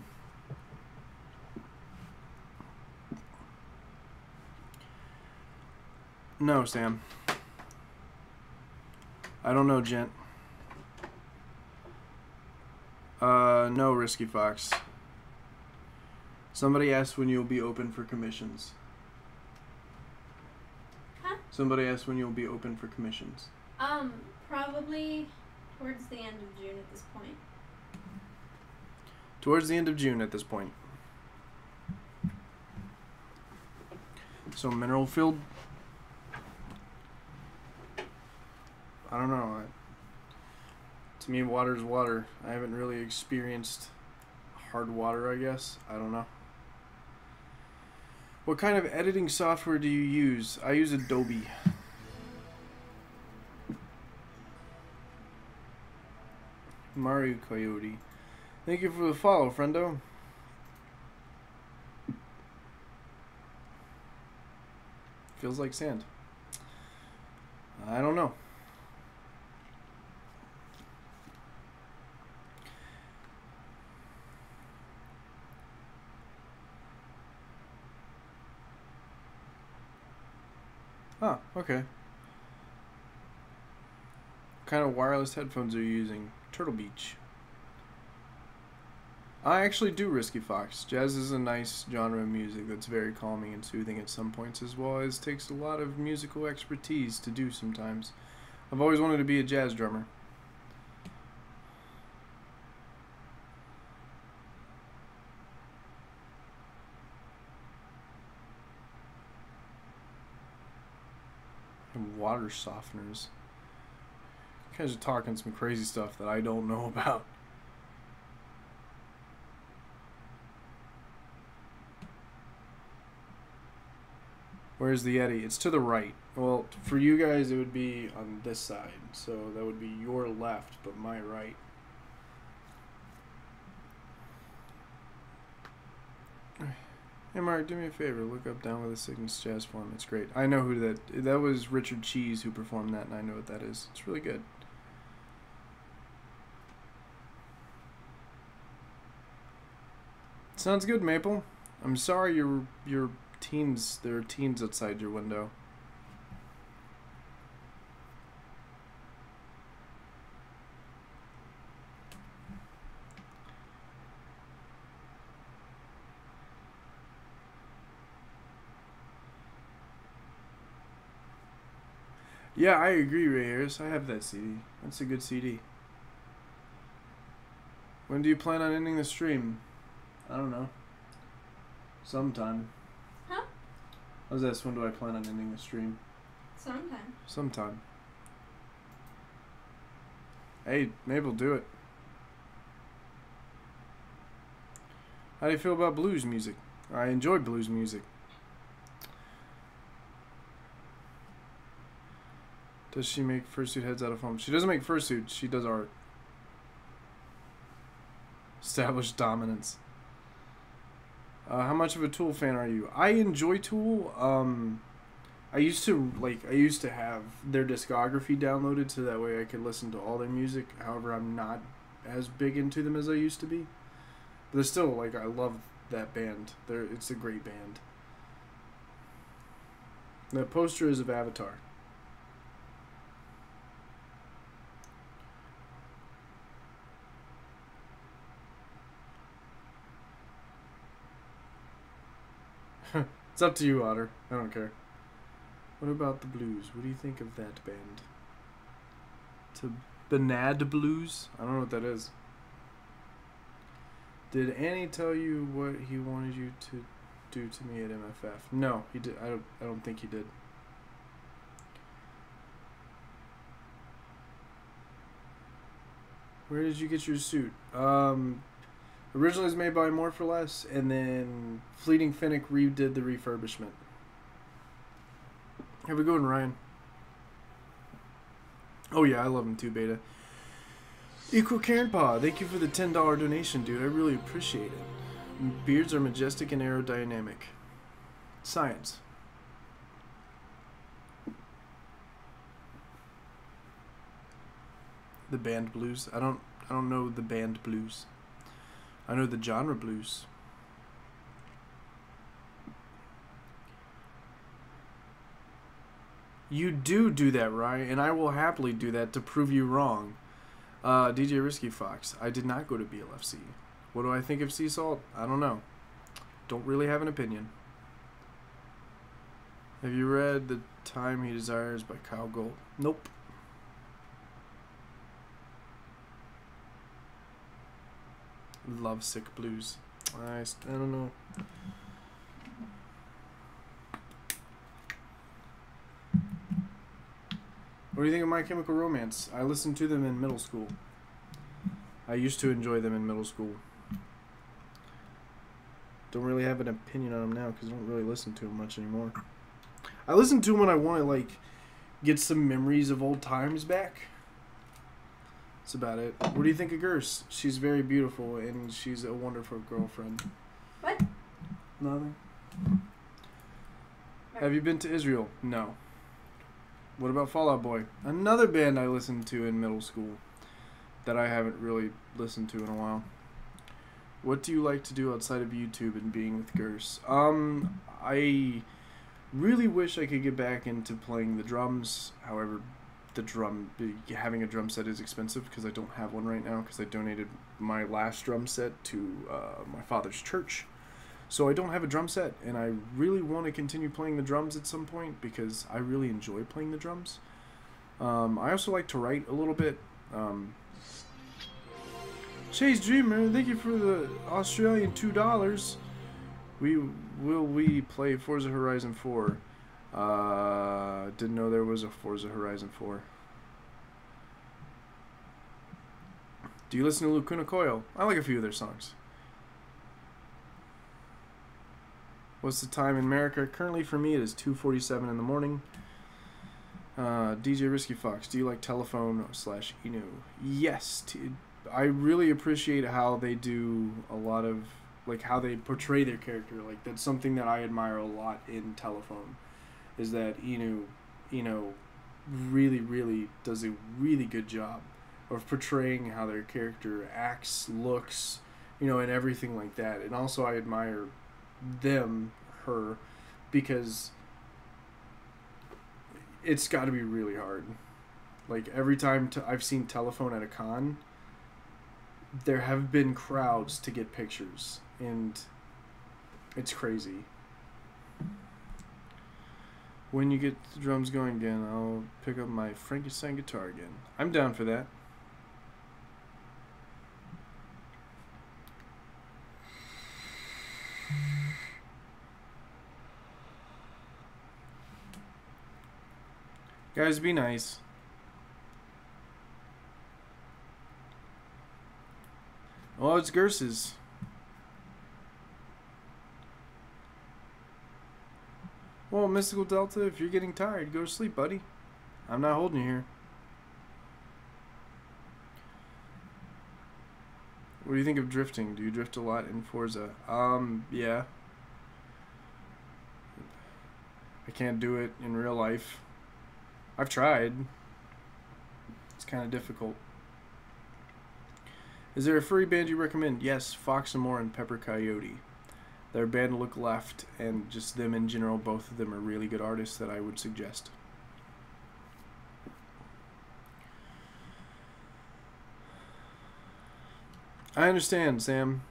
No, Sam. I don't know, gent. No, Risky Fox. Somebody asked when you'll be open for commissions. Huh? Somebody asked when you'll be open for commissions. Probably towards the end of June at this point. Towards the end of June at this point. So mineral field? I don't know. To me, water's water. I haven't really experienced hard water, I guess. I don't know. What kind of editing software do you use? I use Adobe. Mario Coyote. Thank you for the follow, friendo. Feels like sand. I don't know. Oh, okay. What kind of wireless headphones are you using? Turtle Beach. I actually do Risky Fox. Jazz is a nice genre of music that's very calming and soothing at some points, as well as takes a lot of musical expertise to do sometimes. I've always wanted to be a jazz drummer. And water softeners. You guys are talking some crazy stuff that I don't know about. Where's the Yeti? It's to the right. Well, for you guys, it would be on this side. So that would be your left, but my right. Hey, Mark, do me a favor. Look up Down with the Sickness jazz form. It's great. I know who that was Richard Cheese who performed that, and I know what that is. It's really good. Sounds good, Maple. I'm sorry your teens, there are teens outside your window. Yeah, I agree, Ray Harris. I have that CD. That's a good CD. When do you plan on ending the stream? I don't know. Sometime. Huh? I was asked when do I plan on ending the stream? Sometime. Sometime. Hey, Mabel, do it. How do you feel about blues music? I enjoy blues music. Does she make fursuit heads out of foam? She doesn't make fursuits. She does art. Established dominance. How much of a Tool fan are you? I enjoy Tool. I used to have their discography downloaded so that way I could listen to all their music. However, I'm not as big into them as I used to be. But they're still, like, I love that band. It's a great band. The poster is of Avatar. It's up to you, Otter. I don't care. What about the blues? What do you think of that band? To Benad Blues? I don't know what that is. Did Annie tell you what he wanted you to do to me at MFF? No, he did. I don't think he did. Where did you get your suit? Originally it was made by More for Less, and then Fleeting Finnick redid the refurbishment. Have a good one, Ryan. Oh yeah, I love him too, Beta. Equal Karen Paw, thank you for the $10 donation, dude. I really appreciate it. Beards are majestic and aerodynamic. Science. The band blues. I don't know the band blues. I know the genre blues. You do that, right? And I will happily do that to prove you wrong. DJ Risky Fox. I did not go to BLFC. What do I think of Sea Salt? I don't know. Don't really have an opinion. Have you read The Time He Desires by Kyle Gold? Nope. Lovesick Blues. I don't know. What do you think of My Chemical Romance? I listened to them in middle school. I used to enjoy them in middle school. Don't really have an opinion on them now because I don't really listen to them much anymore. I listen to them when I want to, like, get some memories of old times back. That's about it. What do you think of Gerse? She's very beautiful and she's a wonderful girlfriend. What? Nothing. Have you been to Israel? No. What about Fall Out Boy? Another band I listened to in middle school that I haven't really listened to in a while. What do you like to do outside of YouTube and being with Gerse? I really wish I could get back into playing the drums. However, having a drum set is expensive because I don't have one right now because I donated my last drum set to my father's church. So I don't have a drum set, and I really want to continue playing the drums at some point because I really enjoy playing the drums. I also like to write a little bit. Chase Dreamer, thank you for the Australian $2. We play Forza Horizon 4? Didn't know there was a Forza Horizon 4. Do you listen to Lacuna Coil? I like a few of their songs. What's the time in America? Currently for me it is 2:47 in the morning. DJ Risky Fox, do you like Telephone / Inu? Yes. I really appreciate how they do a lot of, like, how they portray their character. Like, that's something that I admire a lot in Telephone, is that Inu really, really does a really good job of portraying how their character acts, looks, and everything like that. And also I admire her, because it's got to be really hard. Like, every time I've seen Telephone at a con, there have been crowds to get pictures, and it's crazy. When you get the drums going again, I'll pick up my Frankenstein guitar again. I'm down for that. Guys, be nice. Oh, it's Gerses. Well, Mystical Delta, if you're getting tired, go to sleep, buddy. I'm not holding you here. What do you think of drifting? Do you drift a lot in Forza? Yeah. I can't do it in real life. I've tried. It's kind of difficult. Is there a furry band you recommend? Yes, Fox and More and Pepper Coyote. Their band Look Left and just them in general, both of them are really good artists that I would suggest. I understand, Sam.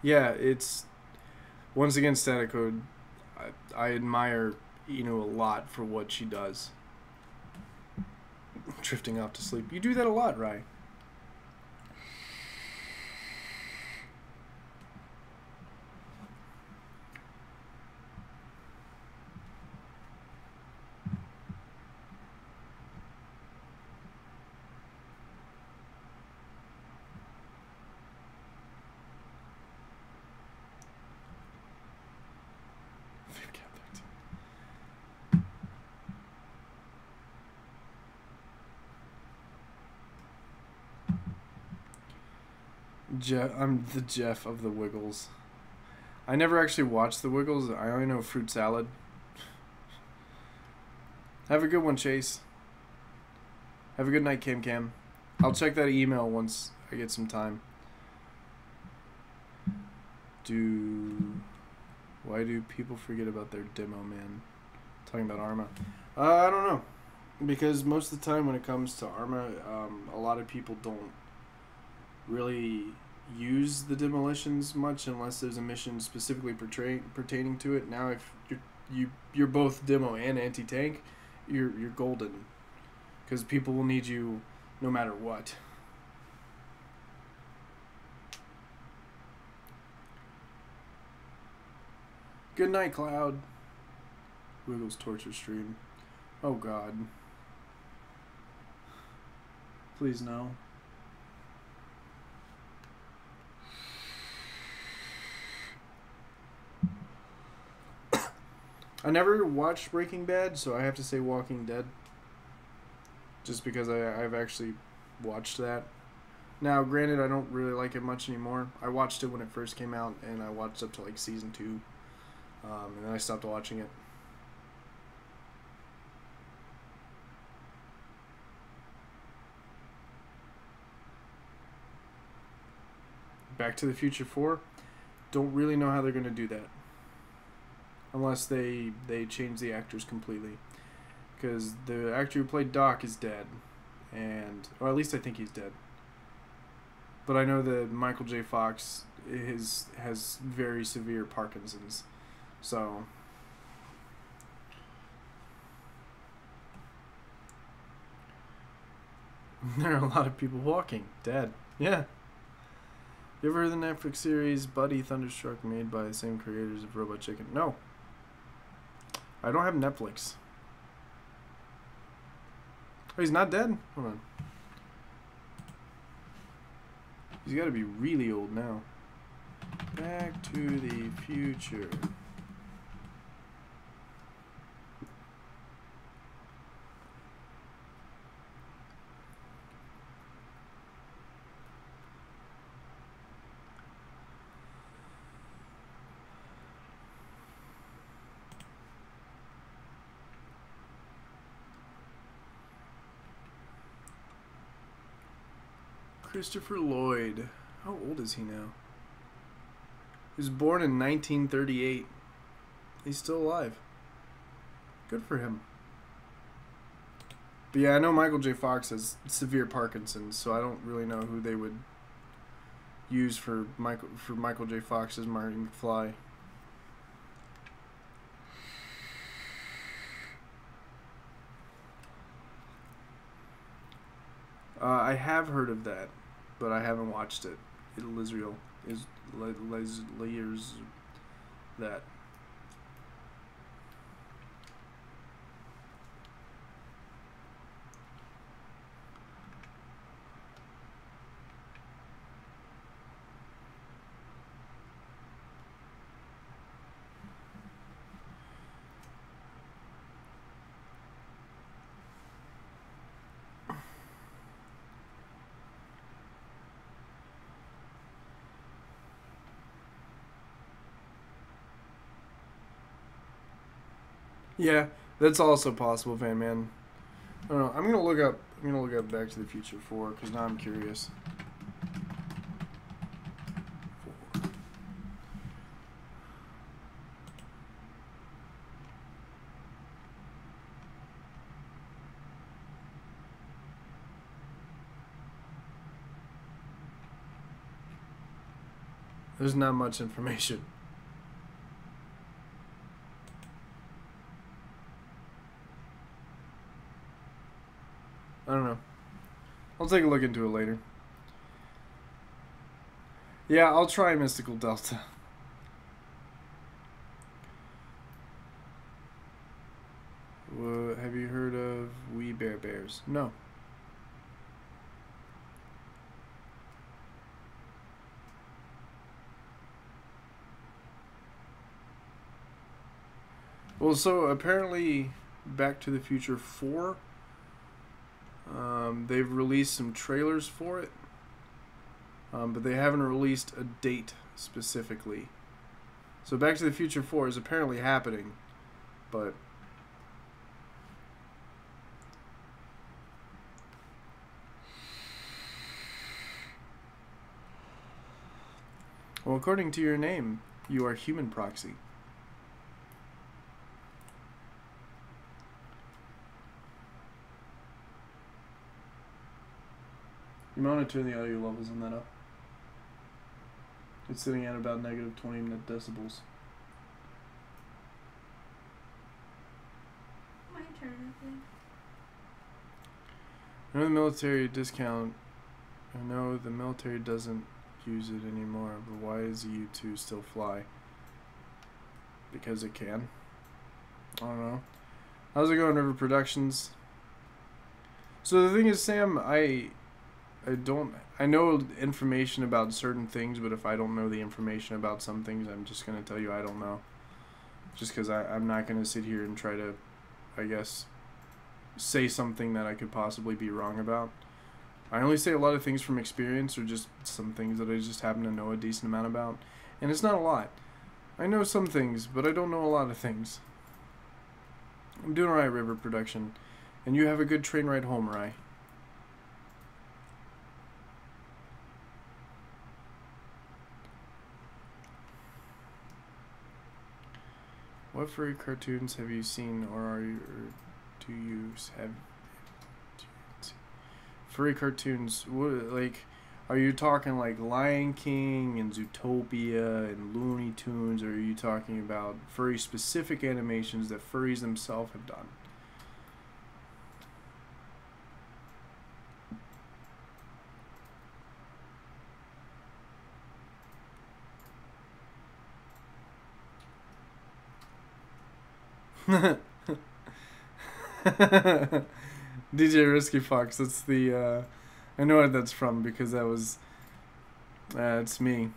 Yeah, it's... Once again, Static Code, I admire a lot for what she does. Drifting off to sleep. You do that a lot, Rai. I'm the Jeff of the Wiggles. I never actually watched the Wiggles. I only know Fruit Salad. Have a good one, Chase. Have a good night, Cam. I'll check that email once I get some time. Why do people forget about their demo, man? Talking about Arma. I don't know. Because most of the time when it comes to Arma, a lot of people don't really use the demolitions much unless there's a mission specifically pertaining to it. Now, if you're both demo and anti-tank, you're golden, because people will need you no matter what. Good night, Cloud. Wiggles torture stream. Oh God. Please no. I never watched Breaking Bad, so I have to say Walking Dead. Just because I've actually watched that. Now, granted, I don't really like it much anymore. I watched it when it first came out, and I watched up to like season 2. And then I stopped watching it. Back to the Future 4. Don't really know how they're going to do that. unless they change the actors completely. Because the actor who played Doc is dead, or at least I think he's dead. But I know that Michael J. Fox has very severe Parkinson's, so. There are a lot of people walking dead. Yeah. You ever heard of the Netflix series Buddy Thunderstruck, made by the same creators of Robot Chicken? No. I don't have Netflix. Oh, he's not dead? Hold on. He's got to be really old now. Back to the Future. Christopher Lloyd. How old is he now? He was born in 1938. He's still alive. Good for him. But yeah, I know Michael J. Fox has severe Parkinson's, so I don't really know who they would use for Michael J. Fox as Marty McFly. I have heard of that, but I haven't watched it. Israel is layers that. Yeah, that's also possible, Van Man. I don't know. I'm gonna look up Back to the Future 4 because now I'm curious. 4. There's not much information. I don't know. I'll take a look into it later. Yeah, I'll try Mystical Delta. Have you heard of We Bare Bears? No. Well, so apparently Back to the Future 4... they've released some trailers for it, but they haven't released a date specifically. So Back to the Future 4 is apparently happening, but well, according to your name, you are Human Proxy. You monitor the audio levels on that up. It's sitting at about negative 20 decibels. My turn, I think. I know the military discount. I know the military doesn't use it anymore, but why does the U-2 still fly? Because it can. I don't know. How's it going, River Productions? So the thing is, Sam, I know information about certain things, but if I don't know the information about some things, I'm just going to tell you I don't know. Just because I'm not going to sit here and try to, I guess, say something that I could possibly be wrong about. I only say a lot of things from experience or just some things that I just happen to know a decent amount about. And it's not a lot. I know some things, but I don't know a lot of things. I'm doing alright, River Production. And you have a good train ride home, Rye. What furry cartoons have you seen, or do you have furry cartoons? What, like, are you talking like Lion King and Zootopia and Looney Tunes, or are you talking about furry specific animations that furries themselves have done? DJ Risky Fox, that's the, I know what that's from because that was, it's me.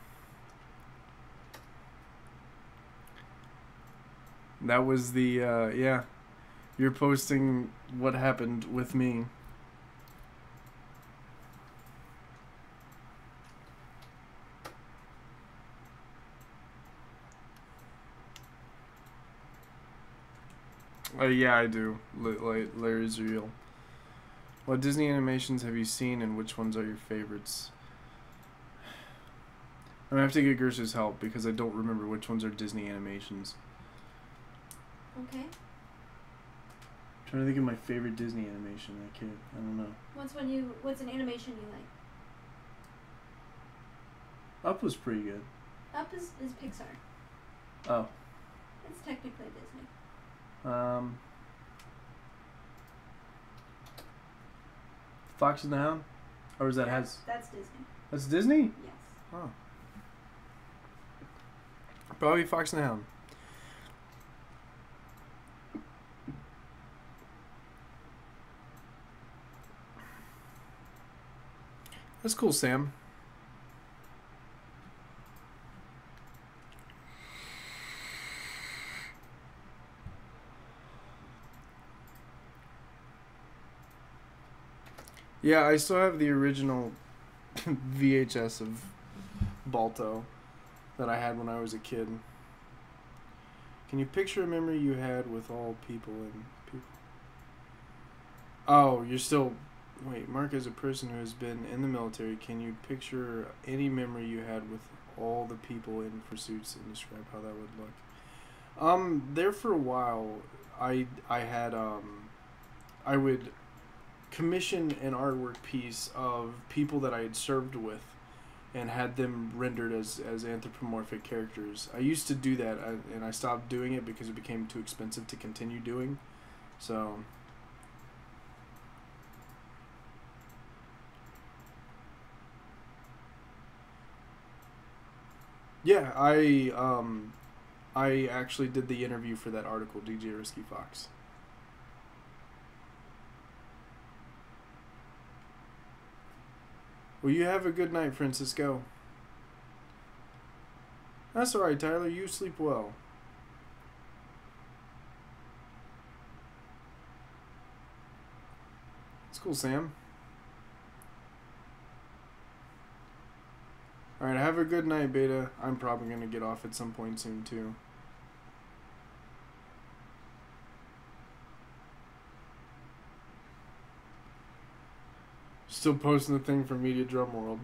That was the, yeah, you're posting what happened with me. Yeah, I do. Larry's real. What Disney animations have you seen, and which ones are your favorites? I'm gonna have to get Gersh's help because I don't remember which ones are Disney animations. Okay. I'm trying to think of my favorite Disney animation. I don't know. What's an animation you like? Up was pretty good. Up is Pixar. Oh. It's technically Disney. Fox and the Hound? Or is that That's Disney. That's Disney? Yes. Oh. Probably Fox and the Hound. That's cool, Sam. Yeah, I still have the original VHS of Balto that I had when I was a kid. Can you picture a memory you had with all people and people? Oh, you're still... Wait, Mark, as a person who has been in the military, can you picture any memory you had with all the people in pursuits and describe how that would look? There for a while, I had, I would commission an artwork piece of people that I had served with and had them rendered as anthropomorphic characters. I used to do that, and I stopped doing it because it became too expensive to continue doing. So... yeah, I actually did the interview for that article, DJ Risky Fox. Well, you have a good night, Francisco. That's alright, Tyler. You sleep well. It's cool, Sam. Alright, have a good night, Beta. I'm probably going to get off at some point soon, too. Still posting the thing from Media Drum World.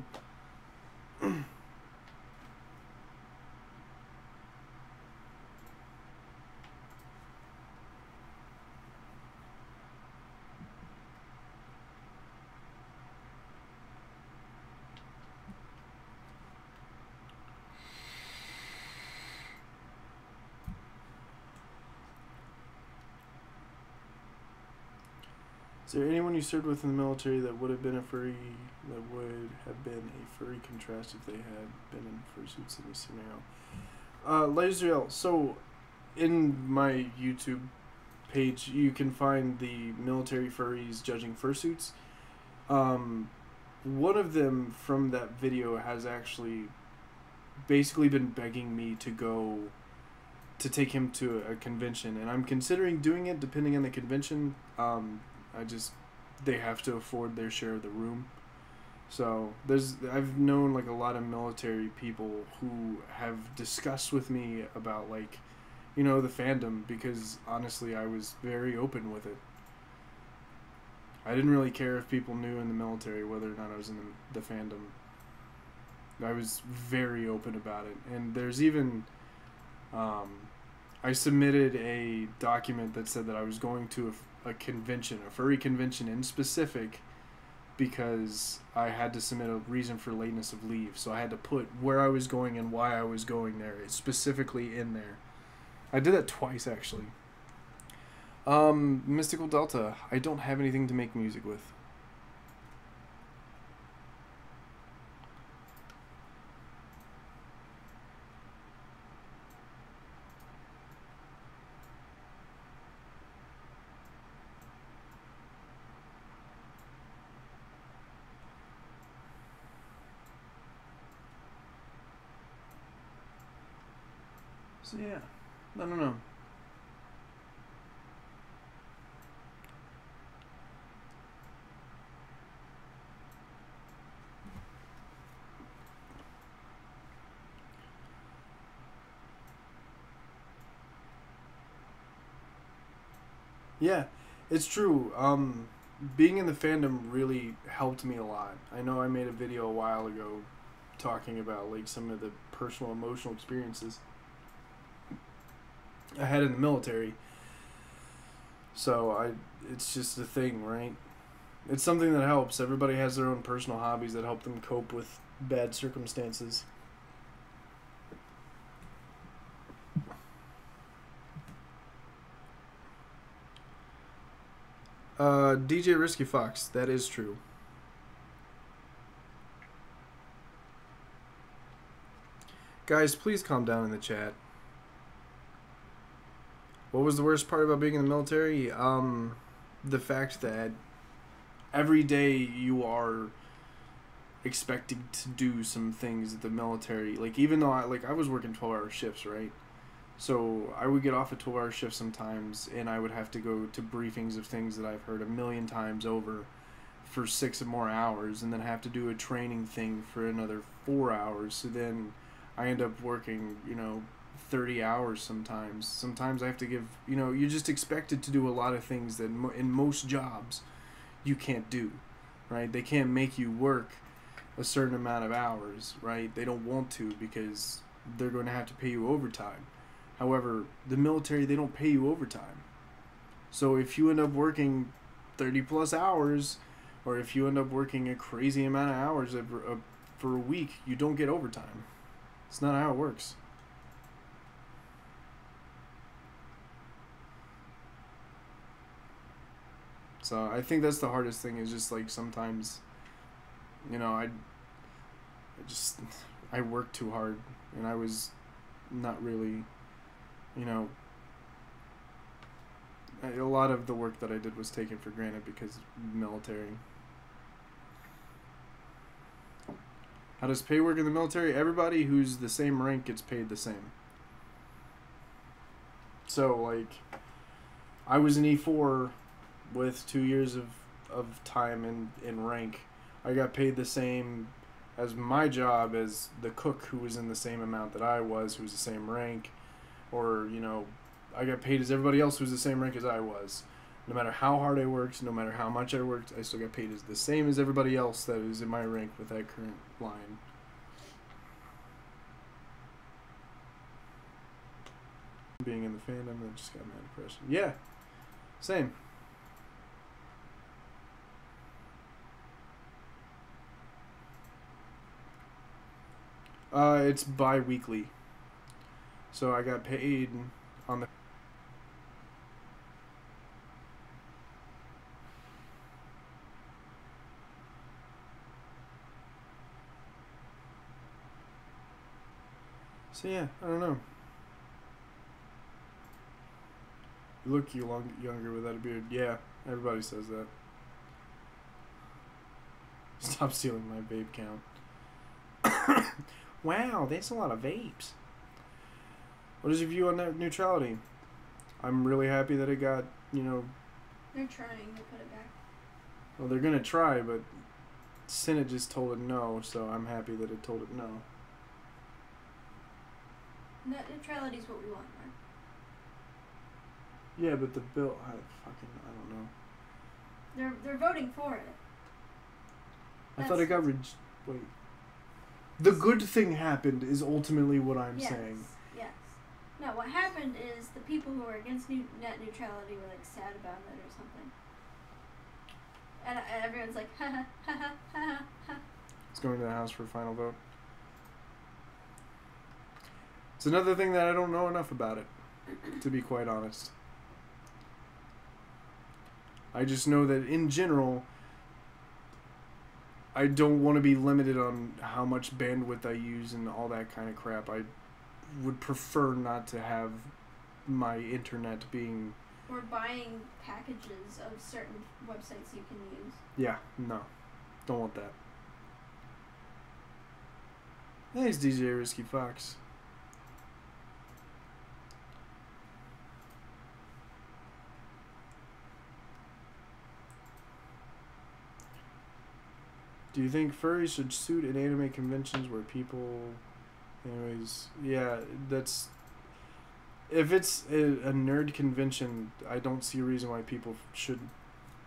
Is there anyone you served with in the military that would have been a furry, that would have been a furry contrast if they had been in fursuits in this scenario? Laserl, so in my YouTube page, you can find the military furries judging fursuits. One of them from that video has actually basically been begging me to go to take him to a convention, and I'm considering doing it depending on the convention. They have to afford their share of the room. So I've known like a lot of military people who have discussed with me about like, you know, the fandom, because honestly I was very open with it. I didn't really care if people knew in the military whether or not I was in the fandom. I was very open about it. And there's even, I I submitted a document that said that I was going to a convention, a furry convention in specific, because I had to submit a reason for lateness of leave. So I had to put where I was going and why I was going there. It's specifically in there. I did that twice, actually. Mystical Delta. I don't have anything to make music with. So yeah, I don't know. Yeah, it's true. Being in the fandom really helped me a lot. I know I made a video a while ago talking about like some of the personal emotional experiences I had in the military. So it's just a thing, right? It's something that helps. Everybody has their own personal hobbies that help them cope with bad circumstances. DJ Risky Fox, that is true. Guys, please calm down in the chat. What was the worst part about being in the military? The fact that every day you are expected to do some things at the military. Like, even though I was working 12-hour shifts, right? So I would get off a 12-hour shift sometimes, and I would have to go to briefings of things that I've heard a million times over for 6 more hours, and then have to do a training thing for another 4 hours. So then I end up working, 30 hours sometimes. Sometimes I have to give, you're just expected to do a lot of things that in most jobs you can't do, right? They can't make you work a certain amount of hours, right? They don't want to because they're going to have to pay you overtime. However, the military, they don't pay you overtime. So if you end up working 30 plus hours, or if you end up working a crazy amount of hours for a week, you don't get overtime. It's not how it works. So I think that's the hardest thing, is just like sometimes, I worked too hard, and I was not really, a lot of the work that I did was taken for granted because of military. How does pay work in the military? Everybody who's the same rank gets paid the same. So, like, I was an E4 with 2 years of time in rank. I got paid the same as my job as the cook who was in the same amount that I was, who was the same rank. Or, I got paid as everybody else who was the same rank as I was. No matter how hard I worked, no matter how much I worked, I still got paid as the same as everybody else that is in my rank with that current line. Being in the fandom, that just got my depression. Yeah, same. It's bi-weekly. So I got paid on the... So yeah, I don't know. You look younger without a beard. Yeah, everybody says that. Stop stealing my vape count. Wow, that's a lot of vapes. What is your view on net neutrality? I'm really happy that it got, They're trying to put it back. Well, they're going to try, but Senate just told it no, so I'm happy that it told it no. Net neutrality is what we want, right? Yeah, but the bill, I don't know. They're voting for it. I thought it got wait. The good thing happened is ultimately what I'm saying. Yes. No, what happened is the people who were against net neutrality were like sad about it or something. And everyone's like, ha ha ha ha ha ha. It's going to the House for a final vote. It's another thing that I don't know enough about it, to be quite honest. I just know that in general, I don't want to be limited on how much bandwidth I use and all that kind of crap. I would prefer not to have my internet being... Or buying packages of certain websites you can use. Yeah, no. Don't want that. Thanks, DJ Risky Fox. Do you think furries should suit at anime conventions where people... Anyways, yeah, that's... If it's a nerd convention, I don't see a reason why people should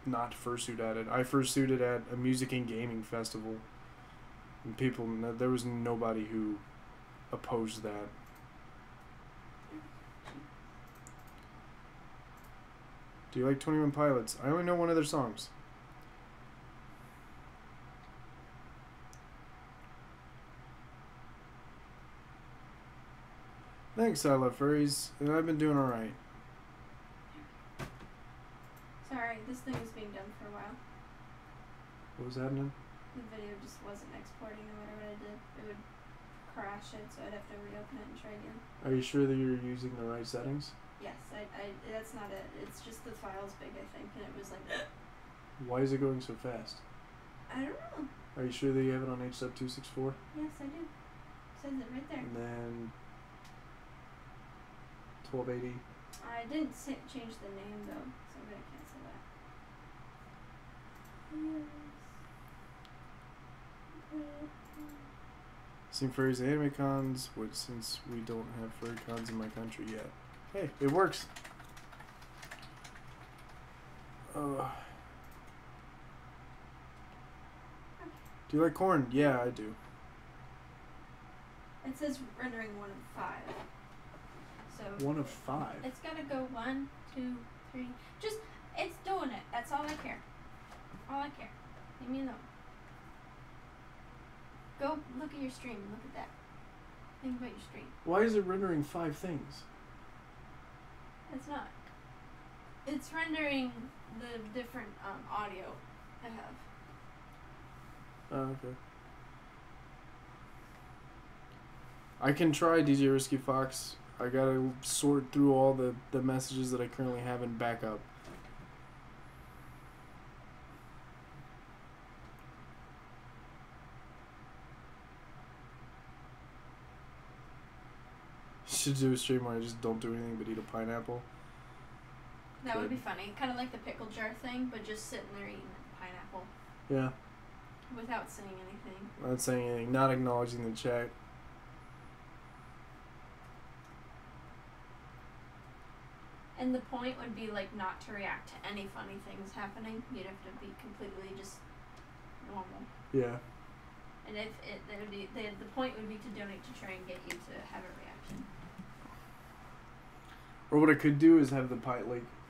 not fursuit at it. I fursuited at a music and gaming festival. And people... There was nobody who opposed that. Do you like 21 Pilots? I only know one of their songs. Thanks, I love furries, and I've been doing alright. Sorry, this thing was being done for a while. What was happening? The video just wasn't exporting no matter what I did. It would crash it, so I'd have to reopen it and try again. Are you sure that you're using the right settings? Yes, that's not it. It's just the file's big, I think, and it was like... Why is it going so fast? I don't know. Are you sure that you have it on H.264? Yes, I do. Says it right there. And then 1280. I didn't change the name though, so I'm gonna cancel that. Seen furries at anime cons, which since we don't have furry cons in my country yet. Hey, it works. Do you like corn? Yeah, I do. It says rendering 1 of 5. So 1 of 5. it's gotta go 1, 2, 3. Just it's doing it. That's all I care. All I care. Leave me alone. Go look at your stream. Look at that. Think about your stream. Why is it rendering 5 things? It's not. It's rendering the different audio I have. Oh, okay. I can try DJ Risky Fox. I gotta sort through all the messages that I currently have in backup. Should do a stream where I just don't do anything but eat a pineapple. That would be funny. Kind of like the pickle jar thing, but just sitting there eating a pineapple. Yeah. Without saying anything. Not saying anything. Not acknowledging the chat. And the point would be like not to react to any funny things happening. You'd have to be completely just normal. Yeah. And if it, there would be, the point would be to donate to try and get you to have a reaction. Or what I could do is have the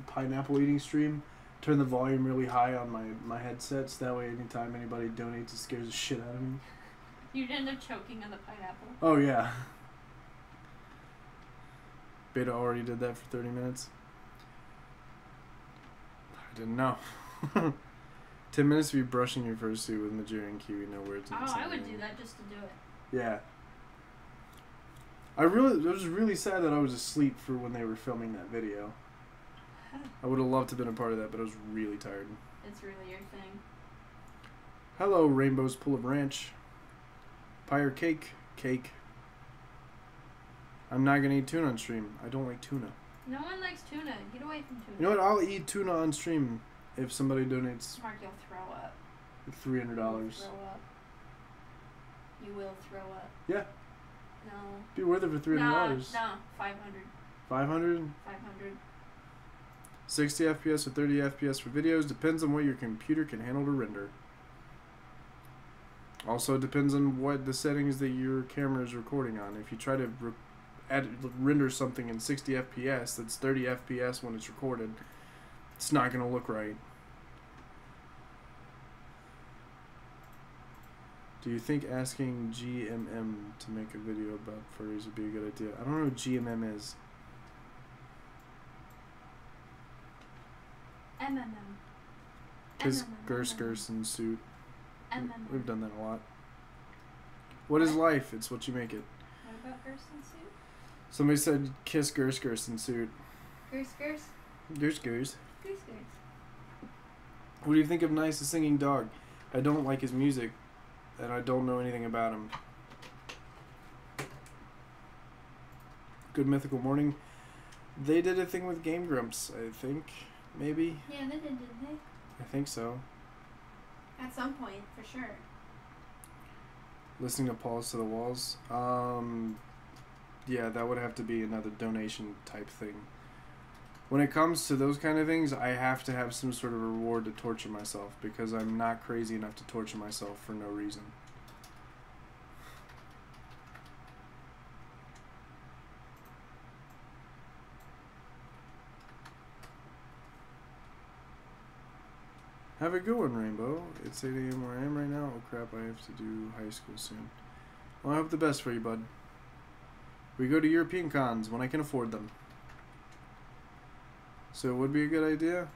pineapple eating stream, turn the volume really high on my headsets. That way, anytime anybody donates, it scares the shit out of me. You'd end up choking on the pineapple. Oh yeah. Beta already did that for 30 minutes. I didn't know. 10 minutes of you brushing your fursuit with Majorian Kiwi, no words. Oh, I would do that just to do it. Yeah. I was really sad that I was asleep for when they were filming that video. I would have loved to have been a part of that, but I was really tired. It's really your thing. Hello, Rainbow's Pool of Ranch. Pie or cake? Cake. I'm not gonna eat tuna on stream. I don't like tuna. No one likes tuna. Get away from tuna. You know what? I'll eat tuna on stream if somebody donates Mark, you'll throw up. $300. You'll throw up. You will throw up. Yeah. No. Be worth it for $300. No, 500. 500? 500. 60 FPS or 30 FPS for videos. Depends on what your computer can handle to render. Also depends on what the settings that your camera is recording on. If you try to render something in 60 FPS that's 30 FPS when it's recorded, it's not going to look right. Do you think asking GMM to make a video about furries would be a good idea? I don't know what GMM is. MMM. Kiss MMM. Gerson suit. MMM. We've done that a lot. What is life? It's what you make it. What about Gerson suit? Somebody said kiss Gerson suit. Gers. Gers. Gers. What do you think of Nice the Singing Dog? I don't like his music, and I don't know anything about him. Good Mythical Morning. They did a thing with Game Grumps, I think. Maybe? Yeah, they did, didn't they? I think so. At some point, for sure. Listening to Paws to the Walls. Yeah, that would have to be another donation type thing. When it comes to those kind of things, I have to have some sort of reward to torture myself, because I'm not crazy enough to torture myself for no reason. Have a good one, Rainbow. It's 8 a.m. where I am right now. Oh crap, I have to do high school soon. Well, I hope the best for you, bud. We go to European cons when I can afford them. So it would be a good idea?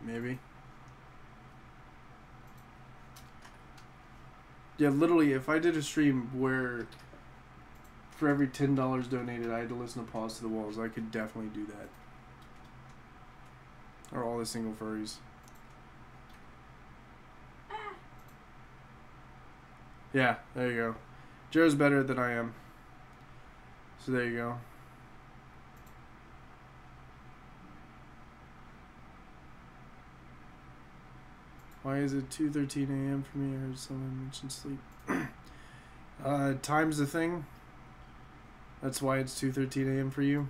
Maybe. Yeah, literally, if I did a stream where for every $10 donated I had to listen to Paws to the Walls, I could definitely do that. Or all the single furries. Yeah, there you go. Joe's better than I am. So there you go. Why is it 2:13 a.m. for me? I heard someone mention sleep. Time's the thing. That's why it's 2:13 a.m. for you.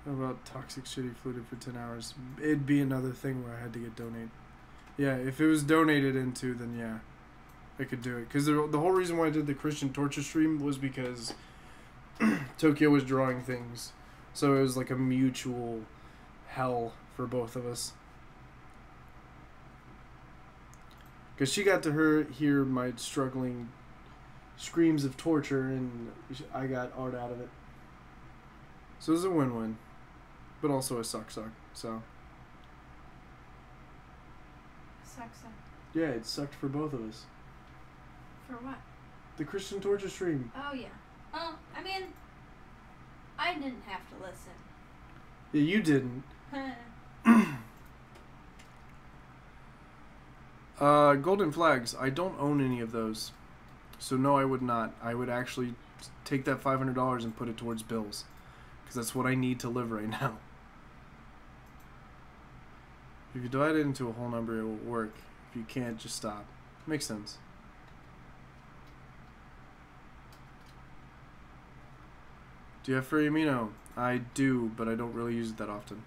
How about toxic shitty fluted for 10 hours? It'd be another thing where I had to get donated. Yeah, if it was donated into, then yeah, I could do it. Because the whole reason why I did the Christian torture stream was because Tokyo was drawing things. So it was like a mutual hell for both of us. Because she got to hear my struggling screams of torture, and I got art out of it. So it was a win-win. But also a suck, so... Suck. Yeah, it sucked for both of us. For what? The Christian torture stream. Oh, yeah. Well, I mean, I didn't have to listen. Yeah, you didn't. Golden Flags. I don't own any of those. So no, I would not. I would actually take that $500 and put it towards bills. Because that's what I need to live right now. If you divide it into a whole number, it will work. If you can't, just stop. Makes sense. Do you have Furry Amino? I do, but I don't really use it that often.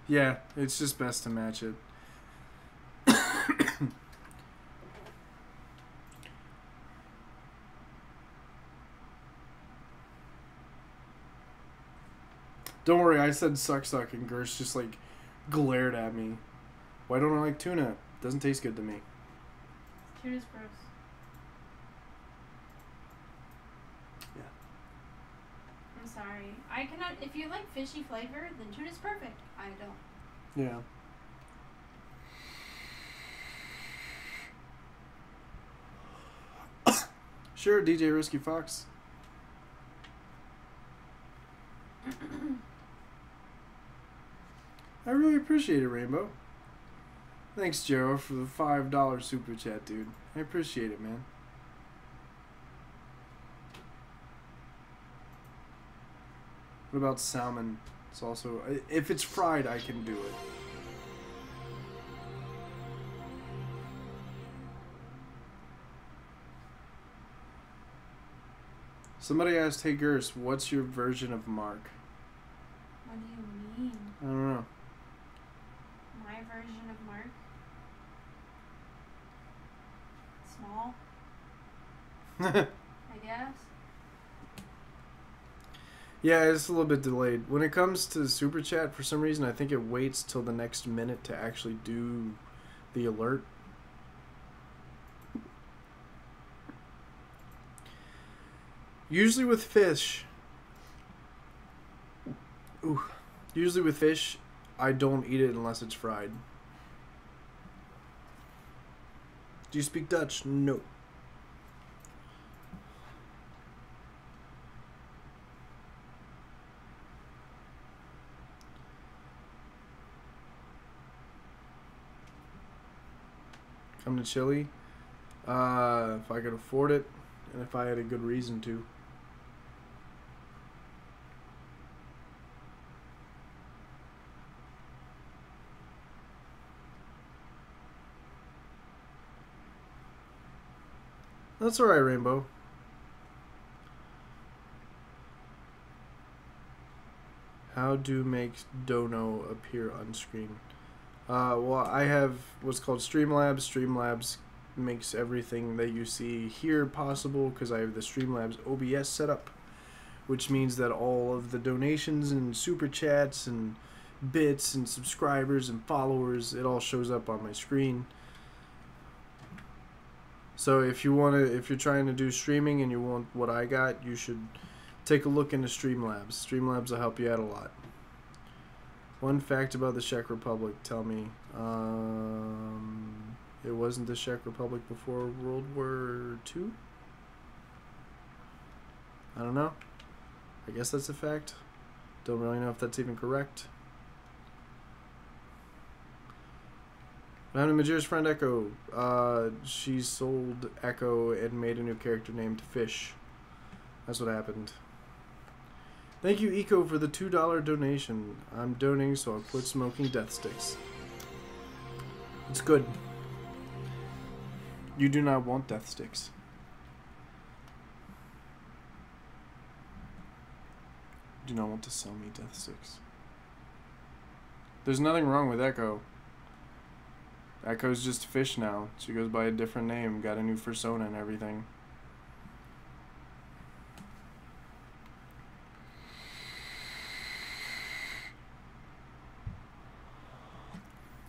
Yeah, it's just best to match it. Don't worry, I said suck and Gersh just like glared at me. Why don't I like tuna? Doesn't taste good to me. Tuna's gross. Yeah. I'm sorry. I cannot. If you like fishy flavor, then tuna's perfect. I don't. Yeah. Sure, DJ Risky Fox. I really appreciate it, Rainbow. Thanks, Joe, for the $5 super chat, dude. I appreciate it, man. What about salmon? It's also... If it's fried, I can do it. Somebody asked, hey, Gers, what's your version of Mark? What do you mean? I don't know. my version of Mark. Small, I guess. Yeah, it's a little bit delayed. When it comes to Super Chat, for some reason, I think it waits till the next minute to actually do the alert. Usually with fish, I don't eat it unless it's fried. Do you speak Dutch? No. Come to Chile, if I could afford it, and if I had a good reason to. That's alright, Rainbow. How do make Dono appear on screen? Well, I have what's called Streamlabs. Streamlabs makes everything that you see here possible because I have the Streamlabs OBS set up, which means that all of the donations and super chats and bits and subscribers and followers, it all shows up on my screen. So if you're trying to do streaming and you want what I got, you should take a look into Streamlabs. Streamlabs will help you out a lot. One fact about the Czech Republic, tell me. It wasn't the Czech Republic before World War II? I don't know. I guess that's a fact. Don't really know if that's even correct. I'm Majira's friend Echo. She sold Echo and made a new character named Fish. That's what happened. Thank you, Eco, for the $2 donation. I'm donating so I'll quit smoking death sticks. It's good. You do not want death sticks. You do not want to sell me death sticks. There's nothing wrong with Echo. Echo's just Fish now. She goes by a different name, got a new persona and everything.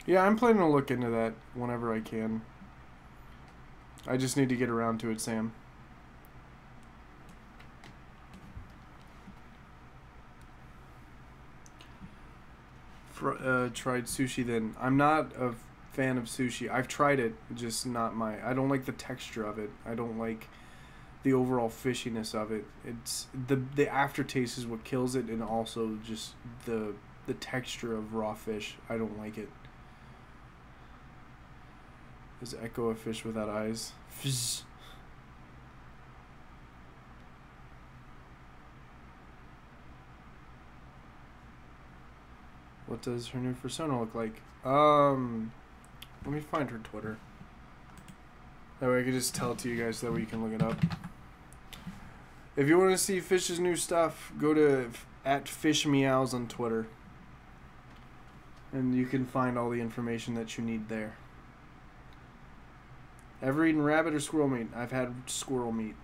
Yeah, I'm planning to look into that whenever I can. I just need to get around to it, Sam. Tried sushi then. I'm not a fan of sushi. I've tried it, just not my... I don't like the texture of it. I don't like the overall fishiness of it. It's the aftertaste is what kills it, and also just the texture of raw fish. I don't like it. Is Echo a fish without eyes? Fizz. What does her new persona look like? Let me find her Twitter. That way I can just tell it to you guys, so that way you can look it up. If you want to see Fish's new stuff, go to @FishMeows on Twitter. And you can find all the information that you need there. Ever eaten rabbit or squirrel meat? I've had squirrel meat.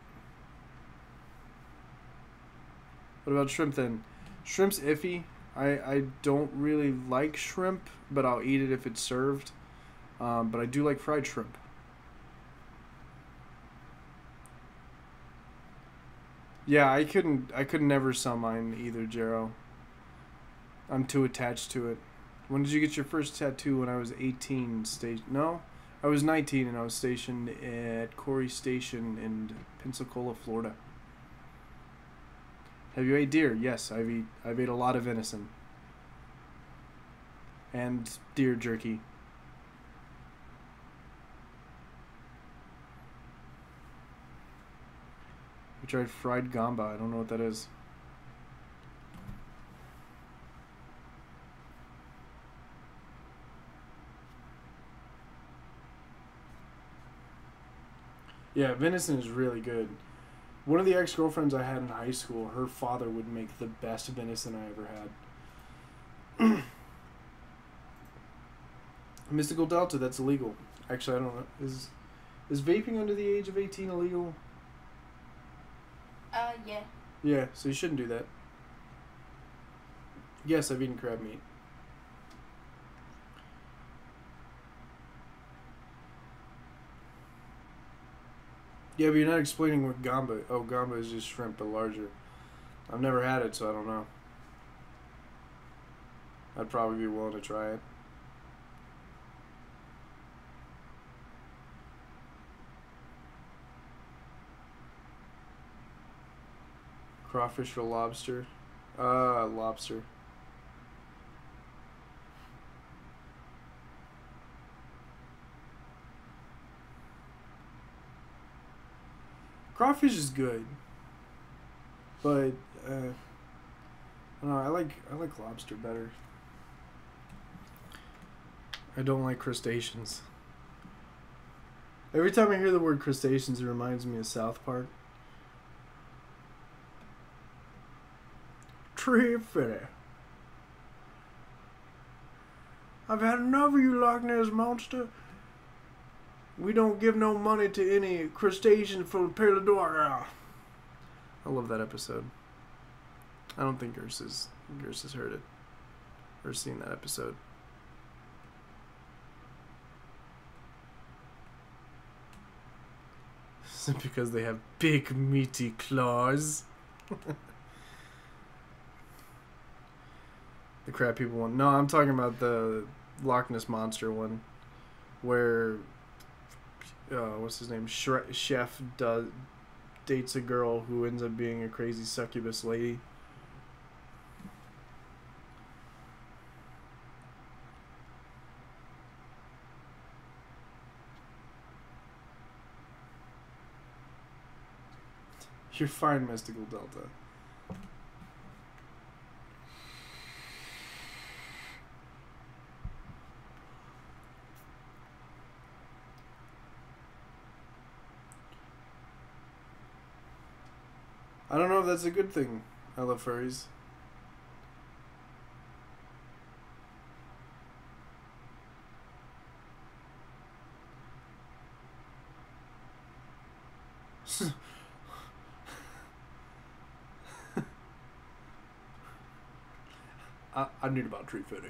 What about shrimp then? Shrimp's iffy. I don't really like shrimp, but I'll eat it if it's served. But I do like fried shrimp. Yeah, I could never sell mine either, Jero. I'm too attached to it. When did you get your first tattoo? When I was 18. No? I was 19 and I was stationed at Corey Station in Pensacola, Florida. Have you ate deer? Yes, I've ate a lot of venison. And deer jerky. We tried fried gamba. I don't know what that is. Yeah, venison is really good. One of the ex-girlfriends I had in high school, her father would make the best venison I ever had. Mystical Delta, that's illegal. Actually, I don't know. Is vaping under the age of 18 illegal? Yeah. Yeah, so you shouldn't do that. Yes, I've eaten crab meat. Yeah, but you're not explaining what gamba... Oh, gamba is just shrimp, but larger. I've never had it, so I don't know. I'd probably be willing to try it. Crawfish or lobster? Lobster. Crawfish is good, but I don't know. I like lobster better. I don't like crustaceans. Every time I hear the word crustaceans, it reminds me of South Park. Tree Fitty. I've had enough of you, Loch Ness Monster. We don't give no money to any crustacean from the Peladora. I love that episode. I don't think Gers has heard it or seen that episode. Is it because they have big meaty claws? The crab people one. No, I'm talking about the Loch Ness Monster one, where what's his name? Chef dates a girl who ends up being a crazy succubus lady. You're fine, Mystical Delta. I don't know if that's a good thing. I love furries. I need about Tree Fitty.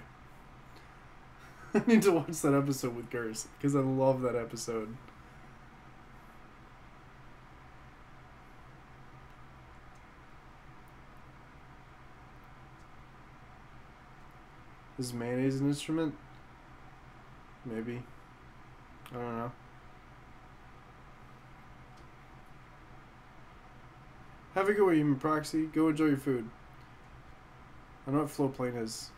I need to watch that episode with Gers because I love that episode. Is mayonnaise an instrument? Maybe. I don't know. Have a good one, Human Proxy. Go enjoy your food. I know what floatplane is.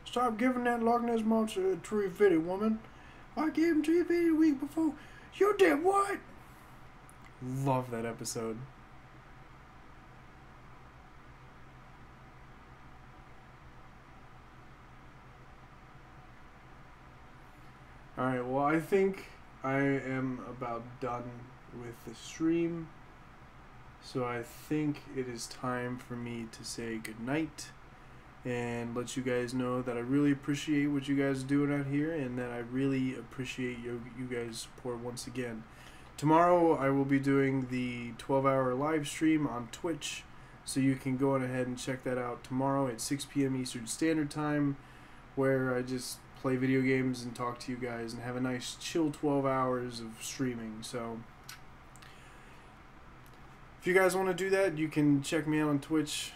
Stop giving that Loch Ness Monster a Tree Fitty, woman. I gave him Tree Fitty the week before. You did what? Love that episode. Alright, well, I think I am about done with the stream. So I think it is time for me to say goodnight and let you guys know that I really appreciate what you guys are doing out here and that I really appreciate you guys' support once again. Tomorrow I will be doing the 12-hour live stream on Twitch, so you can go on ahead and check that out tomorrow at 6 p.m. Eastern Standard Time, where I just play video games and talk to you guys and have a nice chill 12 hours of streaming. So if you guys want to do that, you can check me out on Twitch.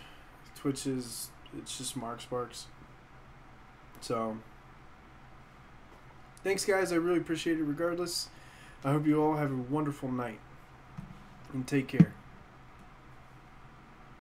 Twitch is, it's just Mark Sparks. So thanks guys, I really appreciate it regardless. I hope you all have a wonderful night and take care.